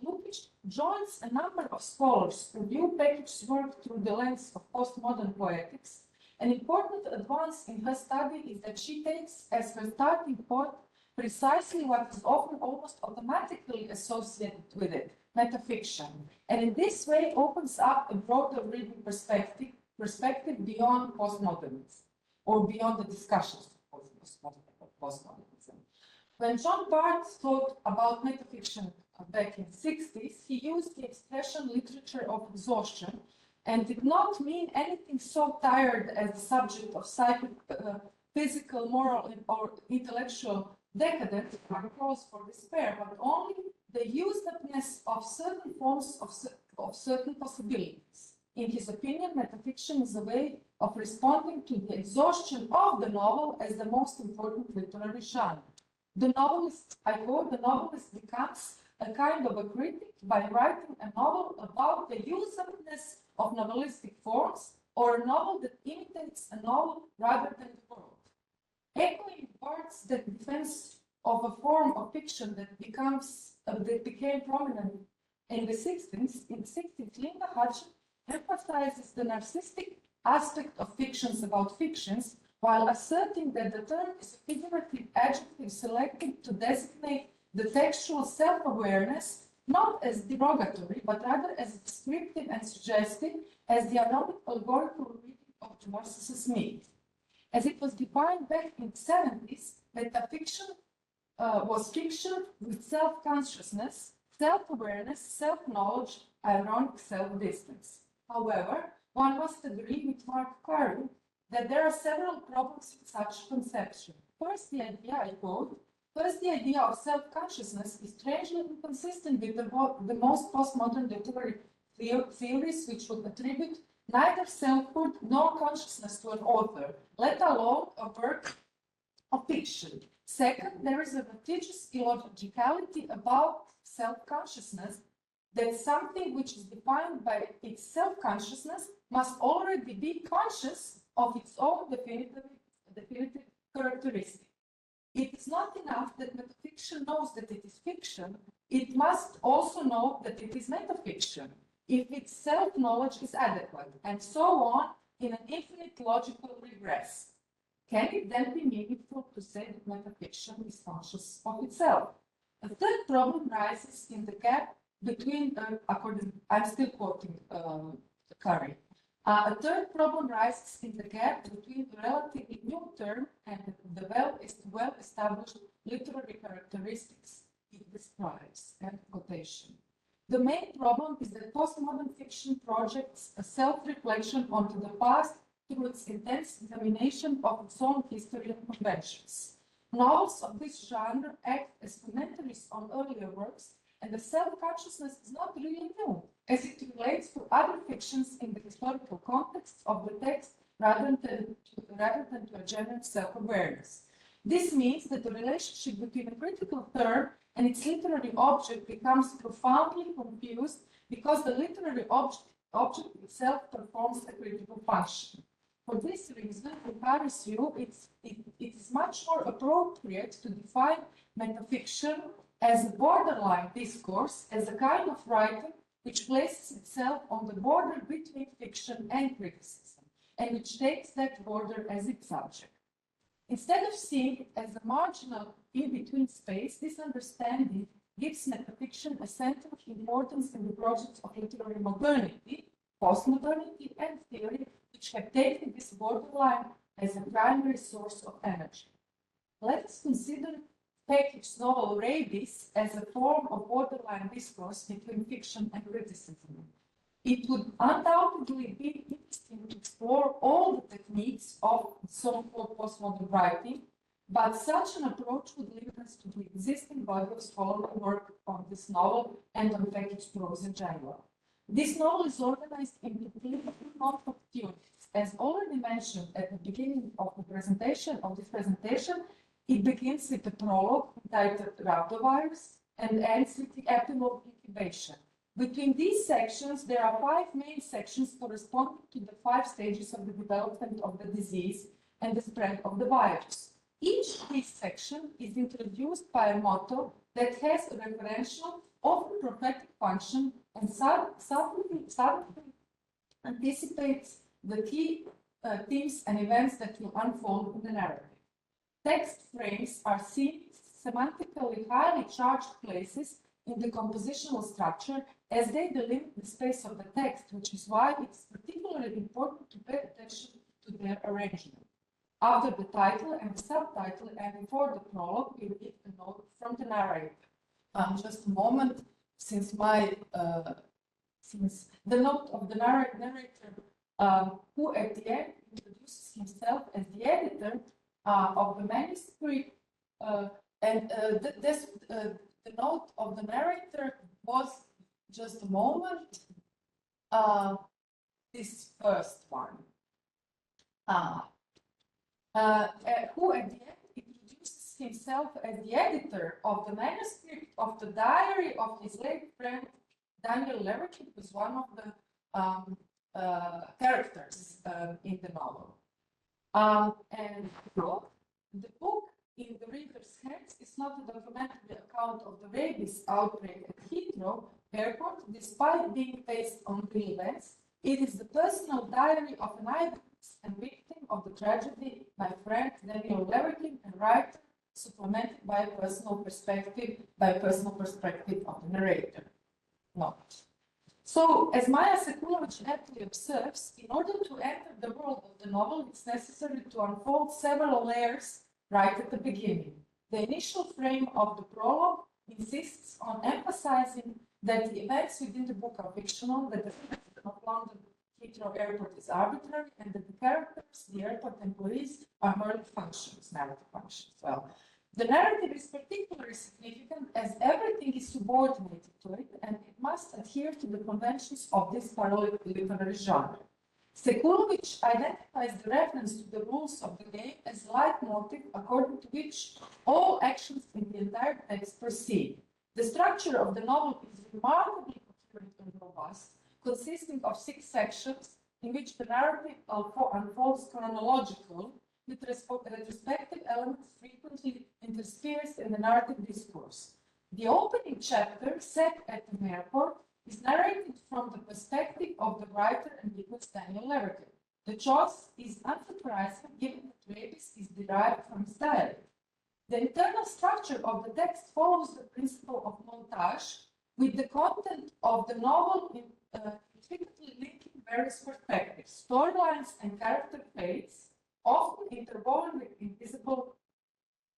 Which joins a number of scholars who view Peckham's work through the lens of postmodern poetics. An important advance in her study is that she takes as her starting point precisely what is often almost automatically associated with it, metafiction, and in this way opens up a broader reading perspective beyond postmodernism, or beyond the discussions of postmodernism. When John Barth thought about metafiction back in the 60s, he used the expression literature of exhaustion, and did not mean anything so tired as the subject of physical, moral, or intellectual decadence or cause for despair, but only the usedness of certain forms of certain possibilities. In his opinion, metafiction is a way of responding to the exhaustion of the novel as the most important literary genre. The novelist, I quote, the novelist becomes a kind of a critic by writing a novel about the uselessness of novelistic forms, or a novel that imitates a novel rather than the world. Echoing Barth's defense of a form of fiction that became prominent in the 60s, Linda Hutch emphasizes the narcissistic aspect of fictions about fictions, while asserting that the term is a figurative adjective selected to designate the textual self-awareness, not as derogatory, but rather as descriptive and suggestive, as the allegorical reading of Narcissus Smith. As it was defined back in the 70s, metafiction was fiction with self-consciousness, self-awareness, self-knowledge, ironic self-distance. However, one must agree with Mark Carey that there are several problems with such conception. First, the idea, I quote, first, the idea of self-consciousness is strangely inconsistent with the most postmodern literary theories which would attribute neither selfhood nor consciousness to an author, let alone a work of fiction. Second, there is a litigious illogicality about self-consciousness, that something which is defined by its self-consciousness must already be conscious of its own definitive characteristic. It is not enough that metafiction knows that it is fiction, it must also know that it is metafiction, if its self-knowledge is adequate, and so on in an infinite logical regress. Can it then be meaningful to say that metafiction is conscious of itself? A third problem rises in the gap between, I'm still quoting Curry. A third problem rises in the gap between the relatively new term and the well-established literary characteristics it describes. End quotation. The main problem is that postmodern fiction projects a self-reflection onto the past through its intense examination of its own history and conventions. Novels of this genre act as commentaries on earlier works, and the self-consciousness is not really new, as it relates to other fictions in the historical context of the text rather than to a general self-awareness. This means that the relationship between a critical term and its literary object becomes profoundly confused because the literary object itself performs a critical function. For this reason, in Paris' view, it is much more appropriate to define metafiction as a borderline discourse, as a kind of writing which places itself on the border between fiction and criticism, and which takes that border as its subject. Instead of seeing it as a marginal in-between space, this understanding gives metafiction a central importance in the projects of literary modernity, postmodernity, and theory, which have taken this borderline as a primary source of energy. Let us consider Peckham's novel Rabies as a form of borderline discourse between fiction and criticism. It would undoubtedly be interesting to explore all the techniques of so-called postmodern writing, but such an approach would limit us to the existing body of scholarly work on this novel and on package prose in general. This novel is organized into three multiple units. As already mentioned at the beginning of the presentation, it begins with the prologue entitled Rhabdovirus and ends with the epilogue Incubation. Between these sections, there are 5 main sections corresponding to the 5 stages of the development of the disease and the spread of the virus. Each of these sections is introduced by a motto that has a referential, often prophetic function and subtly anticipates the key themes and events that will unfold in the narrative. Text frames are seen semantically highly charged places in the compositional structure as they delimit the space of the text, which is why it's particularly important to pay attention to their arrangement. After the title and the subtitle and before the prologue, we read a note from the narrator. Just a moment, since the note of the narrator, who at the end introduces himself as the editor of the manuscript, the note of the narrator was just a moment. This first one, who at the end introduces himself as the editor of the manuscript of the diary of his late friend Daniel Leverkin, who is one of the characters in the novel. And the book in the reader's hands is not a documentary account of the rabies outbreak at Heathrow Airport, despite being based on real events. It is the personal diary of an eyewitness and victim of the tragedy, my friend Daniel Leverkin, and writer, supplemented by a personal perspective of the narrator. Not. So, as Maja Sekulovic aptly observes, in order to enter the world of the novel, it's necessary to unfold several layers right at the beginning. The initial frame of the prologue insists on emphasizing that the events within the book are fictional, that the city of London Heathrow Airport is arbitrary, and that the characters, the airport employees, are merely functions, narrative functions. Well, the narrative is particularly significant as everything is subordinated to it, and it must adhere to the conventions of this parallel literary genre. Sekulovic identifies the reference to the rules of the game as leitmotif according to which all actions in the entire text proceed. The structure of the novel is remarkably coherent and robust, consisting of 6 sections in which the narrative unfolds chronologically, with retrospective elements frequently interspersed in the narrative discourse. The opening chapter, set at an airport, is narrated from the perspective of the writer and linguist Daniel Leverkin. The choice is unsurprising given that rabies is derived from his dialect. The internal structure of the text follows the principle of montage, with the content of the novel intricately linking various perspectives, storylines, and character traits, often interwoven with invisible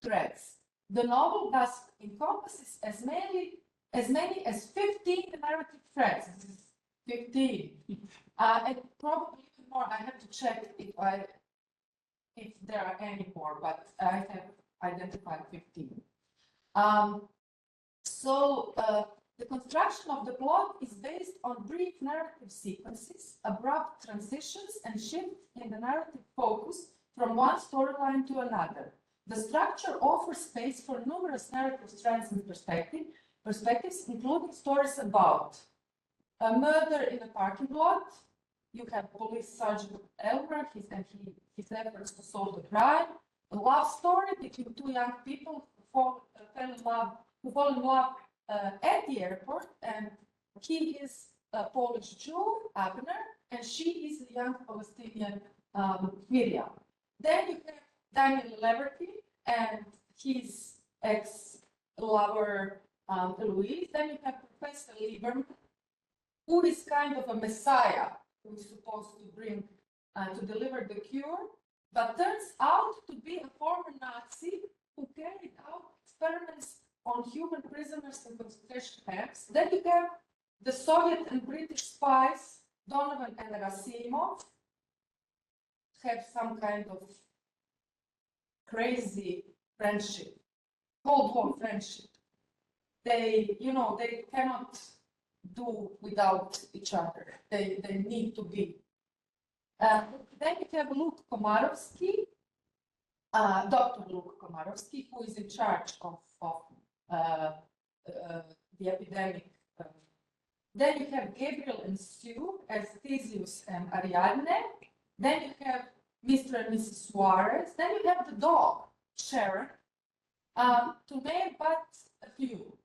threads. The novel thus encompasses as many as 15 narrative threads. This is 15. And probably even more. I have to check if there are any more, but I have identified 15. The construction of the plot is based on brief narrative sequences, abrupt transitions, and shifts in the narrative focus from one storyline to another. The structure offers space for numerous narrative strands and perspectives, including stories about a murder in a parking lot. You have Police Sergeant Elmer, his efforts to solve the crime. A love story between 2 young people who fall in love at the airport, and he is a Polish Jew, Abner, and she is a young Palestinian, Miriam. Then you have Daniel Leverkin and his ex-lover, Louise. Then you have Professor Lieberman, who is kind of a messiah who is supposed to bring, to deliver the cure, but turns out to be a former Nazi who carried out experiments on human prisoners in concentration camps. Then you have the Soviet and British spies, Donovan and Rasimov, have some kind of crazy friendship, Cold War friendship. They, you know, they cannot do without each other. They need to be. Then you have Luke Komarovsky, Dr. Luke Komarovsky, who is in charge of the epidemic. Then you have Gabriel and Sue as Theseus and Ariadne. Then you have Mr. and Mrs. Suarez. Then you have the dog, Sharon, to name but a few.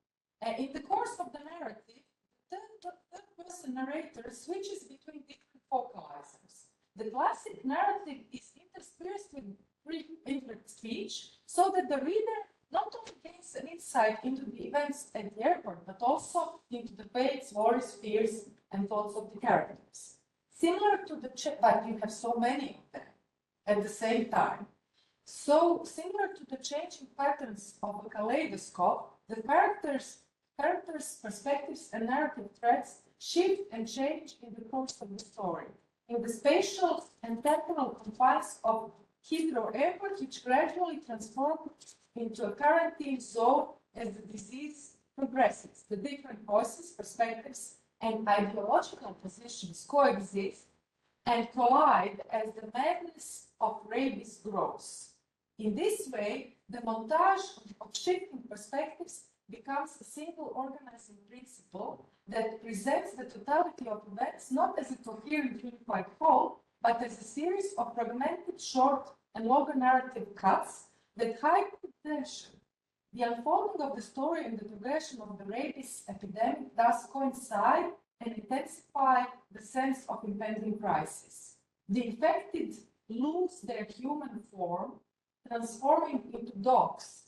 In the course of the narrative, the third-person narrator switches between different focalizers. The classic narrative is interspersed with pre-infant speech so that the reader not only gains an insight into the events at the airport, but also into the fates, worries, fears, and thoughts of the characters. Similar to the but you have so many of them at the same time. So similar to the changing patterns of a kaleidoscope, the characters' perspectives and narrative threads shift and change in the course of the story. In the spatial and temporal confines of Heathrow Airport, which gradually transform into a quarantine zone as the disease progresses. The different voices, perspectives, and ideological positions coexist and collide as the madness of rabies grows. In this way, the montage of shifting perspectives becomes a single organizing principle that presents the totality of events not as a coherent unified whole, but as a series of fragmented, short, and longer narrative cuts that heighten tension. The unfolding of the story and the progression of the rabies epidemic thus coincide and intensify the sense of impending crisis. The infected lose their human form, transforming into dogs.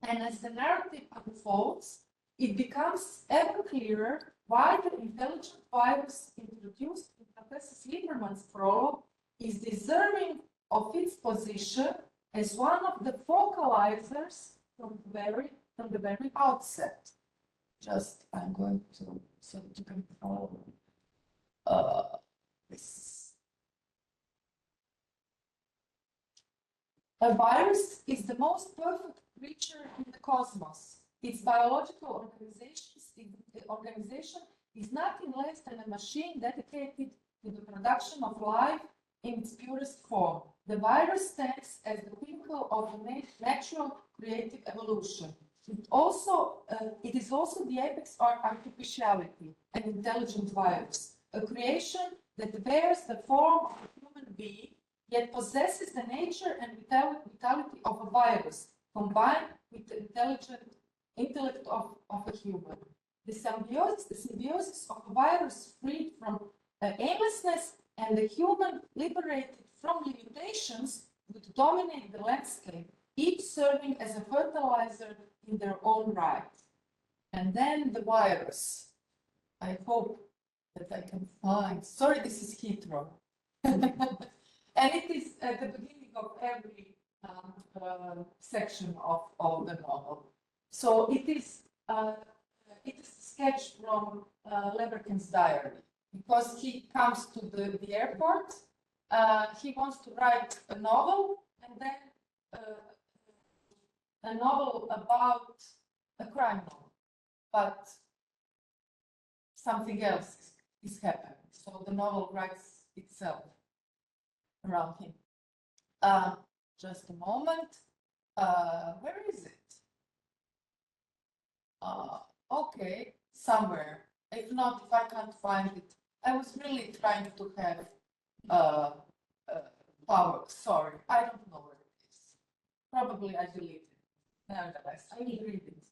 And as the narrative unfolds, it becomes ever clearer why the intelligent virus introduced in Professor Lieberman's prologue is deserving of its position as one of the focalizers from the very outset. Just, I'm going to, so you can follow this. A virus is the most perfect creature in the cosmos. Its biological organization is nothing less than a machine dedicated to the production of life in its purest form. The virus stands as the pinnacle of the natural creative evolution. It is also the apex of artificiality, an intelligent virus, a creation that bears the form of a human being, yet possesses the nature and vitality of a virus, combined with the intellect of a human. The symbiosis of a virus freed from aimlessness and the human liberated from limitations would dominate the landscape, each serving as a fertilizer in their own right. And then the virus. I hope that I can find. Sorry, this is Heathrow. And it is at the beginning of every section of the novel. So it is a sketch from Leverkin's diary, because he comes to the airport, he wants to write a novel, and then a novel about a crime novel, but something else is happening. So the novel writes itself around him. Just a moment. Where is it? Okay, somewhere. If not, if I can't find it, I was really trying to have power. Sorry, I don't know where it is. Probably I deleted it. Nevertheless, I will read it.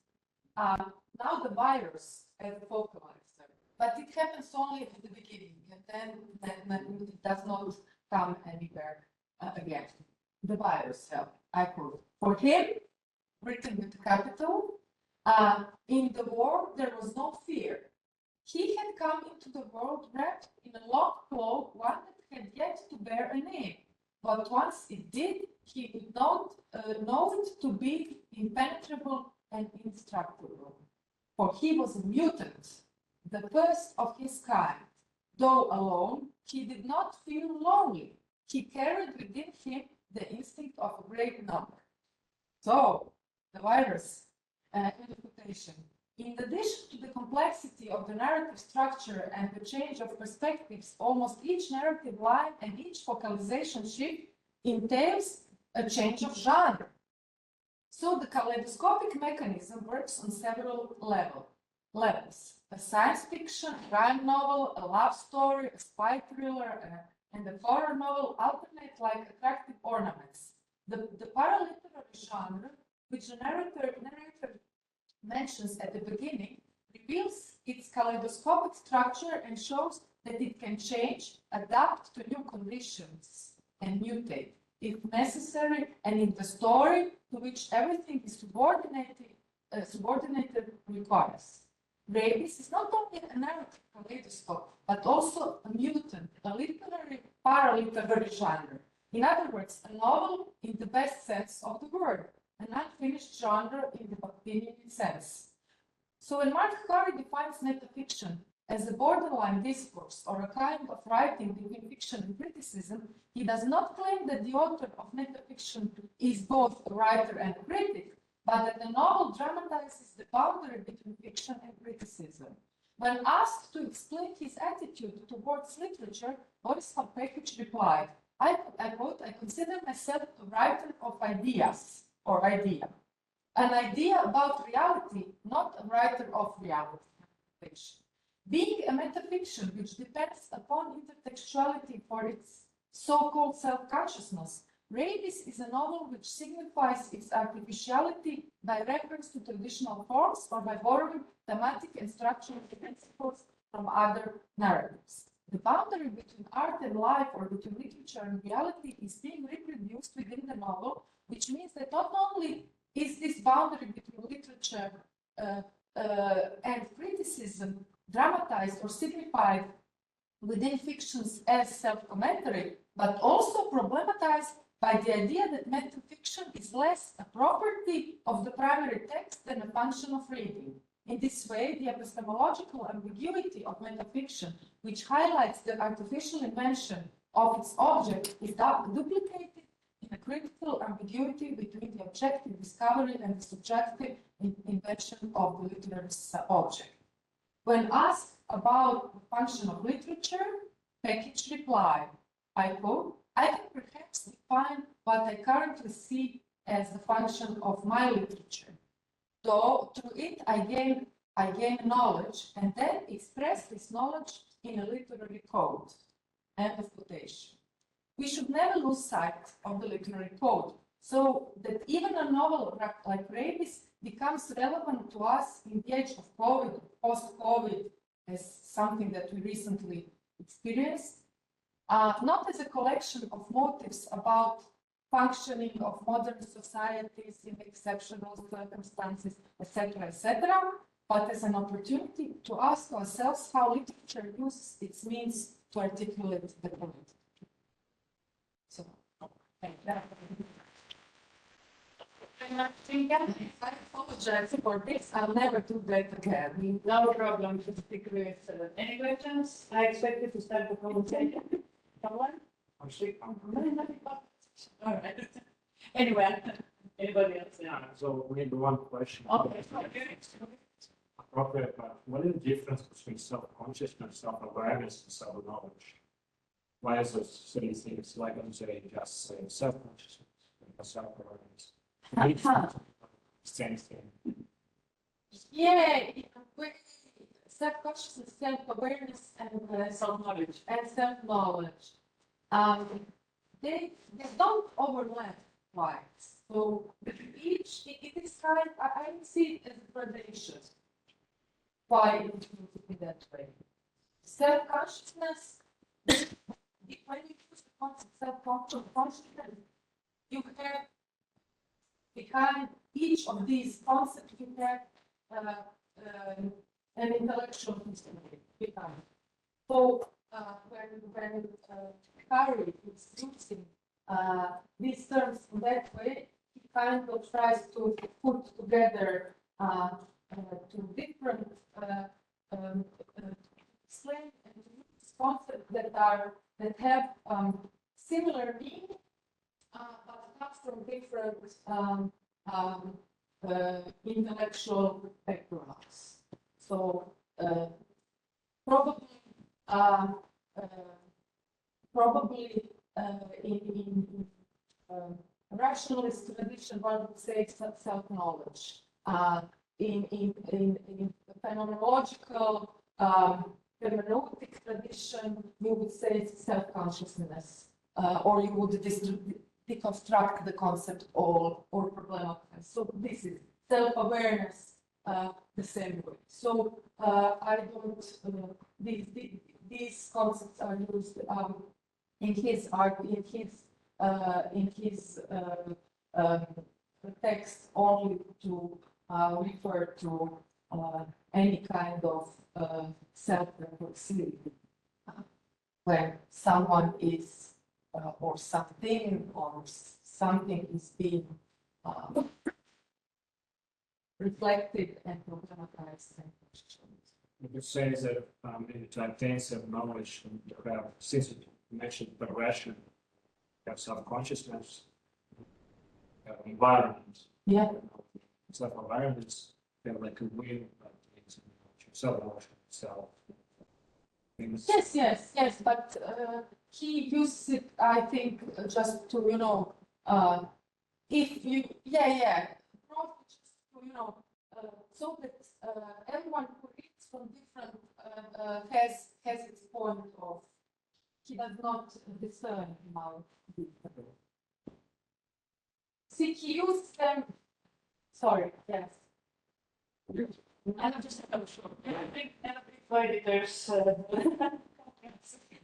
Now the virus as a focalizer, but it happens only at the beginning, and then it does not come anywhere again. The virus, I quote, for him, written with the capital, in the war there was no fear. He had come into the world wrapped in a long cloak, one that had yet to bear a name. But once it did, he would know it to be impenetrable and indestructible. For he was a mutant, the first of his kind. Though alone, he did not feel lonely. He carried within him the instinct of a great number. So, the virus interpretation. In addition to the complexity of the narrative structure and the change of perspectives, almost each narrative line and each focalization shift entails a change of genre. So the kaleidoscopic mechanism works on several levels. A science fiction, crime novel, a love story, a spy thriller, and a horror novel alternate like attractive ornaments. The paraliterary genre, which the narrator mentions at the beginning, reveals its kaleidoscopic structure and shows that it can change, adapt to new conditions, and mutate if necessary, and in the story to which everything is subordinated requires. Rabies is not only a narrative kaleidoscope, but also a mutant, a literary paraliterary genre. In other words, a novel in the best sense of the word, an unfinished genre in the Bakhtinian sense. So when Mark Harvey defines metafiction as a borderline discourse or a kind of writing between fiction and criticism, he does not claim that the author of metafiction is both a writer and a critic, but that the novel dramatizes the boundary between fiction and criticism. When asked to explain his attitude towards literature, Boris Kopechich replied, I quote, I consider myself a writer of ideas, or idea. An idea about reality, not a writer of reality. Being a metafiction which depends upon intertextuality for its so-called self-consciousness, Rabies is a novel which signifies its artificiality by reference to traditional forms or by borrowing thematic and structural principles from other narratives. The boundary between art and life or between literature and reality is being reproduced within the novel, which means that not only is this boundary between literature and criticism dramatized or signified within fictions as self-commentary, but also problematized by the idea that metafiction is less a property of the primary text than a function of reading. In this way, the epistemological ambiguity of metafiction, which highlights the artificial invention of its object, is duplicated in a critical ambiguity between the objective discovery and the subjective invention of the literary object. When asked about the function of literature, Pekic replied, I quote, I can perhaps define what I currently see as the function of my literature. Though through it I gain knowledge and then express this knowledge in a literary code. End of quotation. We should never lose sight of the literary code, so that even a novel like Rabies becomes relevant to us in the age of COVID, post-COVID, as something that we recently experienced, not as a collection of motives about functioning of modern societies in exceptional circumstances, etc., but as an opportunity to ask ourselves how literature uses its means to articulate the political. So, thank you. I apologize for this. I'll never do that again. No problem to speak with any questions. I expect you to start the conversation. Someone? All right. Anyway, anybody else? So maybe one question. Okay. Appropriate, but what is the difference between self-consciousness, self-awareness, and self-knowledge? Why is it silly things like I'm saying just say self-consciousness and self-awareness? Same thing. Yeah, self-consciousness, self-awareness, and Self-knowledge. self-knowledge. They don't overlap quite. So each, it is kind, I see it as a gradation. Why it would be that way? Self-consciousness, when you use the concept self-consciousness, you have behind each of these concepts, you have an intellectual history behind. So when Harry is using these terms in that way, he kind of tries to put together two different explain and use concepts that have similar meaning, but come from different intellectual backgrounds. So probably probably in rationalist tradition, one would say self-knowledge. In phenomenological hermeneutic tradition, we would say self-consciousness, or you would deconstruct the concept or problematize. So this is self-awareness the same way. So I don't, these concepts are used in his art, in his text only to refer to any kind of self-reflexivity. When someone is, or something is being reflected and problematized and questioned. It says that in to attain self-knowledge, you have, since you mentioned progression, you have self-consciousness, you have environment. Yeah. Self-awareness, you have like a will, self-knowledge, self. Yes, but he uses it, I think, just to, you know, if you, probably just to, you know, so that everyone who reads from different, has its point of, he does not discern among people. See, he uses them, sorry, yes. I just have a short. I think everybody there's.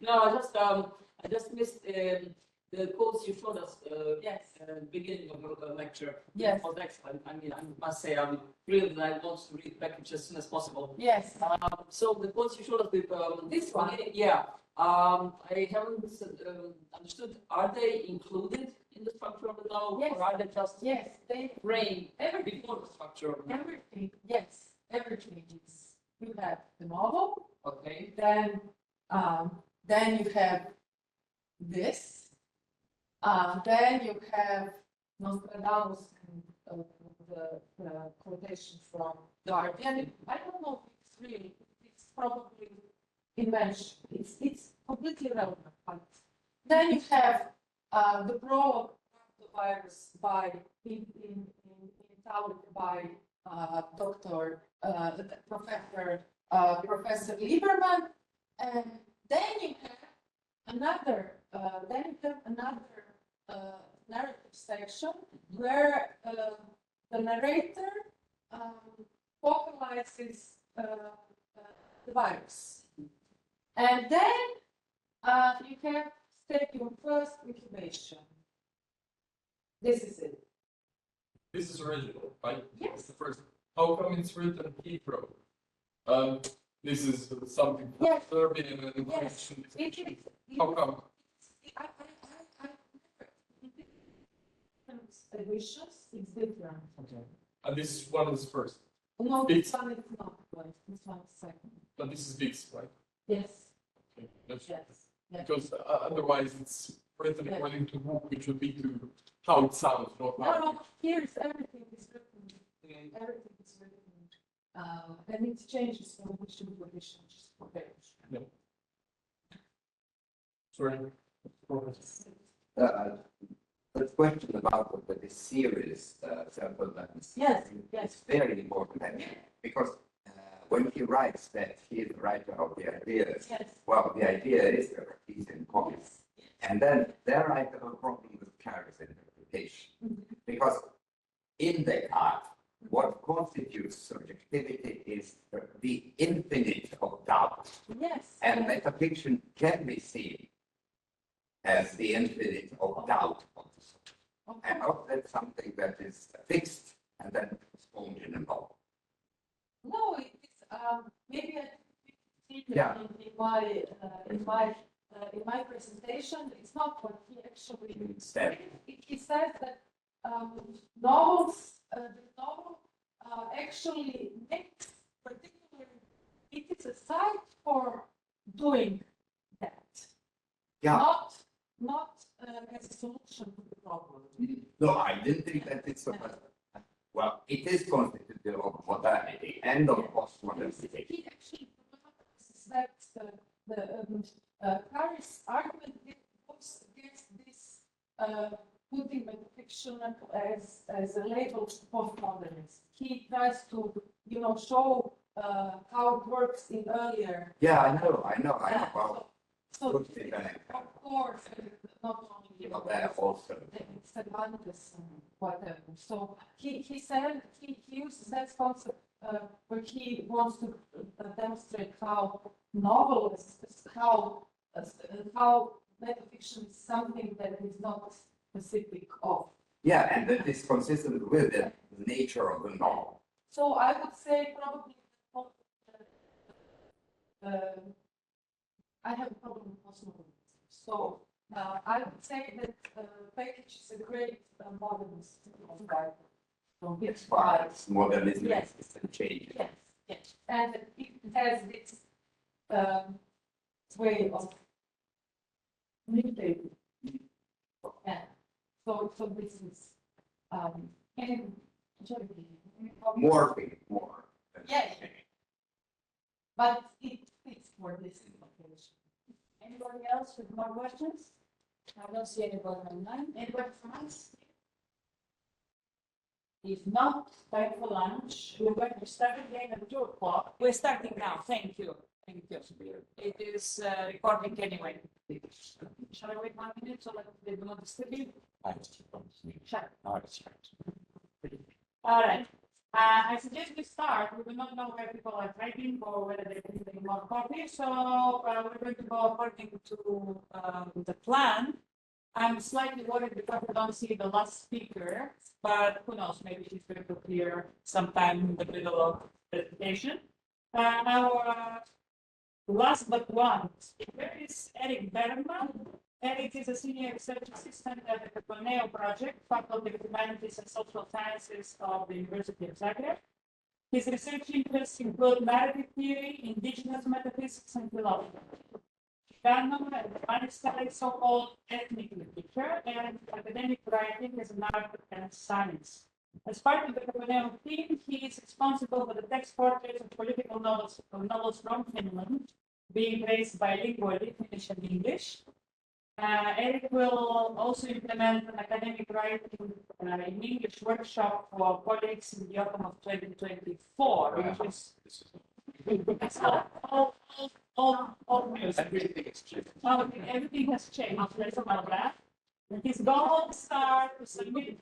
No, I just missed the quotes you showed us. Yes. Beginning of your lecture. Yes. Was excellent. I mean, I must say, I'm thrilled that I want to read package as soon as possible. Yes. So the quotes you showed us with This one. yeah. I haven't understood. Are they included in the structure of the novel, Yes. or are they just Yes, they, framed everything. before the structure of the novel? Everything, yes, everything is, you have the novel, Okay. then you have this, then you have Nostradamus and the quotation from Guardian. I don't know if it's really, it's probably invention, it's completely relevant, but then you have the prologue of the virus by, in Italic by Professor Lieberman, and then you have another narrative section where the narrator focalizes the virus, and then you have stadium first incubation. This is it. This is original, right? Yes. It's the first. How come it's written Hebrew? This is something Yes. Serbian and Yes. Russian. How come? Editions, it's different. And this is one of the first. No, It's- this one is not right. This one is second. But this is Biggs, right? Yes, Okay. That's- yes, yes. Because otherwise it's written Yeah. according to book, which would be to how it sounds, not No, how. no, here is everything is written. Everything is written. And it changes from edition to edition, just for page. Sorry. The question about the series, self-awareness. Yes, yes. It's very important, because when he writes that he is the writer of the ideas, Yes. well, the idea is the Cartesian comics. And then there I have a problem with Carter's interpretation. Because in Descartes, what constitutes subjectivity is the infinite of doubt. Yes. And metafiction can be seen as the infinite of doubt. Okay. And not that something that is fixed and then postponed in a novel. No, it's maybe I think Yeah. in my presentation, it's not what he actually Instead. He says that novels, the novel actually makes particularly, it is a site for doing that. Yeah. Not as a solution to the problem. No, I didn't think that it's so, but Well, it is constitutive of modernity and of postmodernity. He actually that Paris argument goes against this putting metafiction as a label to postmodernism. He tries to, show how it works in earlier. Yeah, I know. Well, So, good feedback. of course, not only There also. Cervantes and whatever. So he said he uses that concept where he wants to demonstrate how novelists, how metafiction is something that is not specific of. Yeah, and that is consistent with the nature of the novel. So I would say probably I have a problem with postmodernism. So I would say that Page is a great modernist writer. So Yes, but modernism Yes. is a change. Yes, yes, and it has this way of communicating. Yeah. So this is and More. Yeah. But it fits for this application. Anybody else with more questions? I don't see anybody online. Anybody from us? If not, time for lunch. We're going to start again at 2 o'clock. We're starting now. Thank you. Thank you. It is recording anyway. Shall I wait 1 minute so that they do not disturb you? Sure. All right. I suggest we start. We do not know where people are typing or whether they need any more copy. So we're going to go according to the plan. I'm slightly worried because I don't see the last speaker, but who knows? Maybe she's going to appear sometime in the middle of the presentation. Our last but one speaker is Eric Bergman. Eric is a senior research assistant at the Cartography project, Faculty of Humanities and Social Sciences of the University of Zagreb. His research interests include narrative theory, indigenous metaphysics, and philosophy. Chicano and Spanish studies, so-called ethnic literature, and academic writing as an art and science. As part of the Cartography team, he is responsible for the text portraits of political novels from Finland, being raised bilingually, Finnish and English. Eric will also implement an academic writing in English workshop for colleagues in the autumn of 2024, which is all news. Everything is changed. Everything has changed. Let's about that. His goals are to submit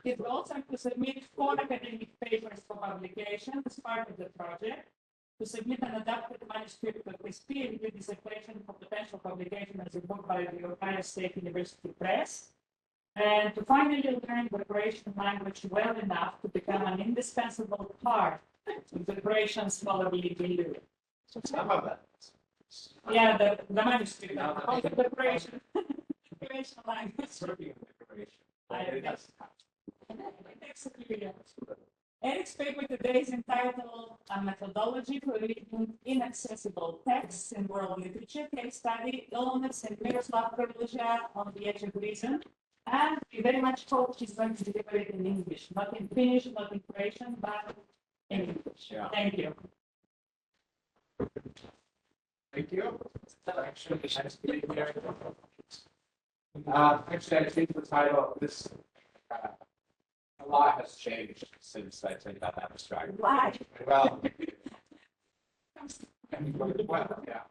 his goals are to submit 4 academic papers for publication as part of the project, to submit an adapted manuscript of his peer-reviewed dissertation for potential publication as a book by the Ohio State University Press, and to finally learn the Croatian language well enough to become an indispensable part of the Croatian scholarly milieu. So some of that. Yeah, the manuscript of the Croatian language. Serving of the Croatian. It takes a few years. Eric's paper today is entitled A Methodology for Reading Inaccessible Texts in World Literature, case study, Illness and Miroslav Krlja on the Edge of Reason. And we very much hope she's going to deliver it in English, not in Finnish, not in Croatian, but in English. Yeah. Thank you. Thank you. Actually, nice to be here. Actually, I think the title of this, a lot has changed since I took that abstract. Why? Well, well, yeah,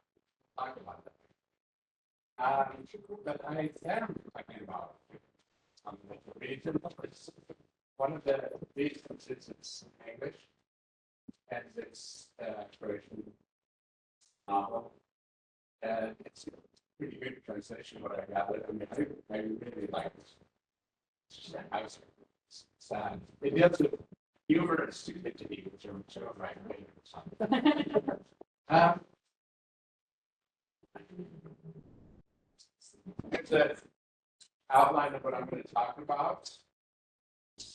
talk about that. But I am talking about the region. One of the reasons is it's English, and it's Croatian novel. And it's a pretty good translation what I got. I mean, I really like it. It's just a house. It's sad. It deals with humor and stupidity, which are two of my favorite. It's an outline of what I'm going to talk about.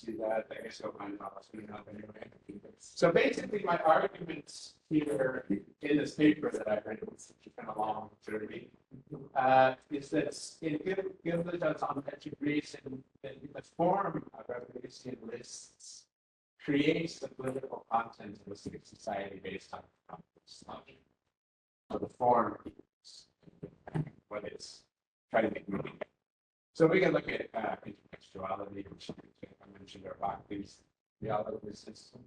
see that. I guess I'll find out anyway. So basically, my arguments here in this paper that I read, it's kind of long journey, is that given that on Greece and the form of revolution lists creates the political content of a civic society based on complex logic. So the form is what it's trying to make meaning. So we can look at intertextuality, which I mentioned, or Berkeley's reality system.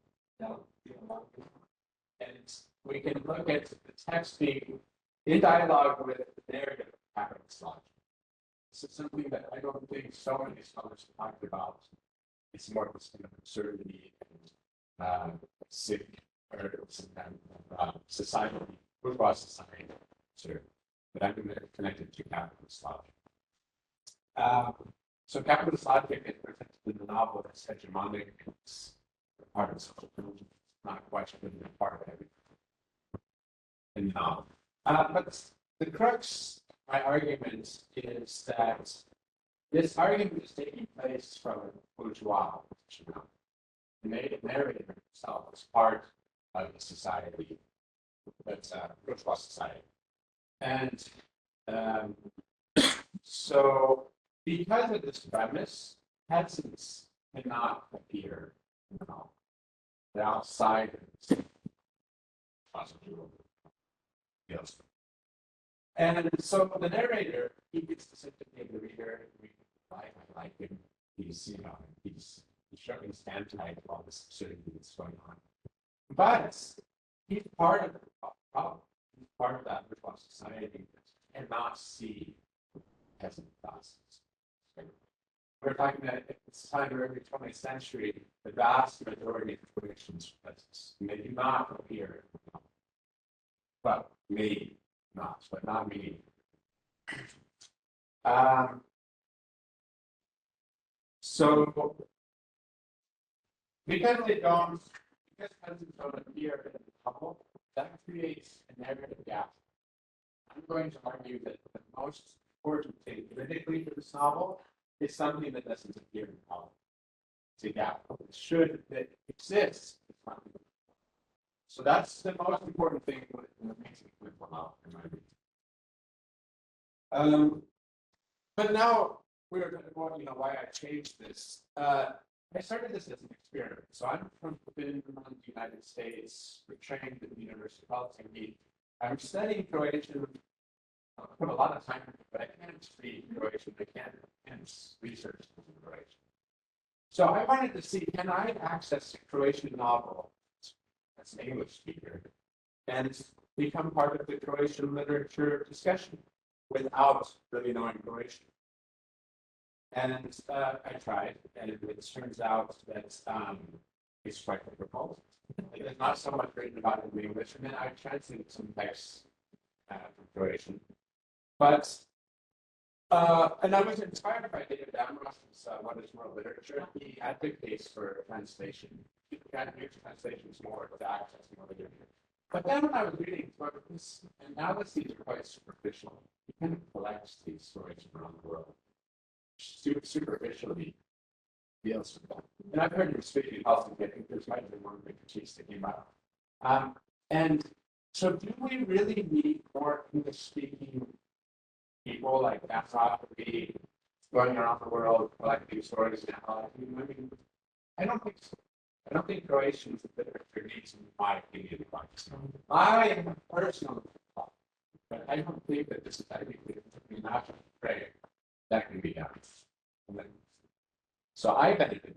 And we can look at the text being in dialogue with the narrative of capitalist logic. This is something that I don't think so many scholars have talked about. It's more of this kind of absurdity and civic paradox and society, bourgeois society, sort of, but I'm connected to capitalist logic. So capitalist logic is presented in the novel as hegemonic. It's part of social proof, not quite part of everything in the novel. But the crux of my argument is that this argument is taking place from a bourgeois position. The narrator himself is part of the society, that's a bourgeois society. And so, because of this premise, peasants cannot appear in the novel. They're outside of the yes. And so the narrator, he gets the sympathy of the reader. I like him. He's showing his hand tight to all this absurdity that's going on. But he's part of the problem. He's part of that bourgeois society that cannot see peasant classes. We're talking that at this time of early 20th century, the vast majority of Croatians were peasants. They do not appear. Well, maybe not, but not me. So because peasants don't appear in the novel, that creates a narrative gap. I'm going to argue that the most important thing politically for this novel is something that doesn't appear in the novel. It's a gap. That exists. So that's the most important thing that makes it a political novel, in my opinion. But now we're going to go on, why I changed this. I started this as an experiment. So I'm from the United States, we're trained at the University of Helsinki. I'm studying Croatian. I put a lot of time into it, but I can't read Croatian. I can't research Croatian. So I wanted to see, can I access a Croatian novel as an English speaker and become part of the Croatian literature discussion without really knowing Croatian? And I tried, and it turns out that it's quite difficult. There's not so much written about it in English, and then I translated some texts from Croatian. But, and I was inspired by David Amros's What is World Literature. He advocates for translation. He advocates translations more to access more literature. But then when I was reading his analyses are quite superficial. He kind of collects these stories from around the world. Superficially deals with that. And I've heard him speaking also, I think there's might be one of the critiques that came out. And so do we really need more English-speaking people like Cartography going around the world collecting stories now? I mean, I don't think so. I don't think Croatian literature needs, in my opinion, I am personally, but I don't think that this is technically a national trade that can be done. So I benefited.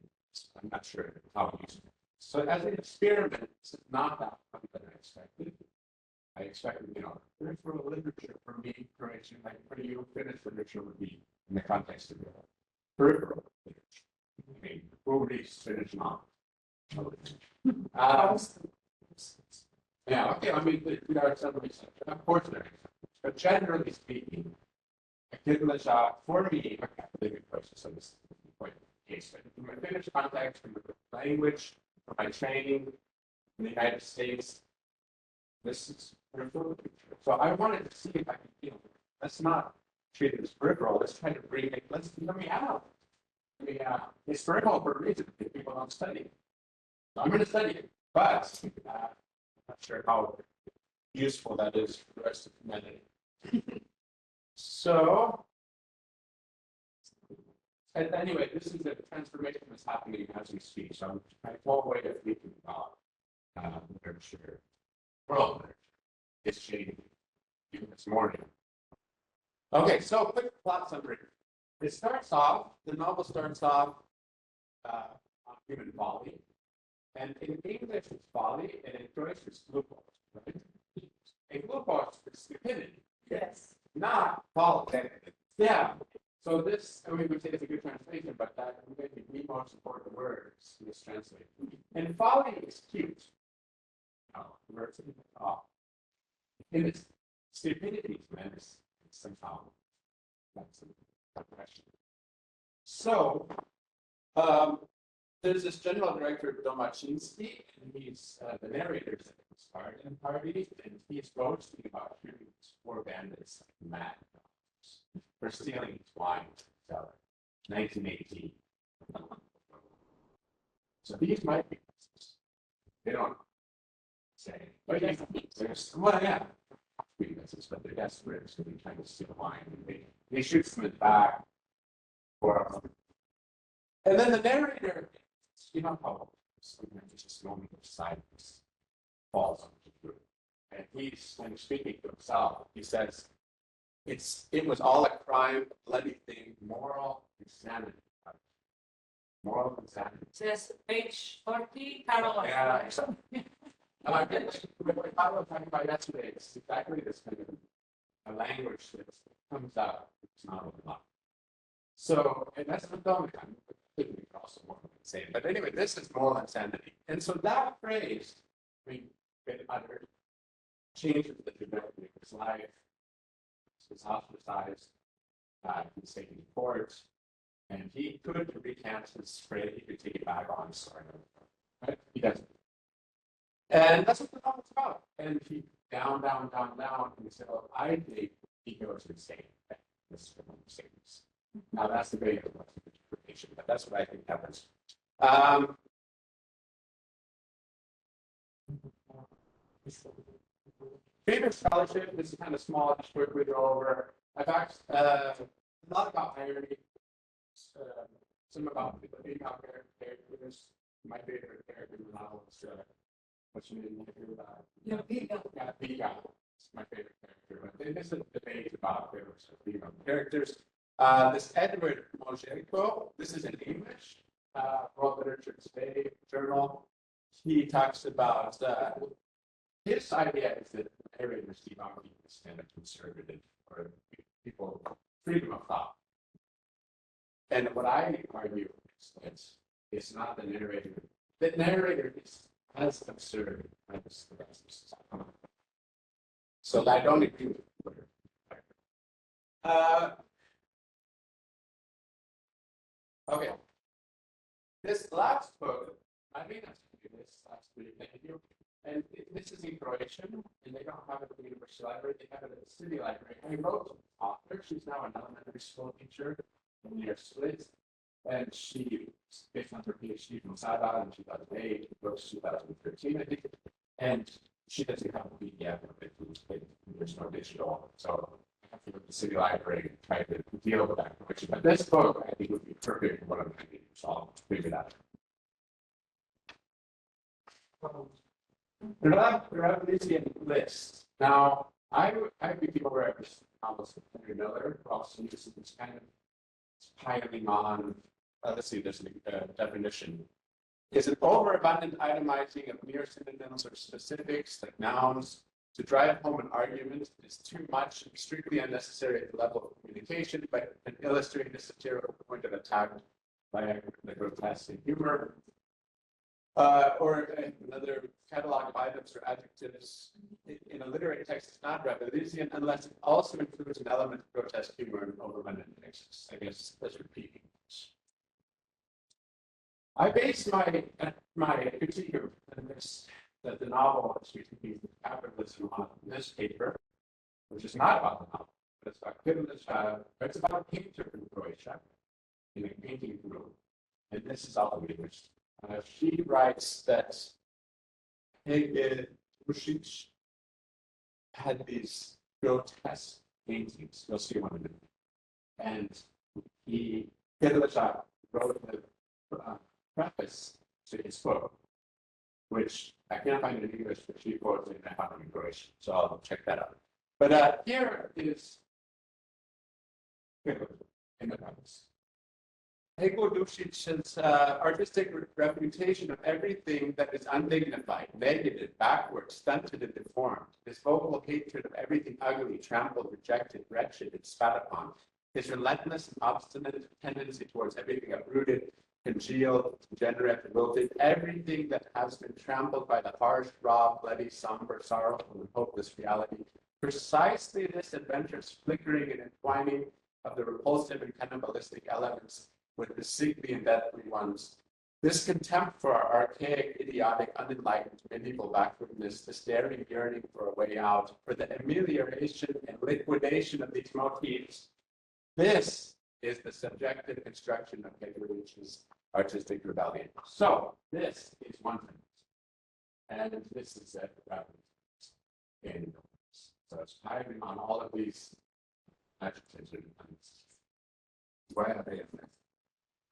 I'm not sure how to use it. So as an experiment, this is not that fun that I expected. I expected, peripheral literature for me, Croatian, like for you, Finnish literature would be in the context of peripheral literature. I mean, who reads Finnish novels? Yeah, okay, I mean, there are some reasons, of course there is. But generally speaking, for me, a academic process, so this is quite the case. But in my Finnish context, from the language, from my training in the United States, this is peripheral literature. So I wanted to see if I could, let's not treat it as peripheral, let's try to bring it, let me out. historical for a reason that people don't study. So I'm going to study it, but I'm not sure how useful that is for the rest of humanity. So, and anyway, this is a transformation that's happening as we speak. So my whole way of thinking about literature, world literature, is changing even this morning. Okay, so quick plot summary. It starts off, the novel starts off on human folly. And in English, it's folly, and in Deutsch, it's Glückwort, right? And Glückwort is stupidity. Yes. Not folly. Yeah. So this, I mean, we say it's a good translation, but that may be the most important words mistranslated. And folly is cute. No, words in the top. And it's stupidity is menace. It's somehow that's a question. So, there's this general director Domachinsky, and he's the narrator at this garden party, and he's boasting about shooting these four bandits like mad dogs for stealing his wine from the cellar. 1918. So these might be racist. They don't say. But yeah, there's well, yeah, racist, but they're desperate, so they're trying to steal wine, and they shoot them in the back. And then the narrator, you know how sometimes it's just a moment of silence falls on the group. And he's, when he's speaking to himself, he says, it was all a crime, bloody thing, moral insanity. Moral insanity. Says page 40, Caroline. Yeah, exactly. I was talking about yesterday, it's exactly this kind of a language that comes out, it's not a lot. So, and that's the only time. Also more insane. But anyway, this is moral insanity. And so that phrase, I mean, been uttered, changes the trajectory of his life. He's ostracized, he's taken to court, and he could recant his phrase, he could take it back on his story. Right? He doesn't. And that's what the novel's about. And he down, and he said, well, I think he goes insane. This is one of the statements. Now that's the great interpretation, but that's what I think happens. Favorite scholarship, this is kind of small, just quickly go over. I've asked a lot about irony, some about the female characters. My favorite character in the novel is what's your name? Yeah, Viga. It's my favorite character. But this is a debate about favorites of female characters. This Edward Mojenko, this is in English, World Literature Today journal. He talks about his idea is that narrators debunk this kind of conservative or people freedom of thought. And what I argue is that it's not the narrator. The narrator is as absurd as the rest of society. So I don't agree with it. Okay. This last book, I mean, this last week, thank you. And this is in Croatian, and they don't have it at the University Library, they have it at the City Library. I wrote an author, she's now an elementary school teacher near Split, and she, based on her PhD from Sada in 2008, wrote 2013, I think, and she doesn't have a PDF of it, there's no digital, so I have to go to the City Library and try to deal with that. But this book, I think, would be perfect for what I'm trying to do, so I'll figure that out. The Revolution list. Now, I became aware of this novel of Henry Miller, who also uses this kind of piling on. Let's see, there's a definition. Is an overabundant itemizing of mere synonyms or specifics like nouns to drive home an argument is too much and strictly unnecessary at the level of communication, but can illustrate the satirical point of attack by the grotesque and humor. Or another catalog of items or adjectives in a literary text is not Revolution unless it also includes an element of grotesque humor and overabundant excess. I guess that's repeating. I base my critique of this, that the novel is capitalism on this paper, which is not about the novel, but it's about Kivilic, it's about a painter in Croatia in a painting room, and this is all the image. She writes that Rushic had these grotesque paintings. You'll see one of them. And Hitler wrote the preface to his book, which I can't find in English, but she quotes it in Croatian, so I'll check that out. But here is Hitler in the preface. Ego Dušic's artistic reputation of everything that is undignified, negative, backward, stunted, and deformed, his vocal hatred of everything ugly, trampled, rejected, wretched, and spat upon, his relentless and obstinate tendency towards everything uprooted, congealed, degenerate, wilted, everything that has been trampled by the harsh, raw, bloody, somber, sorrowful, and hopeless reality. Precisely this adventurous flickering and entwining of the repulsive and cannibalistic elements with the sickly and deathly ones. This contempt for our archaic, idiotic, unenlightened, medieval backwardness, this daring yearning for a way out, for the amelioration and liquidation of these motifs, this is the subjective construction of Hegelian's artistic rebellion. So, this is one thing. And this is it. So it's piling on all of these adjectives and things. Why are they offensive?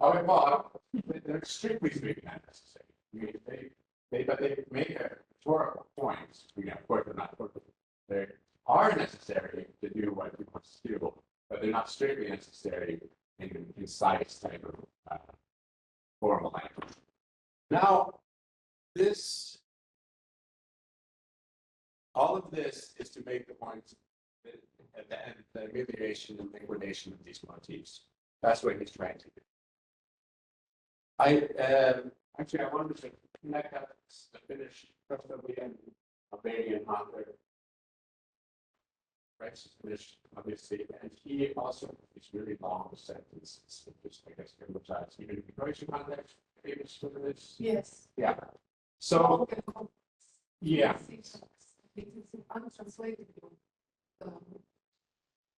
Oh, well, they're strictly speaking not necessary. I mean, they make a rhetorical point. Of course, they're not perfect. They are necessary to do what he wants to do, but they're not strictly necessary in a concise type of formal language. Now, all of this is to make the point that at the end, the amelioration and liquidation of these motifs. That's what he's trying to do. I wanted to connect up the Finnish Cartography Albanian author. Writes Finnish, obviously, and he also these really long sentences, which I guess emphasize even in the Croatian context, famous for this. Yes. Yeah. So, yeah. It is untranslatable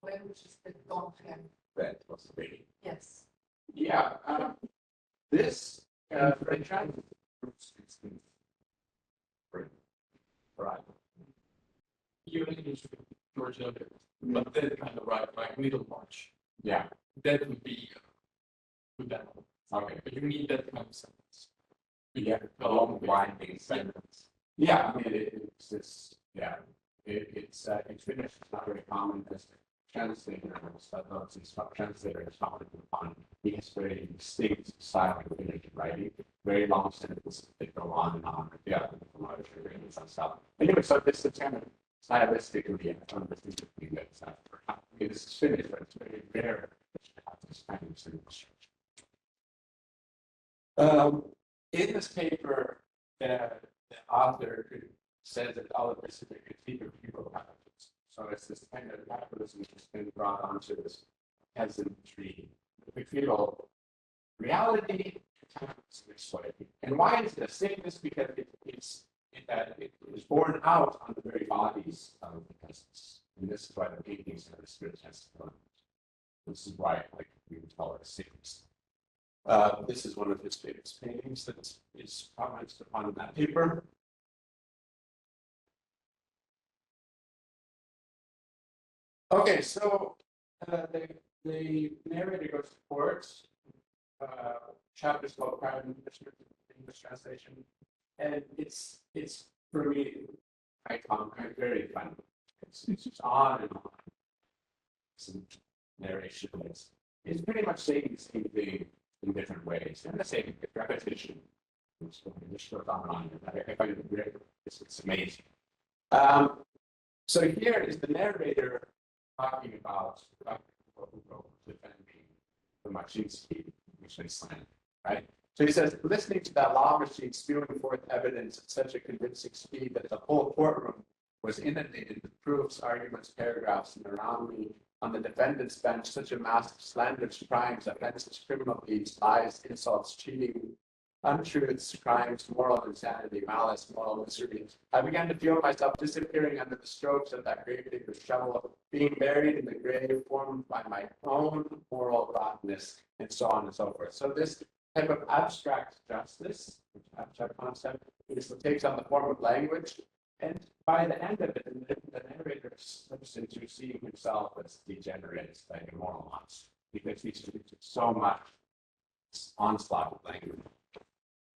languages that don't have. That was the baby. Yes. Yeah. This French right. Even English with Georgia, but then kind of like middle march. Yeah. That would be with that. Okay. But you need that kind of sentence. Yeah. A long winding sentence. Yeah. I mean, it's this. Yeah. It's Finnish. It's not very common as translators. Translators comment upon he has very distinct style of Finnish writing. Very long sentences that go on and on. Yeah. Anyway, so this is kind of stylistically and understandably good stuff. This is Finnish, but it's very rare to have this kind of sentence structure. In this paper, the author says that all of this is a critique of feudal capitalism. So it's this kind of capitalism which has been brought onto this peasantry, the feudal reality, and why is this? Saying this because it is borne out on the very bodies of the peasants. And this is why the paintings have this grotesque element. This is why, like, we would call it a sickness. This is one of his famous paintings that is commented upon in that paper. Okay, so the narrator goes to court. Chapter is called Crime and Punishment in English translation, and it's for me very fun. It's just on and on. Some narration is pretty much saying the same thing in different ways, and the same repetition. It's just goes on and on. I find it great. It's amazing. So here is the narrator talking about defending the Machinsky, which they slammed, right? So he says, listening to that law machine spewing forth evidence at such a convincing speed that the whole courtroom was inundated with proofs, arguments, paragraphs, and around me on the defendant's bench, such a mass of slanders, crimes, offenses, criminal deeds, lies, insults, cheating, untruths, crimes, moral insanity, malice, moral misery. I began to feel myself disappearing under the strokes of that gravedigger's shovel, being buried in the grave formed by my own moral rottenness, and so on and so forth. So this type of abstract justice, abstract concept, is what takes on the form of language. And by the end of it, the narrator slips into seeing himself as degenerate, like a moral monster, because he's so much onslaught of language.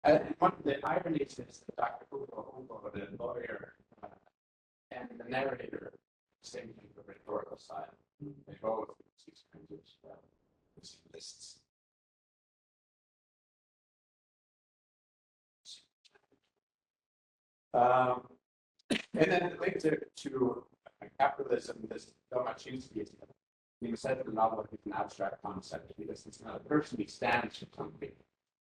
And one of the ironies is that Dr. Hugo, the lawyer, and the narrator, same thing for rhetorical side. They both use these kinds of lists. And then the link to capitalism, this Domachowski is, he said in the novel, it's an abstract concept because it's not a person, he stands for something.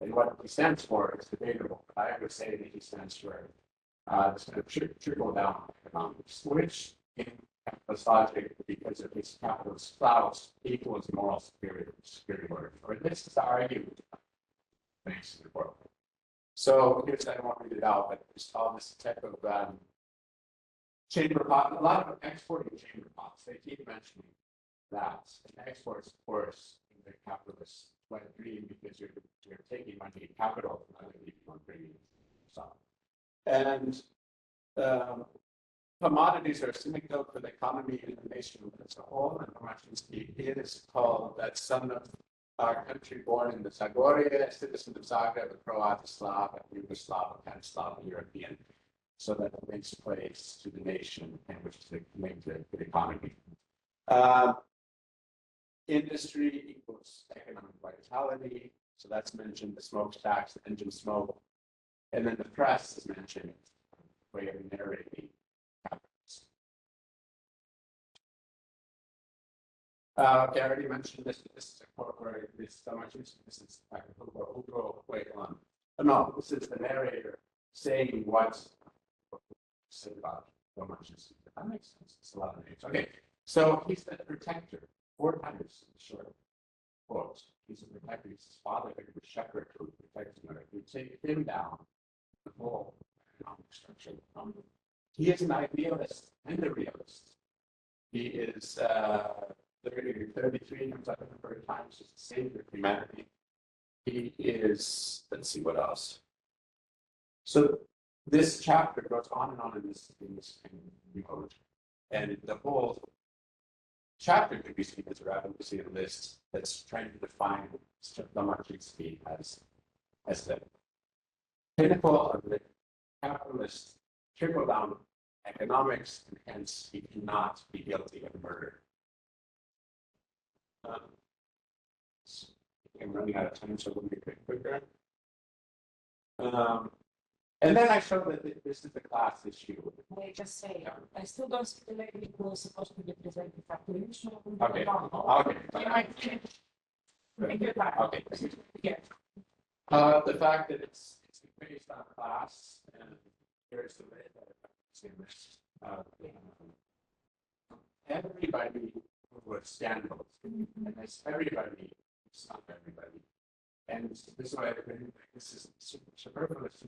And what he stands for is debatable. But I would say that he stands for this kind of trickle down economics, which in capitalist logic, because of his capitalist clouds, equals moral superiority. Or this is the argument makes the world. So here's, I don't want to read it out, but there's all this type of chamber pot, a lot of exporting chamber pots. They keep mentioning that. And exports, of course, in the capitalist wet dream because you're taking money in capital from other people and bringing some. And commodities are a cynical for the economy and the nation as a whole. And Domachowski is called that son of our country born in the Zagoria, citizen of Zagreb, a Croat, a Slav, a Yugoslav, a Pan-Slav, a European. So that it makes place to the nation, and which is the economy. Industry equals economic vitality. So that's mentioned, the smokestacks, the engine smoke. And then the press is mentioned, way of narrating capitalism. Okay, I already mentioned this. This is a quote where this so much. This is Hugo. Wait on. Oh, no, this is the narrator saying what said about so much. That makes sense. It's a lot of names. Okay, so he's the protector. 4 times in short quote. He's a protector. He's his father, the shepherd who protects him. If you take him down, the whole economic structure. He is an idealist and a realist. He is 33 comes up a number of times as the savior of humanity. He is, let's see what else. So this chapter goes on and on in this mode. And the whole chapter could be seen as a relevancy list that's trying to define Domachowski as the pinnacle of the capitalist trickle-down economics, and hence he cannot be guilty of murder. I'm running out of time, so we'll be a bit quicker. And then I showed that this is the class issue. May I just say, I still don't see the lady who was supposed to be presenting calculation. Okay. Okay. You might finish. Take your time. Okay. Yeah. The fact that it's based on class, and here's the way that it's everybody was scandals, and it's everybody, it's not everybody. And this is why this is superfluous to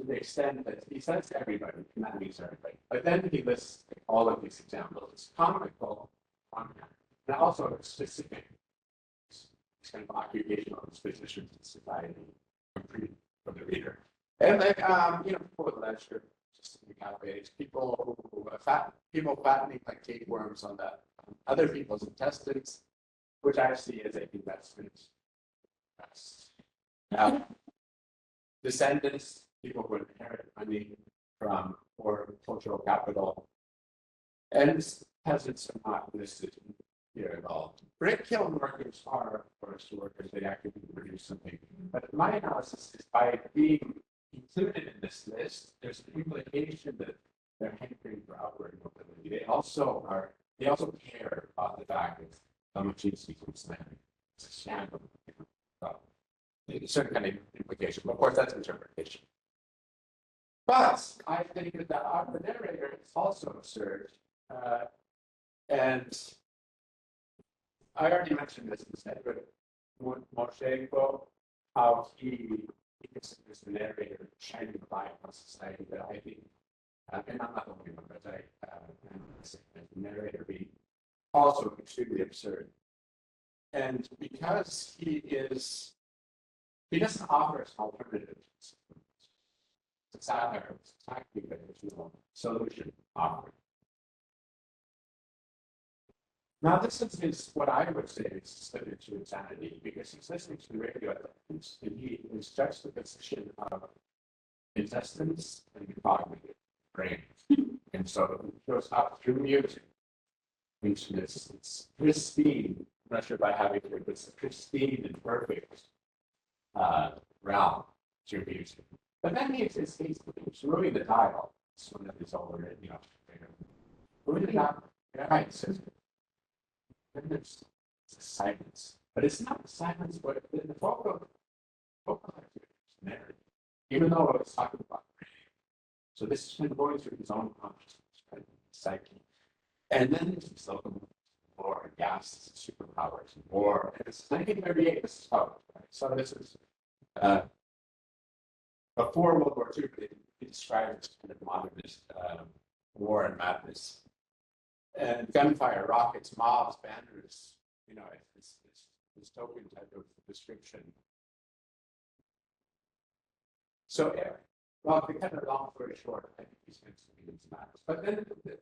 the extent that he says everybody, and that means everybody. But then he lists all of these examples. It's comical on hand, and also specific. It's kind of occupational dispositions in society for the reader. And like people with leisure, just in the cafes, people who people fattening like tapeworms on other people's intestines, which I see as an investment. Descendants, people who inherit money from or cultural capital, and peasants are not listed here at all. Brick kiln workers are forest workers, they actively produce something. But my analysis is by being included in this list, there's an implication that they're hankering for outward mobility. They also care about the fact that Domachowski was slander. It's a scandal. There's a certain kind of implication, but of course that's interpretation. But I think that the narrator is also absurd. And I already mentioned this in Edward Moshenko, how he because there's the narrator shining a light on society that I think, and I'm not the only one, but the narrator being also extremely absurd. And because he doesn't offer us an alternative to satire, it's exactly the original solution offered. Now, this is what I would say is slip to insanity, because he's listening to the radio at times, and he is juxtaposition of intestines and cognitive brain. And so it goes up through music into this pristine, I'm not sure by having to, but it's pristine and perfect realm through music. But then he's moving the dial. It's one of these older, moving the dial. Right, so then there's silence. But it's not the silence, but the vocal activity is narrative, even though it's talking about. So this is him going through his own consciousness, right? Psyche. And then there's more gases and superpowers, more. And it's 1938, this is published, right? So this is before World War II, but he describes kind of modernist war and madness. And gunfire, rockets, mobs, banners, it's dystopian type of description. So, well, to cut it long story short, I think he's going to be into matters. But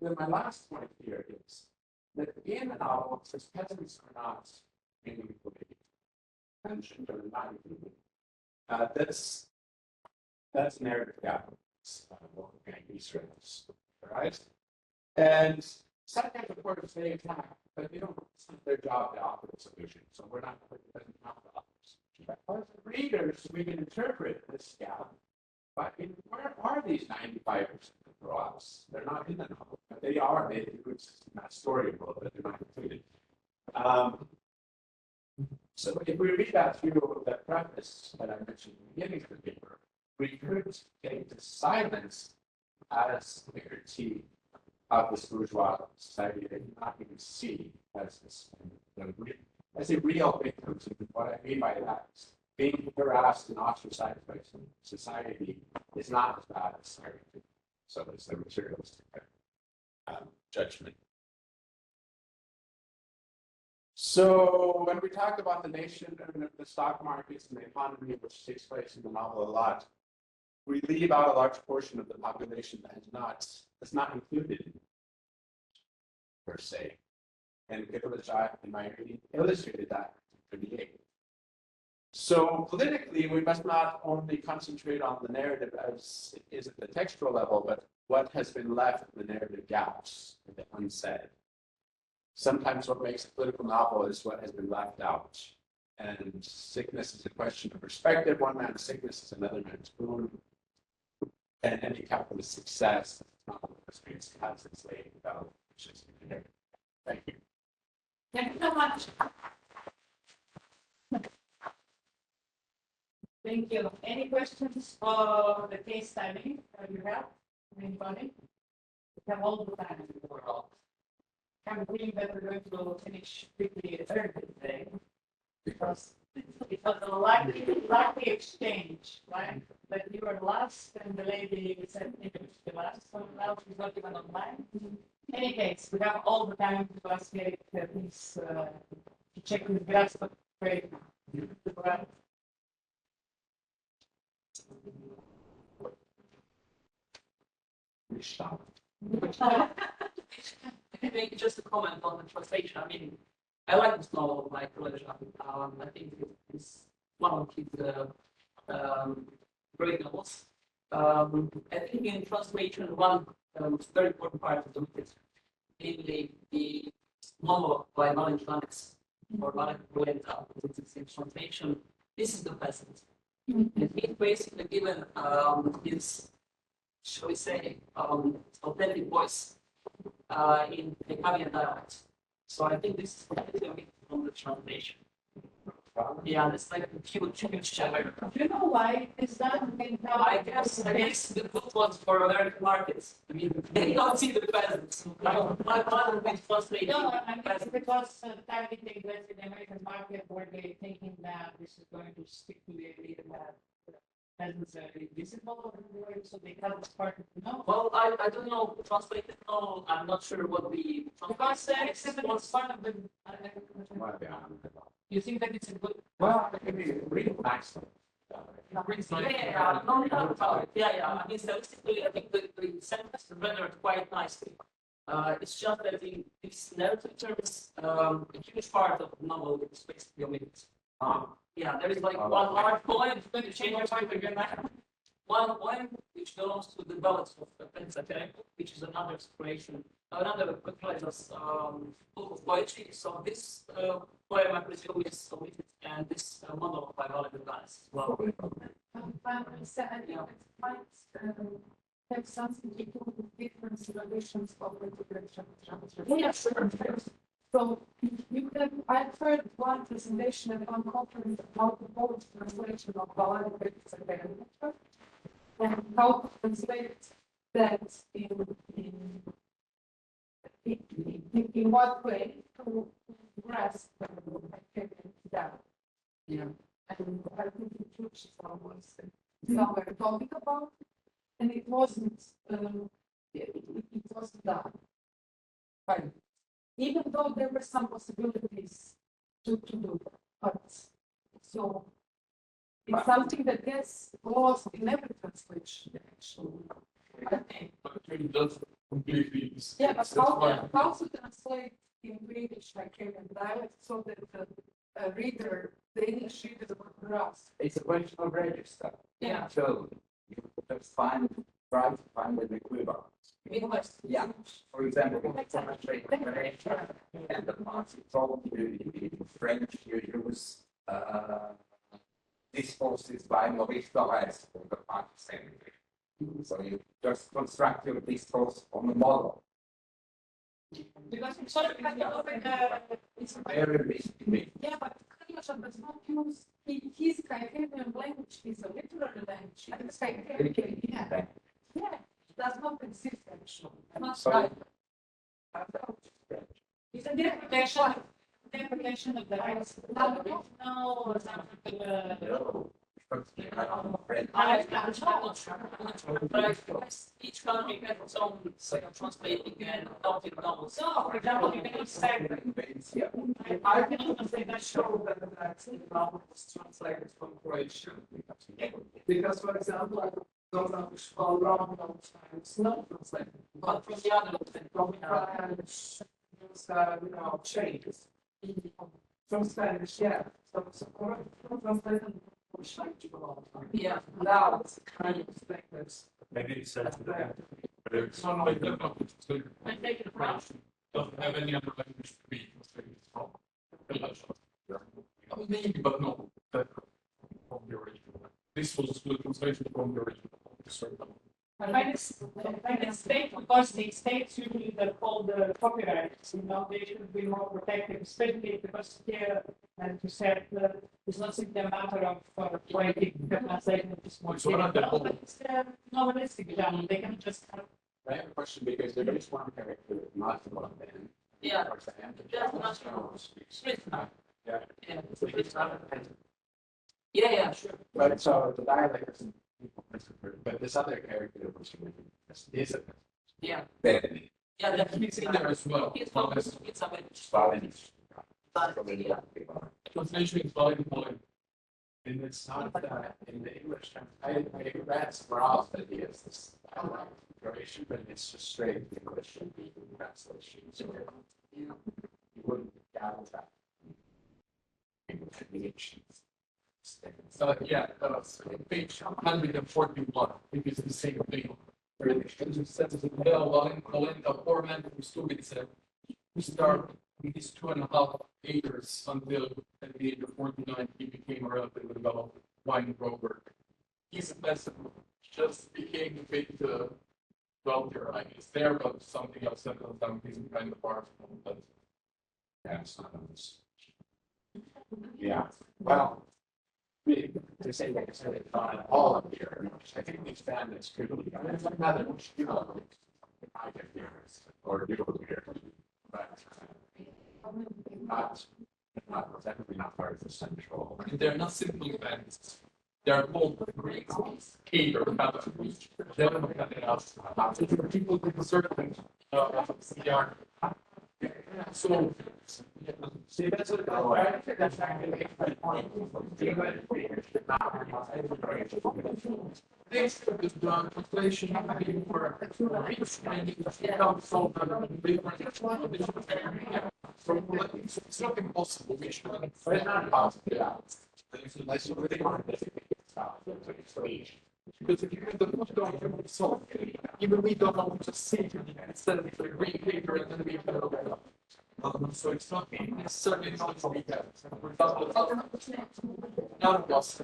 then my last point here is that in the novel, it says peasants are not meaningfully mentioned or not included. That's narrative capitalism, Easter eggs, right? And sometimes, of course, they attack, but it's not their job to offer the solution. So we're not going to offer the solution. But as readers, we can interpret this gap. But where are these 95% of grow-ups? They're not in the novel, but they are. They do exist in that story world, but they're not included. So if we read that through the preface that I mentioned in the beginning of the paper, we could take the silence as the critique of this bourgeois society that you not even see as this as a real victims. And what I mean by that is being harassed and ostracized by society is not as bad as stereotyping. So it's the materialistic judgment. So when we talk about the nation and the stock markets and the economy, which takes place in the novel a lot, we leave out a large portion of the population that's not included per se. And Nicosia, in my opinion, illustrated that in 1938. So politically, we must not only concentrate on the narrative as it is at the textual level, but what has been left in the narrative gaps, the unsaid. Sometimes what makes a political novel is what has been left out. And sickness is a question of perspective. One man's sickness is another man's boon. And any capitalist success experience has its lane without just Thank you. Thank you so much. Thank you. Any questions for the case study that you have? Anybody? We have all the time in the world. I'm believing that we're going to finish quickly today because a likely exchange, right? But you were last and the lady said it was the last, so now she's not even online. In any case, we have all the time to ask Eric, please to check with graphs, but great. Maybe just a comment on the translation. I mean, I like this novel, like Nicosia. I think it's one of his great novels. I think in translation, one very important part of the book is mainly the monologue by Malin Janets or Malin Ruenta, which is in translation. This is the peasant. And he's basically given his, shall we say, authentic voice in the Hungarian dialect. So I think this is completely from the translation. Yeah, it's like a huge challenge. Do you know why is that? I guess the book was for American markets. I mean, they don't see the peasants. My father went translating. No, I mean because targeting the American market, were they thinking that this is going to stick to the elite as invisible, so they have this part of the novel? Well, I don't know, translated novel, I'm not sure what the. Because except was part of the. You think that it's a good. Well, it can be really nice. Yeah, no, not about it. Yeah. I mean, statistically, I think the sentences are rendered quite nicely. It's just that in these narrative terms, a huge part of the novel is basically omitted. Yeah, there is like one large poem, it's going to change your mind again. One poem which belongs to the ballads of Pentateuch, which is another exploration, another Pocahontas book of poetry. So this poem, I presume, is omitted, and this monologue by Valentin as well. Have something to do with different relations of integration. Yeah, sure. So you have, I've heard one presentation at one conference about the Polish translation of Valentin and how to translate that in what way to grasp that. Yeah. And I think the church was somewhere talking about it, and it wasn't done. Right. Even though there were some possibilities to do that, but so it's something that gets lost in every translation, actually. I think. But it really does completely. Yeah, but how to translate in British, like Kenyan dialect, so that the reader, the English reader would grasp. It's a question of register. Yeah. So you just try to find an equivalent. Yeah. For example, translate and the parts probably in French you use discourses by Maurice Torres for the part assembly. So you just construct your discourse on a model. Because it's sort of like it's Very basic. yeah, but Kaliosha does not use his Caribbean language, is a literary language. It's Caribbean, yeah. Yeah, it does not exist actually. Not So- it's a interpretation of the rights. No, or something. No. I'm not sure. But each country has its own sort of translating and adopting novels. So, for example, you can say, Yeah. I can even say that show that the novel was translated from Croatian. Because, for example, those are all long times not translated, But from the other, from French, changes. From Spanish, yeah. So translated from French for a long time. yeah. Now it's kind of thing that's. Maybe it's that. But it's not like that, no, it's like, I take it from. doesn't have any other language to be translated from. Maybe, but no, that from the original. This was the translation from the original. I find it's state because the states usually that hold the copyrights, they should be more protected, especially because here, and you said, it's not simply a matter of poetic translation, it's more. It's one of the whole- It's novelistic genre, they can just kind of. I have a question because there is one character, not one man. Yeah. For example. Just not Yeah. Yeah, sure. But so the dialect is, but this other character was is it? Yeah. Definitely. Yeah, that He's in there as well. it's from it's a bit. Spanish. Yeah. Translation is valuable. And it's not that in the English, I read somewhere else that he has this dialect Croatian, but it's just straight English translation. So you wouldn't gather that. Yeah, page 141, it is the same thing. It says, Valentin, poor man from Stubice, who started with his 2.5 acres until at the age of 49, he became a relatively developed wine grower. His vessel just became a bit wealthier, I guess, there, but something else settled down, he's kind of far from that. Yeah, it's not on this. Yeah, well, to say that it's really not all of here, I think these bandits could be, it's another, I get here, or do here, but not, definitely not part of the central. And they're not simple events. They're called Greek cater categories. Then we have it out. People with certain CR. So see that's what this is done translation for it's not impossible. We should because if you read the book, don't so even we don't know what to see instead of the green paper and then we so it's not necessarily not to be that. None of us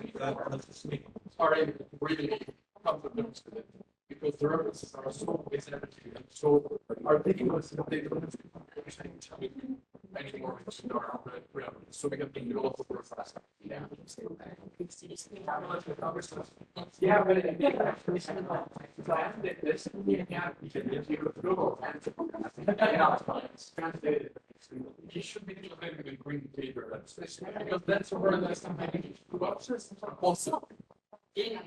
are able to really come to terms with it because the references are so exaggerated and so articulate that they don't anymore. So we have to do all the work fast. Yeah. Yeah, but he should be translated with green paper because that's where there's something also. Yeah,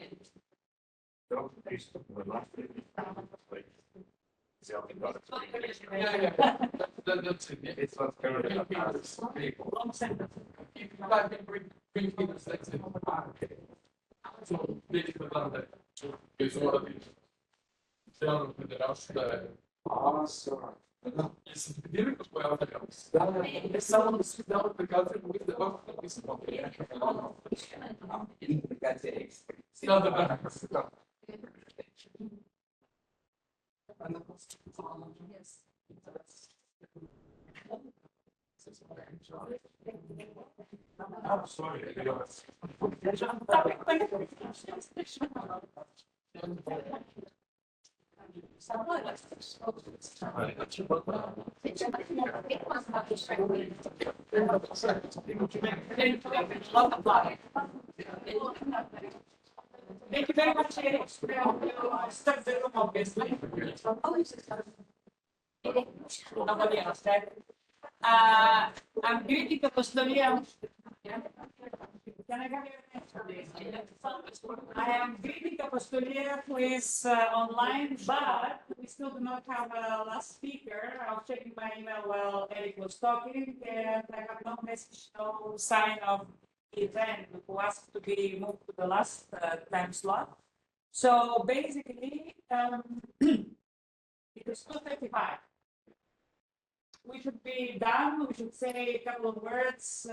That's it. It's what's currently long sentence. If you type in green papers, that's it. So basically, that is what it is. Down with the house that. It's difficult to have the house. It's someone sit down with the cousin with the house that is not the not the back. Yes. I'm sorry. Thank you very much, Eric. Step the room, obviously. Nobody else, right? I'm greeting the custodian. Can I have your name, please? I am greeting the custodian who is online, but we still do not have a last speaker. I was checking my email while Eric was talking, and I have no message, no sign of event who asked to be moved to the last time slot. So basically, it is 2:35. We should be done. We should say a couple of words,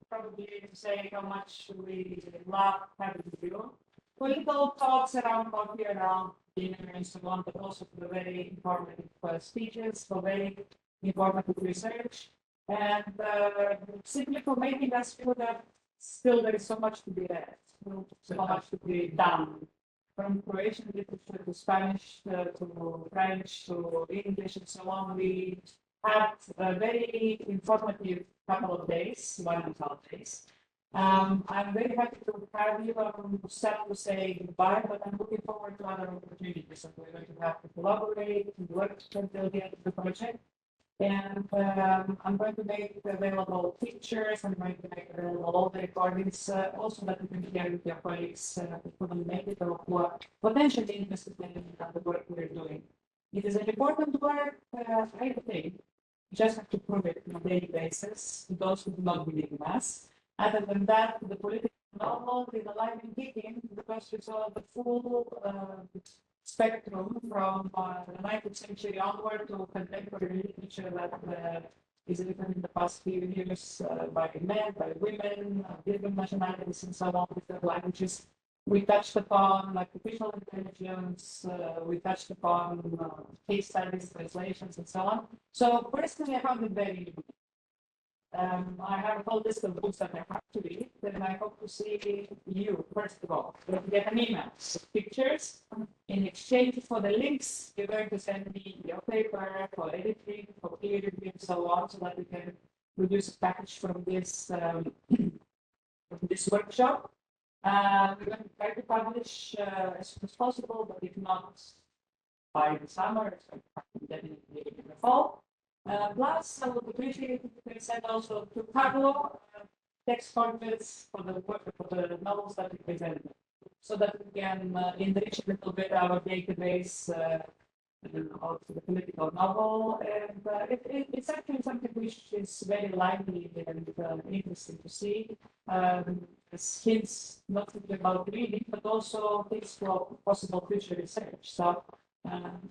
probably to say how much we love having you. Political talks around coffee, around dinner and so on, but also for very informative speeches, for very informative research, and simply for making us feel that still there is so much to be read, so much to be done. From Croatian literature to Spanish to French to English and so on, we had a very informative couple of days, 1.5 days. I'm very happy to have you. I'm sad to say goodbye, but I'm looking forward to other opportunities that we're going to have to collaborate, to work until the end of the project. And I'm going to make available pictures. I'm going to make available all the recordings, also that you can share with your colleagues who couldn't make it or who are potentially interested in the work we're doing. It is an important work, I think. You just have to prove it on a daily basis to those who do not believe in us. Other than that, the political novel is alive and kicking because we saw the full spectrum from the 19th century onward to contemporary literature that is written in the past few years by men, by women, different nationalities, and so on, different languages. We touched upon artificial intelligence, we touched upon case studies, translations, and so on. So personally, I found it very unique. I have a whole list of books that I have to read, and I hope to see you, first of all. You'll get an email with pictures. In exchange for the links, you're going to send me your paper for editing, for peer review, and so on, so that we can produce a package from this workshop. We're going to try to publish as soon as possible, but if not by the summer, it's going to happen definitely in the fall. Plus, I would appreciate if you can send also to Carlo text corpus for the novels that we presented, so that we can enrich a little bit our database of the political novel, and it's actually something which is very lively and interesting to see. As hints not simply about reading, but also things for possible future research. So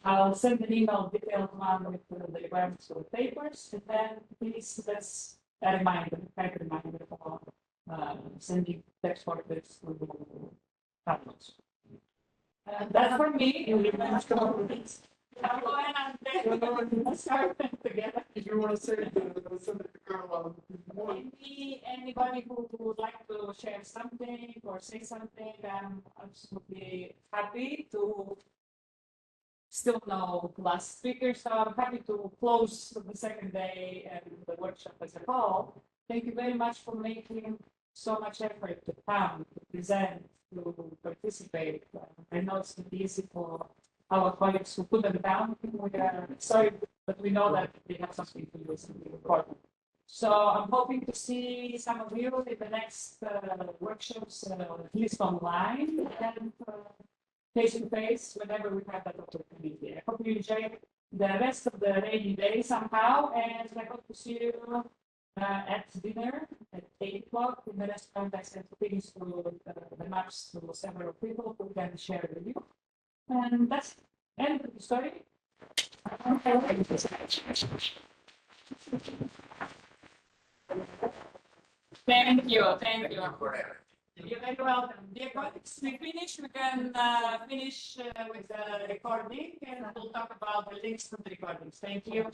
I'll send an email detailed one with the requirements for the papers, and then please let's a reminder, kind of reminder for sending text corpus to panels. That's for me. I'm going on there. Let's start together. If you want to say send it to Carl, Anybody who would like to share something or say something, I'm absolutely happy to still know last speaker. So I'm happy to close the second day and the workshop as a whole. Thank you very much for making so much effort to come, to present, to participate. I know it's not easy for our colleagues who put them down. We are sorry, but we know that they have something to do, something important. So I'm hoping to see some of you in the next workshops, at least online and face to face whenever we have that opportunity. I hope you enjoy the rest of the rainy day somehow, and I hope to see you at dinner at 8 o'clock in the restaurant. I sent things to the maps to several people who can share with you. And that's the end of the story. Thank you, thank you. You're very welcome. Dear colleagues, we finish. We can finish with the recording, and we'll talk about the links to the recordings. Thank you.